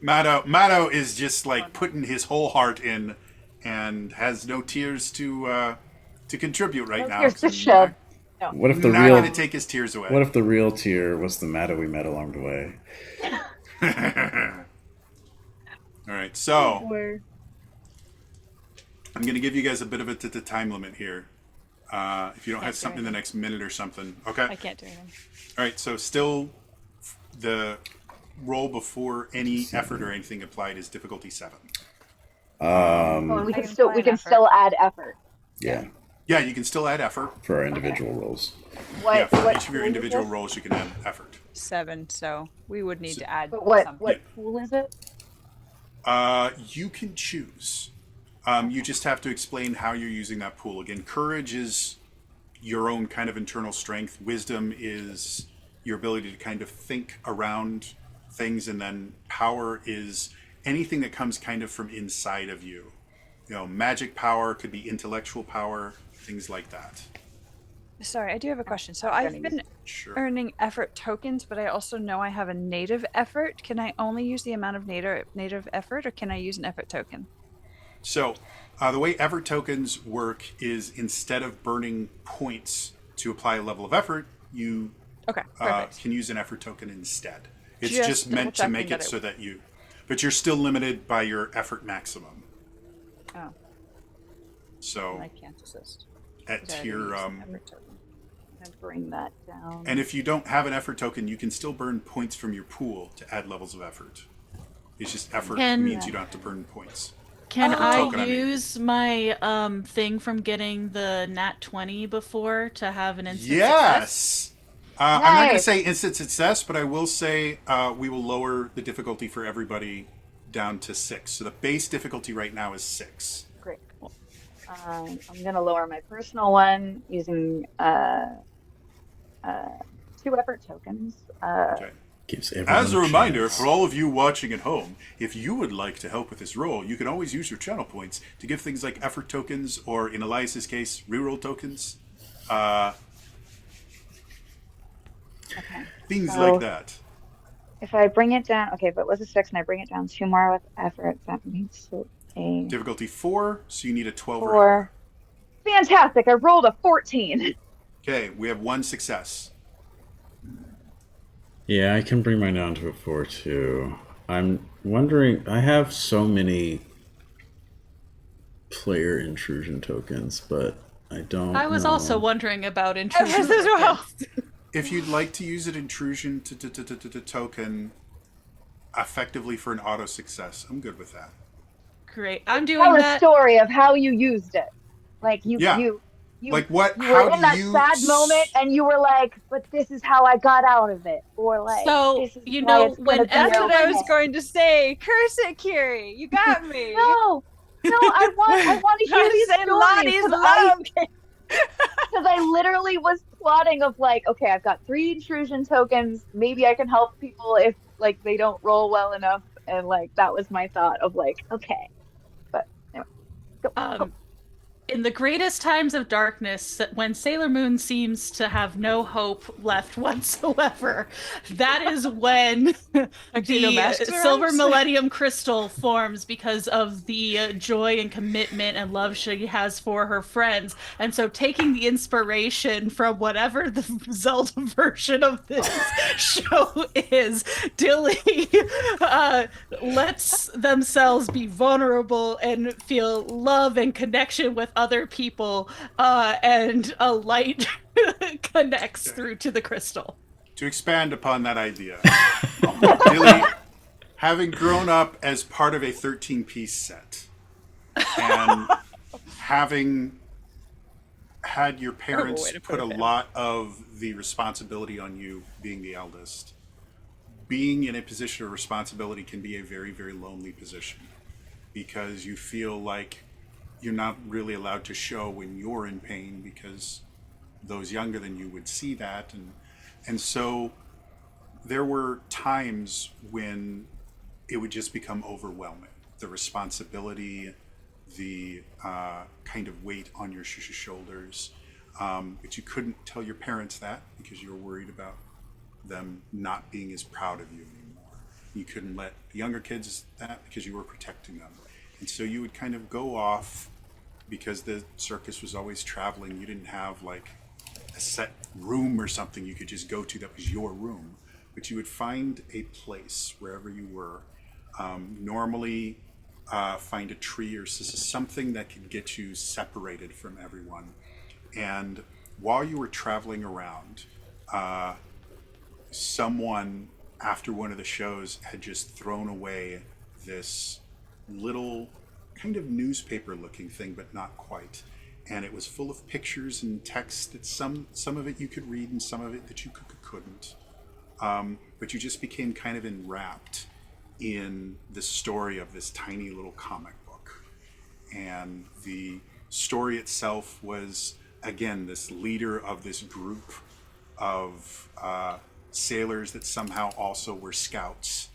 Matto is just like putting his whole heart in and has no tears to contribute right now. Here's the 'cause I'm shed. What if the not real going to take his tears away. What if the real tier was the Matto we met along the way? All right, so Or I'm going to give you guys a bit of a time limit here. If you don't have do something in the next minute or something, okay? I can't do anything. All right, so still the roll before any effort or anything applied is difficulty 7. oh, we I can can still apply we an can effort. still add effort. Yeah, Yeah, you can still add effort. for our individual roles. What Yeah, for what each of your pool is individual this? roles, you can add effort. 7, so we would need to add But what something. what pool is it? You can choose. You just have to explain how you're using that pool. Again, courage is your own kind of internal strength. Wisdom is your ability to kind of think around things, and then power is anything that comes kind of from inside of you. You know, magic power could be intellectual power, things like that. Sorry, I do have a question. So I'm I've gonna been Sure. earning effort tokens, but I also know I have a native effort. Can I only use the amount of native effort, or can I use an effort token? So, the way effort tokens work is instead of burning points to apply a level of effort, you Okay, perfect. can use an effort token instead. It's Just just meant to double-checking make it that it- so that you, but you're still limited by your effort maximum. Oh, So I can't assist. at 'Cause I already tier, used an effort token. I'm gonna bring that down. and if you don't have an effort token, you can still burn points from your pool to add levels of effort. It's just effort Can- means you don't have to burn points. Can Token, I I mean. use my thing from getting the Nat 20 before to have an instant success? Yes. I'm not going to Nice. say instant success, but I will say we will lower the difficulty for everybody down to 6. So the base difficulty right now is 6. Great. I'm gonna lower my personal one using 2 effort tokens. Okay. Gives everyone As a reminder, chance. for all of you watching at home, if you would like to help with this roll, you can always use your channel points to give things like effort tokens, or in Elias's case, reroll tokens. Okay. Things So- like that. If I bring it down, okay, if it was a 6 and I bring it down 2 more with effort, that makes it a Difficulty 4, so you need a 12 or 4. Fantastic! I rolled a 14. higher. Okay, we have 1 success. Yeah, I can bring mine down to a 4 too. I'm wondering. I have so many player intrusion tokens, but I don't. I was know. also wondering about I intrusion. was as well. tokens. If you'd like to use an intrusion token effectively for an auto success, I'm good with that. Great. I'm Tell doing a that. story of how you used it. Like Yeah. you Like what? you How were in do that you sad moment and you were like, but this is how I got out of it. Or like, So, this is you why know, it's gonna be That's what I was okay. going to say. Curse it, Kiri. You got me. No, I want to hear I these say stories Lottie's love. because I literally was plotting of like, okay, I've got 3 intrusion tokens. Maybe I can help people if like they don't roll well enough, and like that was my thought of like, okay, but anyway, go. In the greatest times of darkness, when Sailor Moon seems to have no hope left whatsoever, that is when Tuxedo the Mask Silver arrives. Millennium Crystal forms because of the joy and commitment and love she has for her friends. And so, taking the inspiration from whatever the Zelda version of this show is, Dilly lets themselves be vulnerable and feel love and connection with other people, and a light connects through to the crystal. To expand upon that idea, Dilly, having grown up as part of a 13-piece set and having had your parents way to put put a it, man. lot of the responsibility on you being the eldest, being in a position of responsibility can be a very, very lonely position because you feel like you're not really allowed to show when you're in pain because those younger than you would see that, and so there were times when it would just become overwhelming, the responsibility, the kind of weight on your shoulders, but you couldn't tell your parents that because you were worried about them not being as proud of you anymore. You couldn't let the younger kids that because you were protecting them. And so you would kind of go off because the circus was always traveling. You didn't have like a set room or something you could just go to that was your room. But you would find a place wherever you were. Normally, find a tree or something that could get you separated from everyone. And while you were traveling around, someone after one of the shows had just thrown away this little kind of newspaper looking thing, but not quite. And it was full of pictures and text that some of it you could read and some of it that you couldn't. But you just became kind of enwrapped in the story of this tiny little comic book. And the story itself was, again, this leader of this group of sailors that somehow also were scouts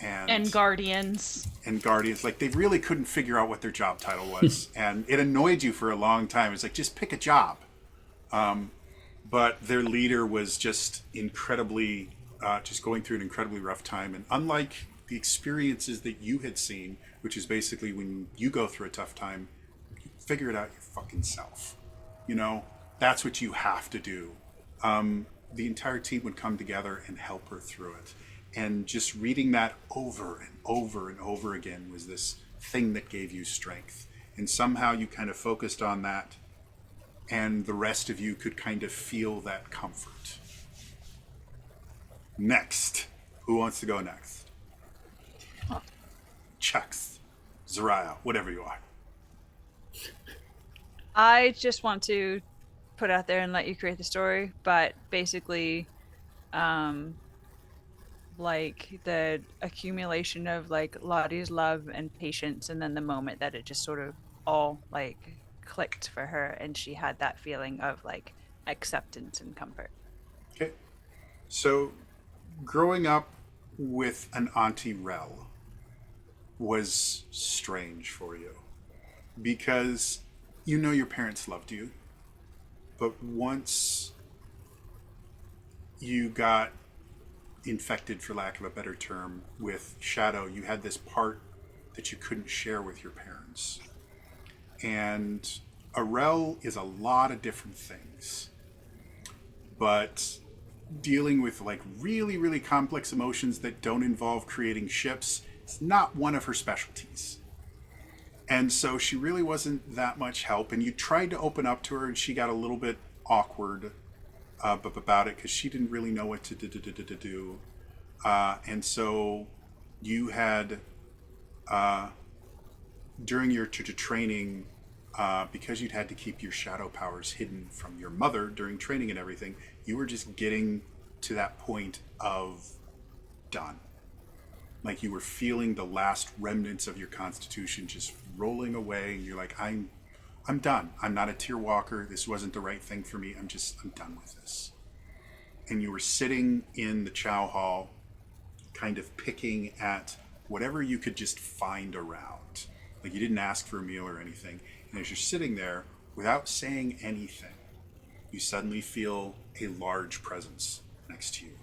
And guardians. and guardians. Like they really couldn't figure out what their job title was, and it annoyed you for a long time. It's like, just pick a job. But their leader was just incredibly, just going through an incredibly rough time. And unlike the experiences that you had seen, which is basically when you go through a tough time, you figure it out your fucking self. You know, that's what you have to do. The entire team would come together and help her through it. And just reading that over and over and over again was this thing that gave you strength. And somehow you kind of focused on that, and the rest of you could kind of feel that comfort. Next. Who wants to go next? Chucks, Zariah, whatever you are. I just want to put out there and let you create the story, but basically, like the accumulation of like Lottie's love and patience, and then the moment that it just sort of all like clicked for her, and she had that feeling of like acceptance and comfort. Okay. So, growing up with an Auntie Rel was strange for you because you know your parents loved you, but once you got infected, for lack of a better term, with shadow. You had this part that you couldn't share with your parents. And Arel is a lot of different things. But dealing with like really, really complex emotions that don't involve creating ships is not one of her specialties. And so she really wasn't that much help. And you tried to open up to her, and she got a little bit awkward about it because she didn't really know what to do. And so you had, during your training, because you'd had to keep your shadow powers hidden from your mother during training and everything, you were just getting to that point of done. Like you were feeling the last remnants of your constitution just rolling away, and you're like, I'm done. I'm not a tier walker. This wasn't the right thing for me. I'm done with this. And you were sitting in the chow hall, kind of picking at whatever you could just find around. Like you didn't ask for a meal or anything. And as you're sitting there, without saying anything, you suddenly feel a large presence next to you.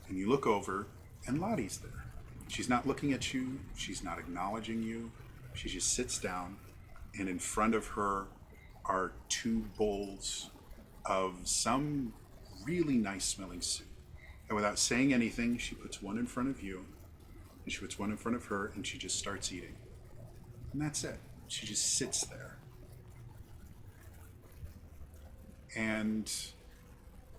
And you look over, and Lottie's there. She's not looking at you. She's not acknowledging you. She just sits down, and in front of her are 2 bowls of some really nice smelling soup. And without saying anything, she puts one in front of you, and she puts one in front of her, and she just starts eating. And that's it. She just sits there. And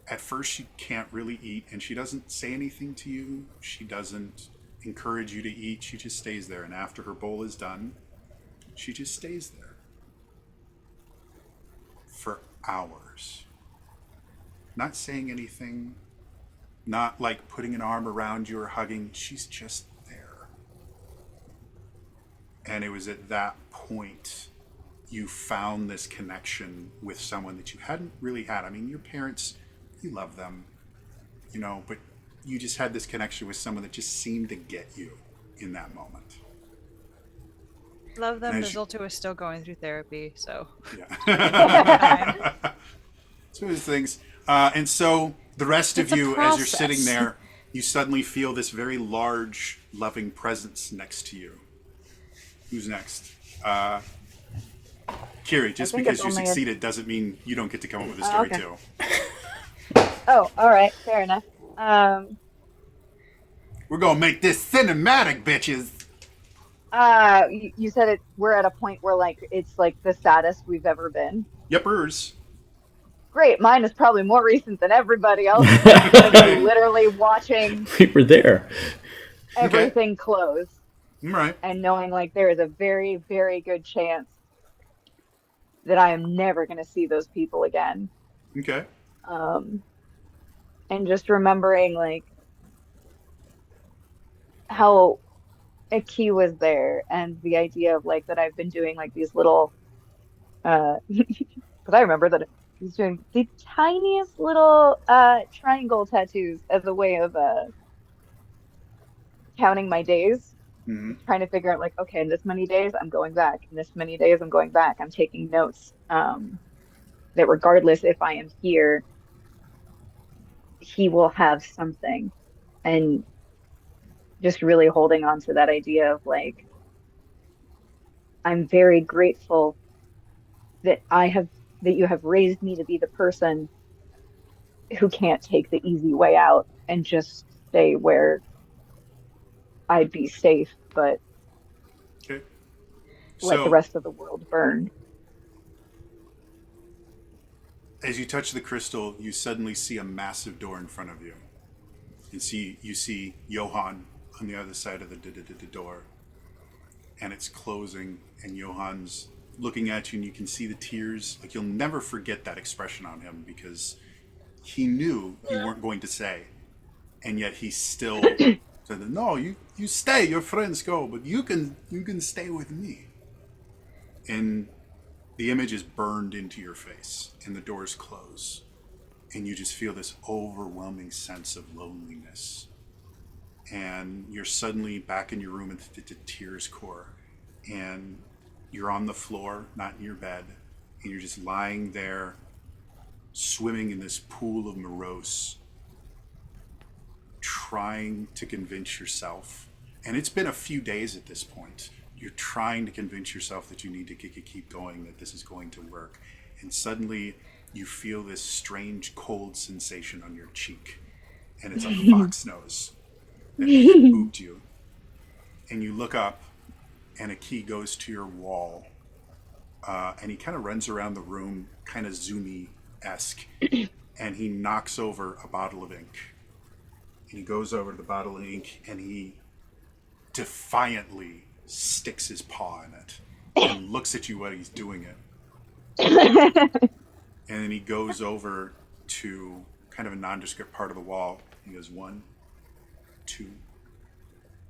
at first she can't really eat, and she doesn't say anything to you. She doesn't encourage you to eat. She just stays there. And after her bowl is done, she just stays there for hours, not saying anything, not like putting an arm around you or hugging. She's just there. And it was at that point you found this connection with someone that you hadn't really had. I mean, your parents, you love them, you know, but you just had this connection with someone that just seemed to get you in that moment. Love them. And as Zoltu is still going through therapy, so Yeah. It's one of those things. And so the rest It's of a you, as you're process. sitting there, you suddenly feel this very large, loving presence next to you. Who's next? Kiri, just think because it's you only a- succeeded doesn't mean you don't get to come up with a story okay. too. Oh, all right, fair enough. We're gonna make this cinematic, bitches. You said it. We're at a point where like it's like the saddest we've ever been. Yepers. Great, mine is probably more recent than everybody else. I'm gonna be literally watching We were there. everything close All right. and knowing like there is a very, very good chance that I am never gonna see those people again. Okay. And just remembering like how a key was there and the idea of like that I've been doing like these little because I remember that he's doing the tiniest little triangle tattoos as a way of counting my days, Mm-hmm. trying to figure out like, okay, in this many days I'm going back, in this many days I'm going back. I'm taking notes. That regardless if I am here, he will have something. And just really holding on to that idea of like, I'm very grateful that you have raised me to be the person who can't take the easy way out and just stay where I'd be safe, but Okay. let the So rest of the world burn. as you touch the crystal, you suddenly see a massive door in front of you. You see Johan on the other side of the door, and it's closing, and Johan's looking at you, and you can see the tears. Like, you'll never forget that expression on him, because he knew you weren't going to say, and yet he still said, "No, you stay. Your friends go, but you can stay with me." And the image is burned into your face, and the doors close, and you just feel this overwhelming sense of loneliness. And you're suddenly back in your room at the tears core, and you're on the floor, not in your bed, and you're just lying there, swimming in this pool of morose, trying to convince yourself, and it's been a few days at this point, you're trying to convince yourself that you need to keep going, that this is going to work. And suddenly you feel this strange cold sensation on your cheek. And it's a fox nose that spooked you. And you look up, and a key goes to your wall. And he kind of runs around the room, kind of zoomy-esque. And he knocks over a bottle of ink. And he goes over to the bottle of ink, and he defiantly sticks his paw in it and looks at you while he's doing it. And then he goes over to kind of a nondescript part of the wall. He goes 1, 2,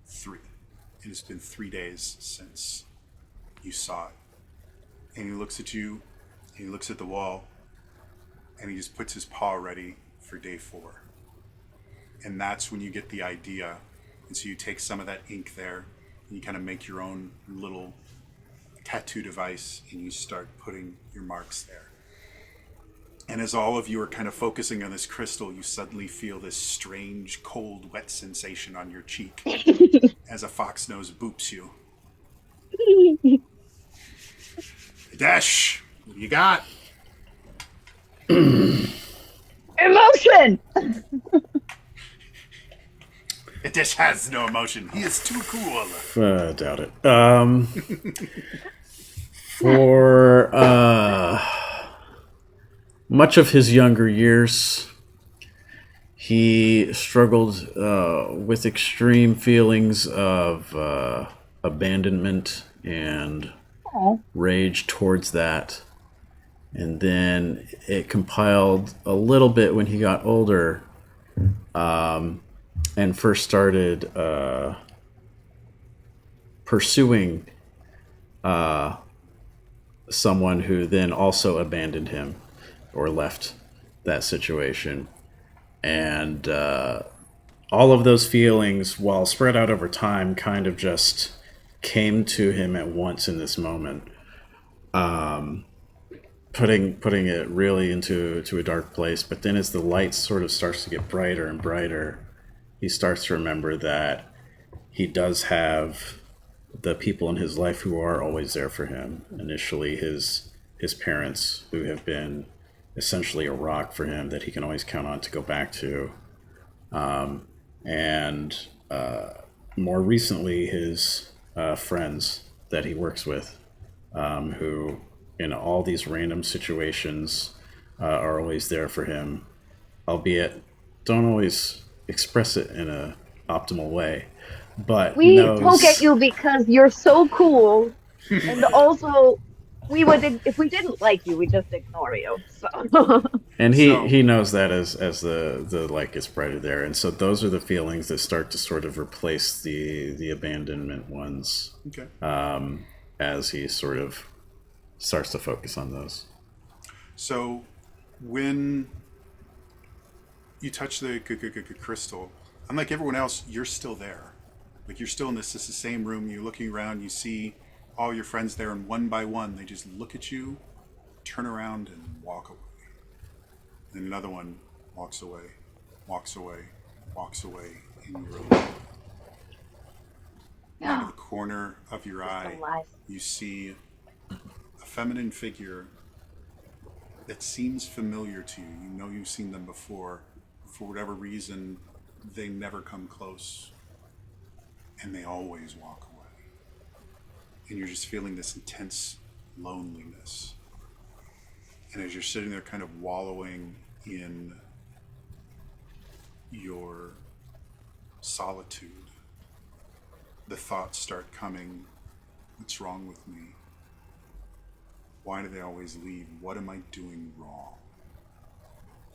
3. It has been 3 days since you saw it. And he looks at you, and he looks at the wall, and he just puts his paw ready for day 4. And that's when you get the idea. And so you take some of that ink there, and you kind of make your own little tattoo device, and you start putting your marks there. And as all of you are kind of focusing on this crystal, you suddenly feel this strange, cold, wet sensation on your cheek as a fox nose boops you. Dash, what do you got? Emotion! Dish has no emotion. He is too cool. Doubt it. For much of his younger years, he struggled with extreme feelings of abandonment and rage towards that. And then it compiled a little bit when he got older, and first started pursuing someone who then also abandoned him or left that situation. And all of those feelings, while spread out over time, kind of just came to him at once in this moment, putting it really into a dark place. But then as the light sort of starts to get brighter and brighter, he starts to remember that he does have the people in his life who are always there for him. Initially, his parents, who have been essentially a rock for him that he can always count on to go back to. And more recently, his friends that he works with, who in all these random situations are always there for him, albeit don't always express it in a optimal way, but We knows... poke at you because you're so cool, and also we would, if we didn't like you, we just ignore you. So. And he knows that as the light gets brighter there, and so those are the feelings that start to sort of replace the abandonment ones. Okay. As he sort of starts to focus on those. So when you touch the crystal, unlike everyone else, you're still there. Like, you're still in this is the same room. You're looking around. You see all your friends there, and one by one, they just look at you, turn around, and walk away. And another one walks away, walks away, walks away, and you're alone. Out of the corner of your eye, you see a feminine figure that seems familiar to you. You know you've seen them before. For whatever reason, they never come close. And they always walk away. And you're just feeling this intense loneliness. And as you're sitting there kind of wallowing in your solitude, the thoughts start coming. What's wrong with me? Why do they always leave? What am I doing wrong?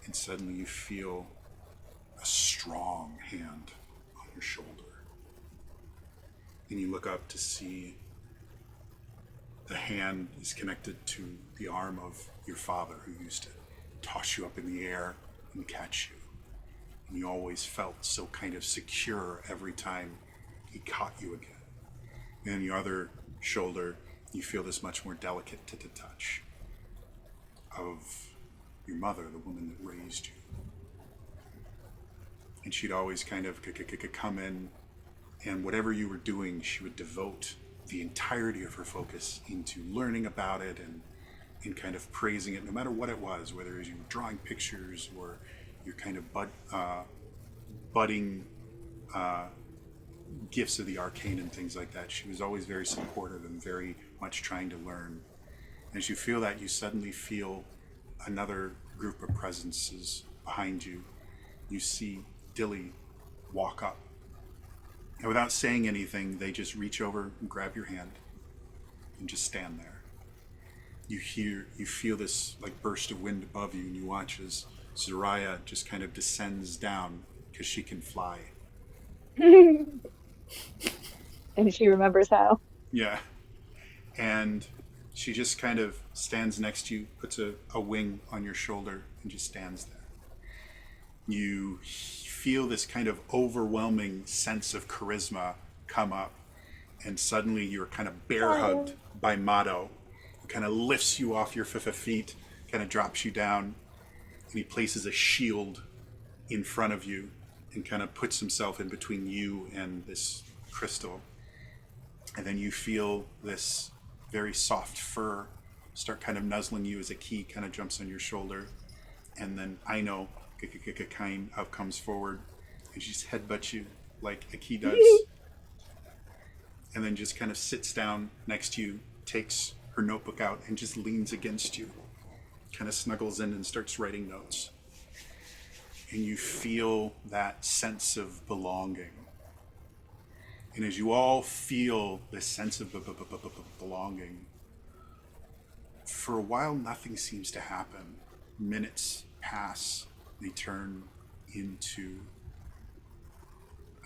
And suddenly you feel a strong hand on your shoulder. And you look up to see the hand is connected to the arm of your father, who used to toss you up in the air and catch you. And you always felt so kind of secure every time he caught you again. And on your other shoulder, you feel this much more delicate to the touch of your mother, the woman that raised you. and she'd always kind of come in, and whatever you were doing, she would devote the entirety of her focus into learning about it and in kind of praising it, no matter what it was, whether it was you were drawing pictures or you're kind of budding gifts of the arcane and things like that. She was always very supportive and very much trying to learn. As you feel that, you suddenly feel another group of presences behind you. You see Dilly walk up. And without saying anything, they just reach over and grab your hand and just stand there. You feel this like burst of wind above you, and you watch as Soraya just kind of descends down because she can fly. And she remembers how. Yeah. And she just kind of stands next to you, puts a wing on your shoulder, and just stands there. You feel this kind of overwhelming sense of charisma come up, and suddenly you're kind of bear hugged by Mato, who kind of lifts you off your feet, kind of drops you down, and he places a shield in front of you and kind of puts himself in between you and this crystal. And then you feel this very soft fur start kind of nuzzling you as a key kind of jumps on your shoulder. And then Aino kind of comes forward and she just headbutts you like a key does. And then just kind of sits down next to you, takes her notebook out and just leans against you, kind of snuggles in and starts writing notes. And you feel that sense of belonging. And as you all feel this sense of belonging, for a while nothing seems to happen. Minutes pass, they turn into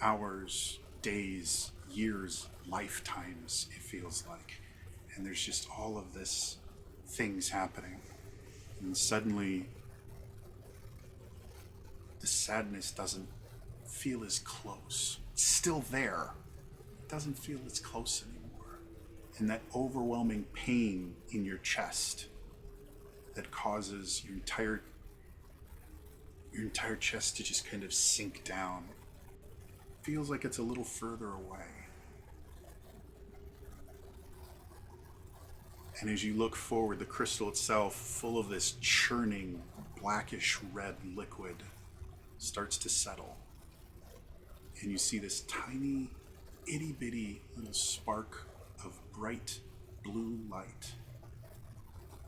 hours, days, years, lifetimes, it feels like. And there's just all of this things happening. And suddenly, the sadness doesn't feel as close. It's still there. It doesn't feel as close anymore. And that overwhelming pain in your chest that causes your entire chest to just kind of sink down feels like it's a little further away. And as you look forward, the crystal itself, full of this churning, blackish red liquid, starts to settle. And you see this tiny, itty-bitty little spark of bright blue light.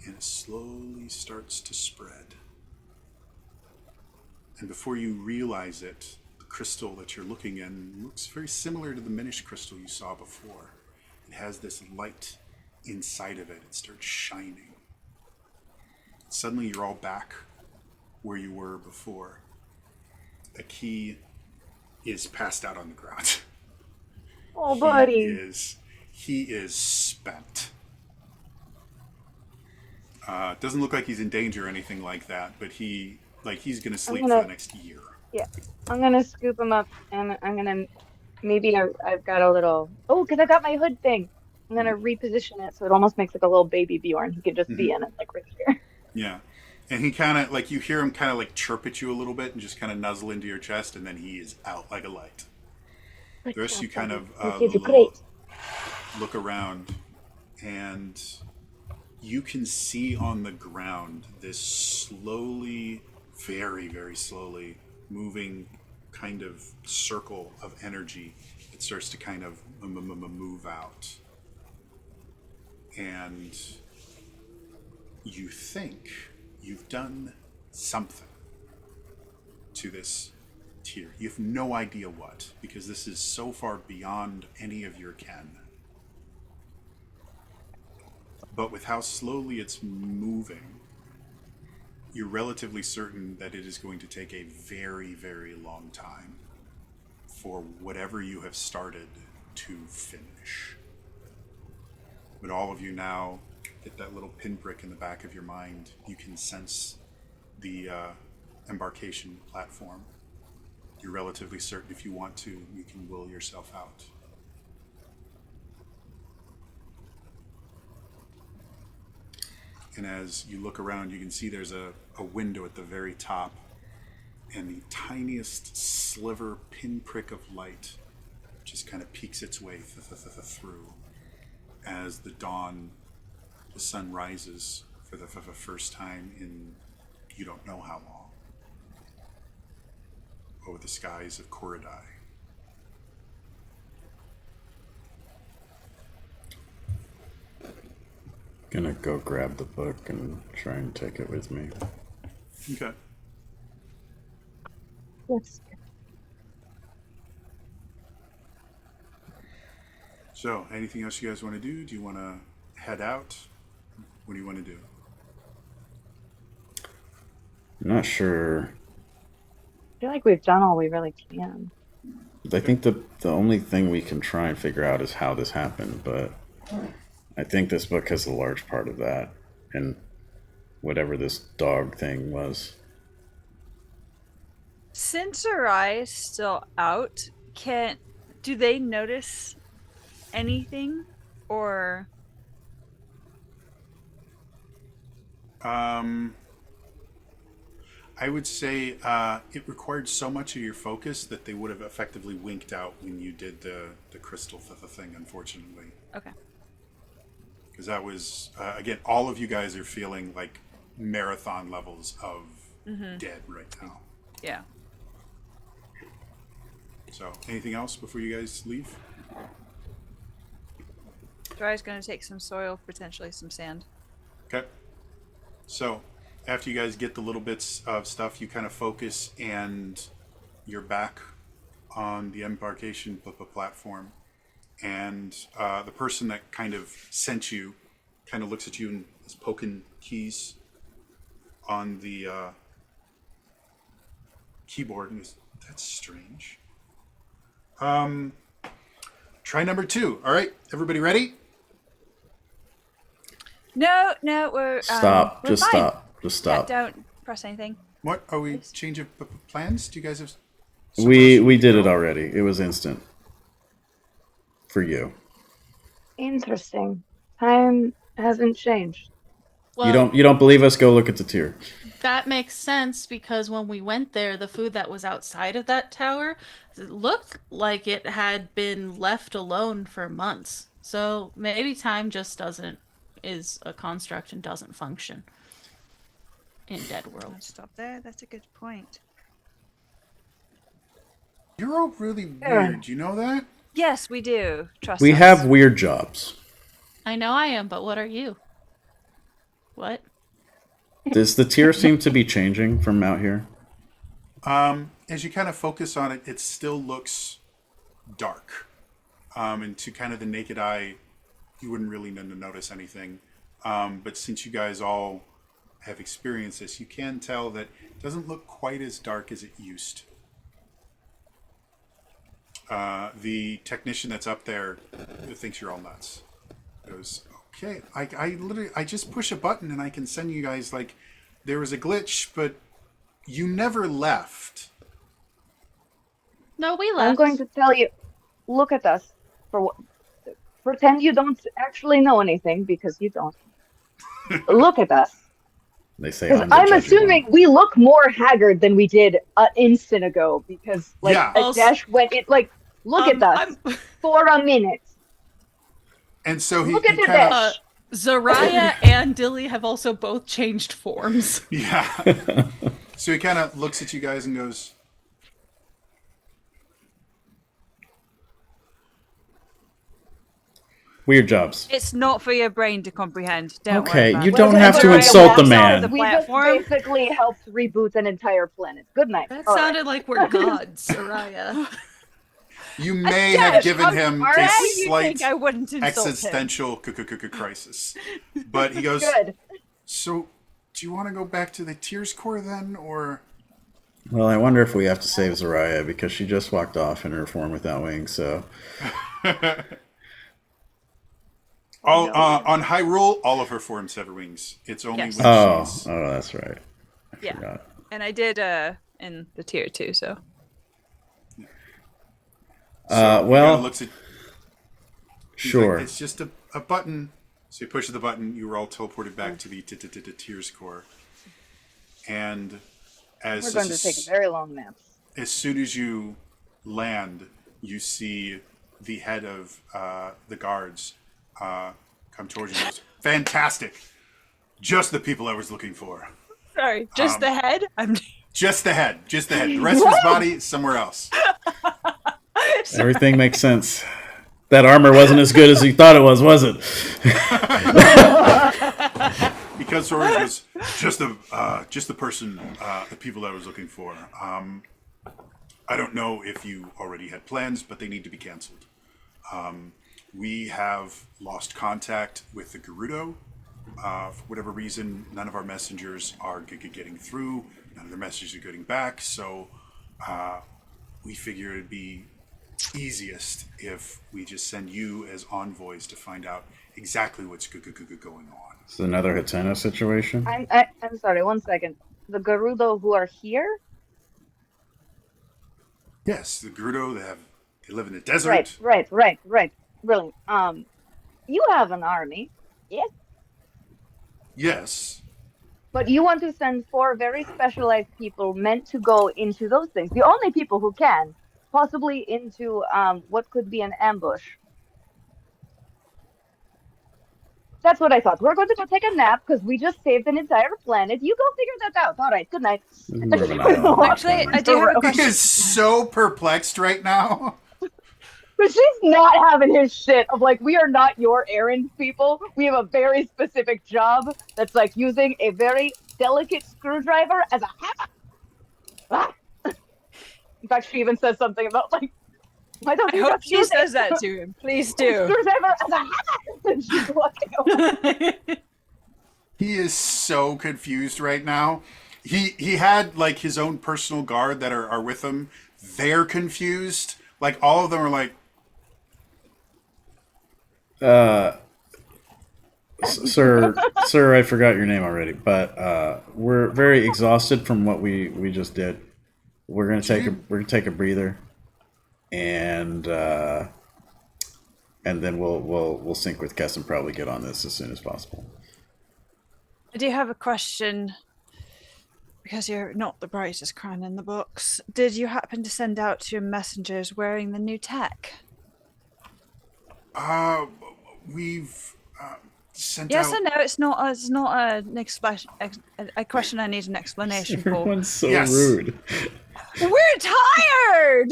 And it slowly starts to spread. And before you realize it, the crystal that you're looking in looks very similar to the Minish crystal you saw before. It has this light inside of it. It starts shining. Suddenly you're all back where you were before. The key is passed out on the ground. Oh, buddy. He is spent. Doesn't look like he's in danger or anything like that, but he's gonna sleep for the next year. Yeah, I'm gonna scoop him up, and I'm gonna maybe I've got a little. Oh, because I got my hood thing. I'm gonna reposition it so it almost makes like a little baby Bjorn. He could just be in it, like right here. Yeah. And he kind of, like, you hear him kind of, like, chirp at you a little bit and just kind of nuzzle into your chest, and then he is out like a light. The rest of you kind of look around, and you can see on the ground this slowly, very, very slowly moving kind of circle of energy that starts to kind of move out. And you think you've done something to this tier. You have no idea what, because this is so far beyond any of your ken. But with how slowly it's moving, you're relatively certain that it is going to take a very, very long time for whatever you have started to finish. But all of you now get that little pinprick in the back of your mind. You can sense the embarkation platform. You're relatively certain if you want to, you can will yourself out. And as you look around, you can see there's a window at the very top. and the tiniest sliver, pinprick of light just kind of peeks its way through as the sun rises for the first time in you don't know how long over the skies of Korodai. Gonna go grab the book and try and take it with me. Okay. Yes. So, anything else you guys want to do? Do you want to head out? What do you want to do? I'm not sure. I feel like we've done all we really can. I think the only thing we can try and figure out is how this happened, but I think this book has a large part of that, and whatever this dog thing was. Since Arai is still out, do they notice anything, or I would say it required so much of your focus that they would have effectively winked out when you did the crystal thing, unfortunately. okay? Because that was, again, all of you guys are feeling like marathon levels of dead right now. Yeah. So, anything else before you guys leave? Dry's gonna take some soil, potentially some sand. Okay. So, after you guys get the little bits of stuff, you kind of focus and you're back on the embarkation platform. And the person that kind of sent you kind of looks at you and is poking keys on the keyboard and goes, "That's strange. Try number 2. All right, everybody ready?" No, we're Stop. we're Just fine. stop. Just stop. Yeah, don't press anything. What are we changing plans? Do you guys have? We did it already. It was instant. For you. Interesting. Time hasn't changed. Well, You don't believe us? Go look at the tier. that makes sense because when we went there, the food that was outside of that tower looked like it had been left alone for months. So maybe time just is a construct and doesn't function in Dead World. I'll stop there. That's a good point. You're all really weird. You know that? Yes, we do. Trust We us. have weird jobs. I know I am, but what are you? What? Does the tier seem to be changing from out here? As you kind of focus on it, it still looks dark. And to kind of the naked eye, you wouldn't really notice anything. But since you guys all have experienced this, you can tell that it doesn't look quite as dark as it used to. The technician that's up there thinks you're all nuts. Goes, okay, I just push a button and I can send you guys, like, there was a glitch, but you never left. No, we left. I'm going to tell you, look at us. Pretend you don't actually know anything because you don't. Look at us. They say Because I'm the I'm judgy assuming one. we look more haggard than we did an instant ago because, like, Yeah. a dash went in. Like, look at us for a minute. And so he Look at the kind of, dash. Zaraya and Dilly have also both changed forms. yeah. So he kind of looks at you guys and goes, Weird jobs. It's not for your brain to comprehend. Don't worry Okay, about you it. don't Well, have to Zaraya insult the walks out man. of the We just platform. basically helped reboot an entire planet. Good night. That All right. sounded like we're gods, Zaraya. you may Yes, have given him All a right, you slight think I wouldn't insult him. existential crisis. But he goes, Good. so do you want to go back to the Tears Core then, or? Well, I wonder if we have to save Zaraya because she just walked off in her form without wings. So All on Hyrule, all of her forms have wings. It's only Yes. when she's that's right. Yeah, Forgot. and I did in the tier 2, so he kinda Well, looks at. He's sure. like, it's just a button. So he pushes the button. You were all teleported back to the Tears Core. And as We're going to take very long naps. as soon as you land, you see the head of the guards come towards you and goes, "Fantastic! Just the people I was looking for. Sorry, just the head. I'm. Just the head. Just the head. The rest of his body, somewhere else." Everything makes sense. That armor wasn't as good as you thought it was it? He comes forward and goes, just the person, the people I was looking for. I don't know if you already had plans, but they need to be canceled. We have lost contact with the Gerudo. For whatever reason, none of our messengers are getting through. None of their messages are getting back. So we figure it'd be easiest if we just send you as envoys to find out exactly what's going on. It's another Hatena situation. I'm sorry, 1 second. The Gerudo who are here? Yes, the Gerudo, they live in the desert. Right. Brilliant. You have an army, yes? Yes. But you want to send 4 very specialized people meant to go into those things. The only people who can, possibly into what could be an ambush. That's what I thought. We're going to go take a nap because we just saved an entire planet. You go figure that out. All right, good night. This is more of an island. Actually, I do have a He question. is so perplexed right now. But she's not having his shit of like, we are not your errand people. We have a very specific job that's like using a very delicate screwdriver as a hammer. Ah. In fact, she even says something about like, why don't I you hope just she use says that to him. Please do. screwdriver as a hammer? And she's walking away. He is so confused right now. He had like his own personal guard that are with him. They're confused. Like all of them are like, Sir, I forgot your name already, but we're very exhausted from what we just did. We're gonna take a breather, and then we'll sync with Kess and probably get on this as soon as possible. I do have a question. Because you're not the brightest crown in the books, did you happen to send out your messengers wearing the new tech? we've sent Yes out. or no? It's not. It's not a question. I need an explanation for. Everyone's so Yes. rude. We're tired.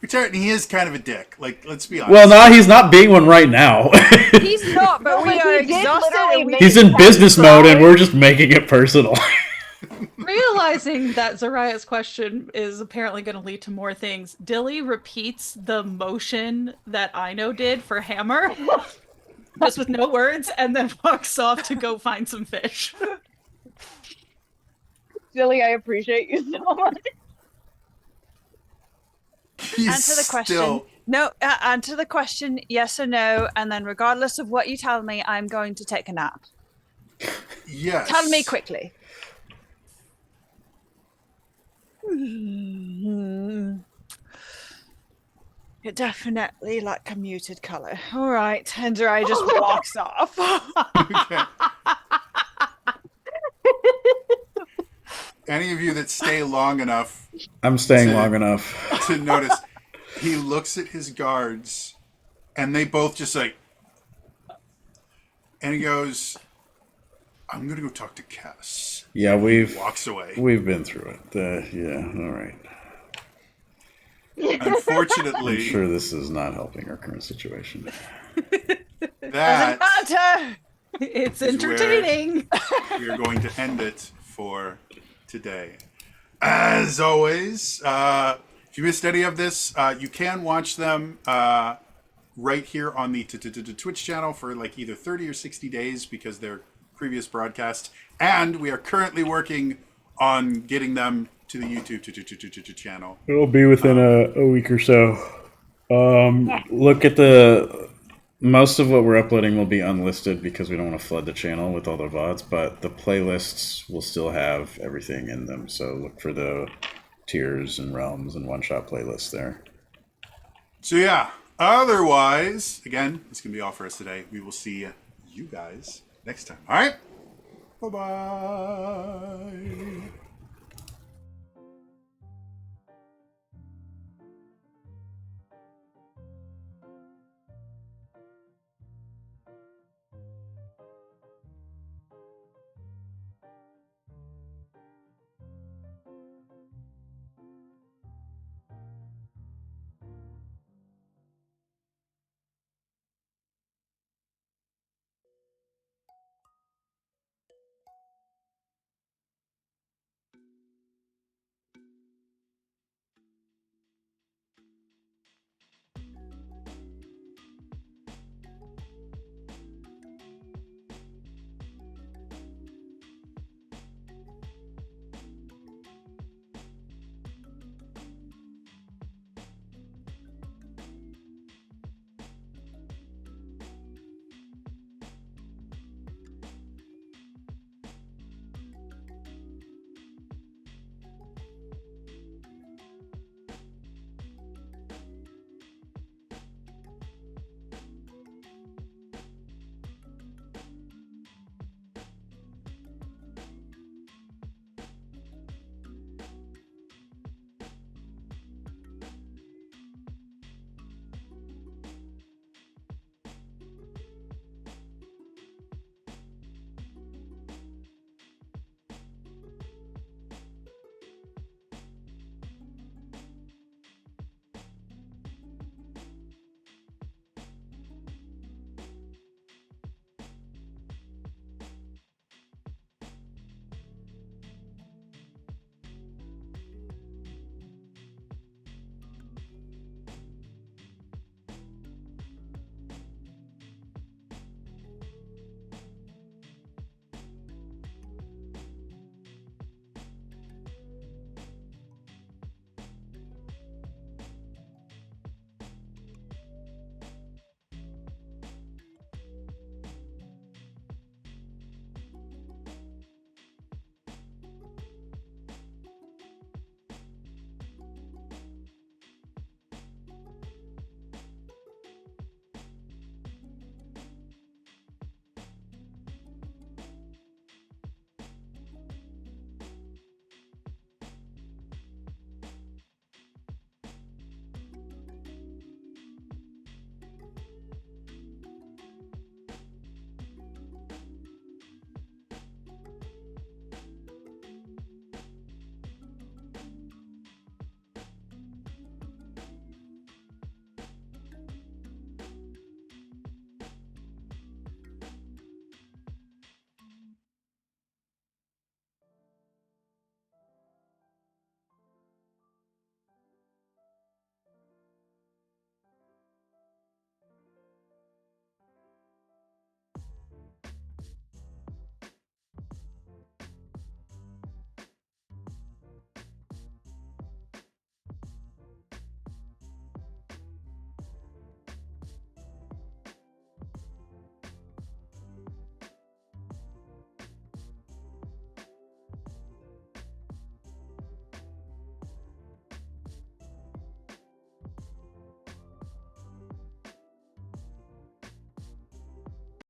Retired, and he is kind of a dick. Like, let's be honest. Well, no, he's not being one right now. He's not, but we but are he did exhausted. literally And we make He's in business mode, and we're just making it personal. Realizing that Zariah's question is apparently going to lead to more things, Dilly repeats the motion that Ino did for Hammer, just with no words, and then walks off to go find some fish. Silly, I appreciate you so much. He's answer the question. still- No, answer the question. Yes or no, and then regardless of what you tell me, I'm going to take a nap. Yes. Tell me quickly. You're definitely like a muted color. All right, and Zerai just walks off. Okay. Any of you that stay long enough I'm staying long enough. to notice, he looks at his guards, and they both just like, and he goes, "I'm gonna go talk to Cass." Yeah, Walks away. we've been through it. Yeah, all right. Unfortunately, I'm sure this is not helping our current situation. that Matter. It's Is where- entertaining. we are going to end it for today. As always, if you missed any of this, you can watch them right here on the Twitch channel for like either 30 or 60 days because they're previous broadcasts. And we are currently working on getting them to the YouTube channel. It'll be within a week or so. Look at most of what we're uploading will be unlisted because we don't want to flood the channel with all the VODs, but the playlists will still have everything in them. So look for the tiers and realms and one-shot playlists there. So yeah, otherwise, again, it's going to be all for us today. We will see you guys next time. All right? Bye-bye.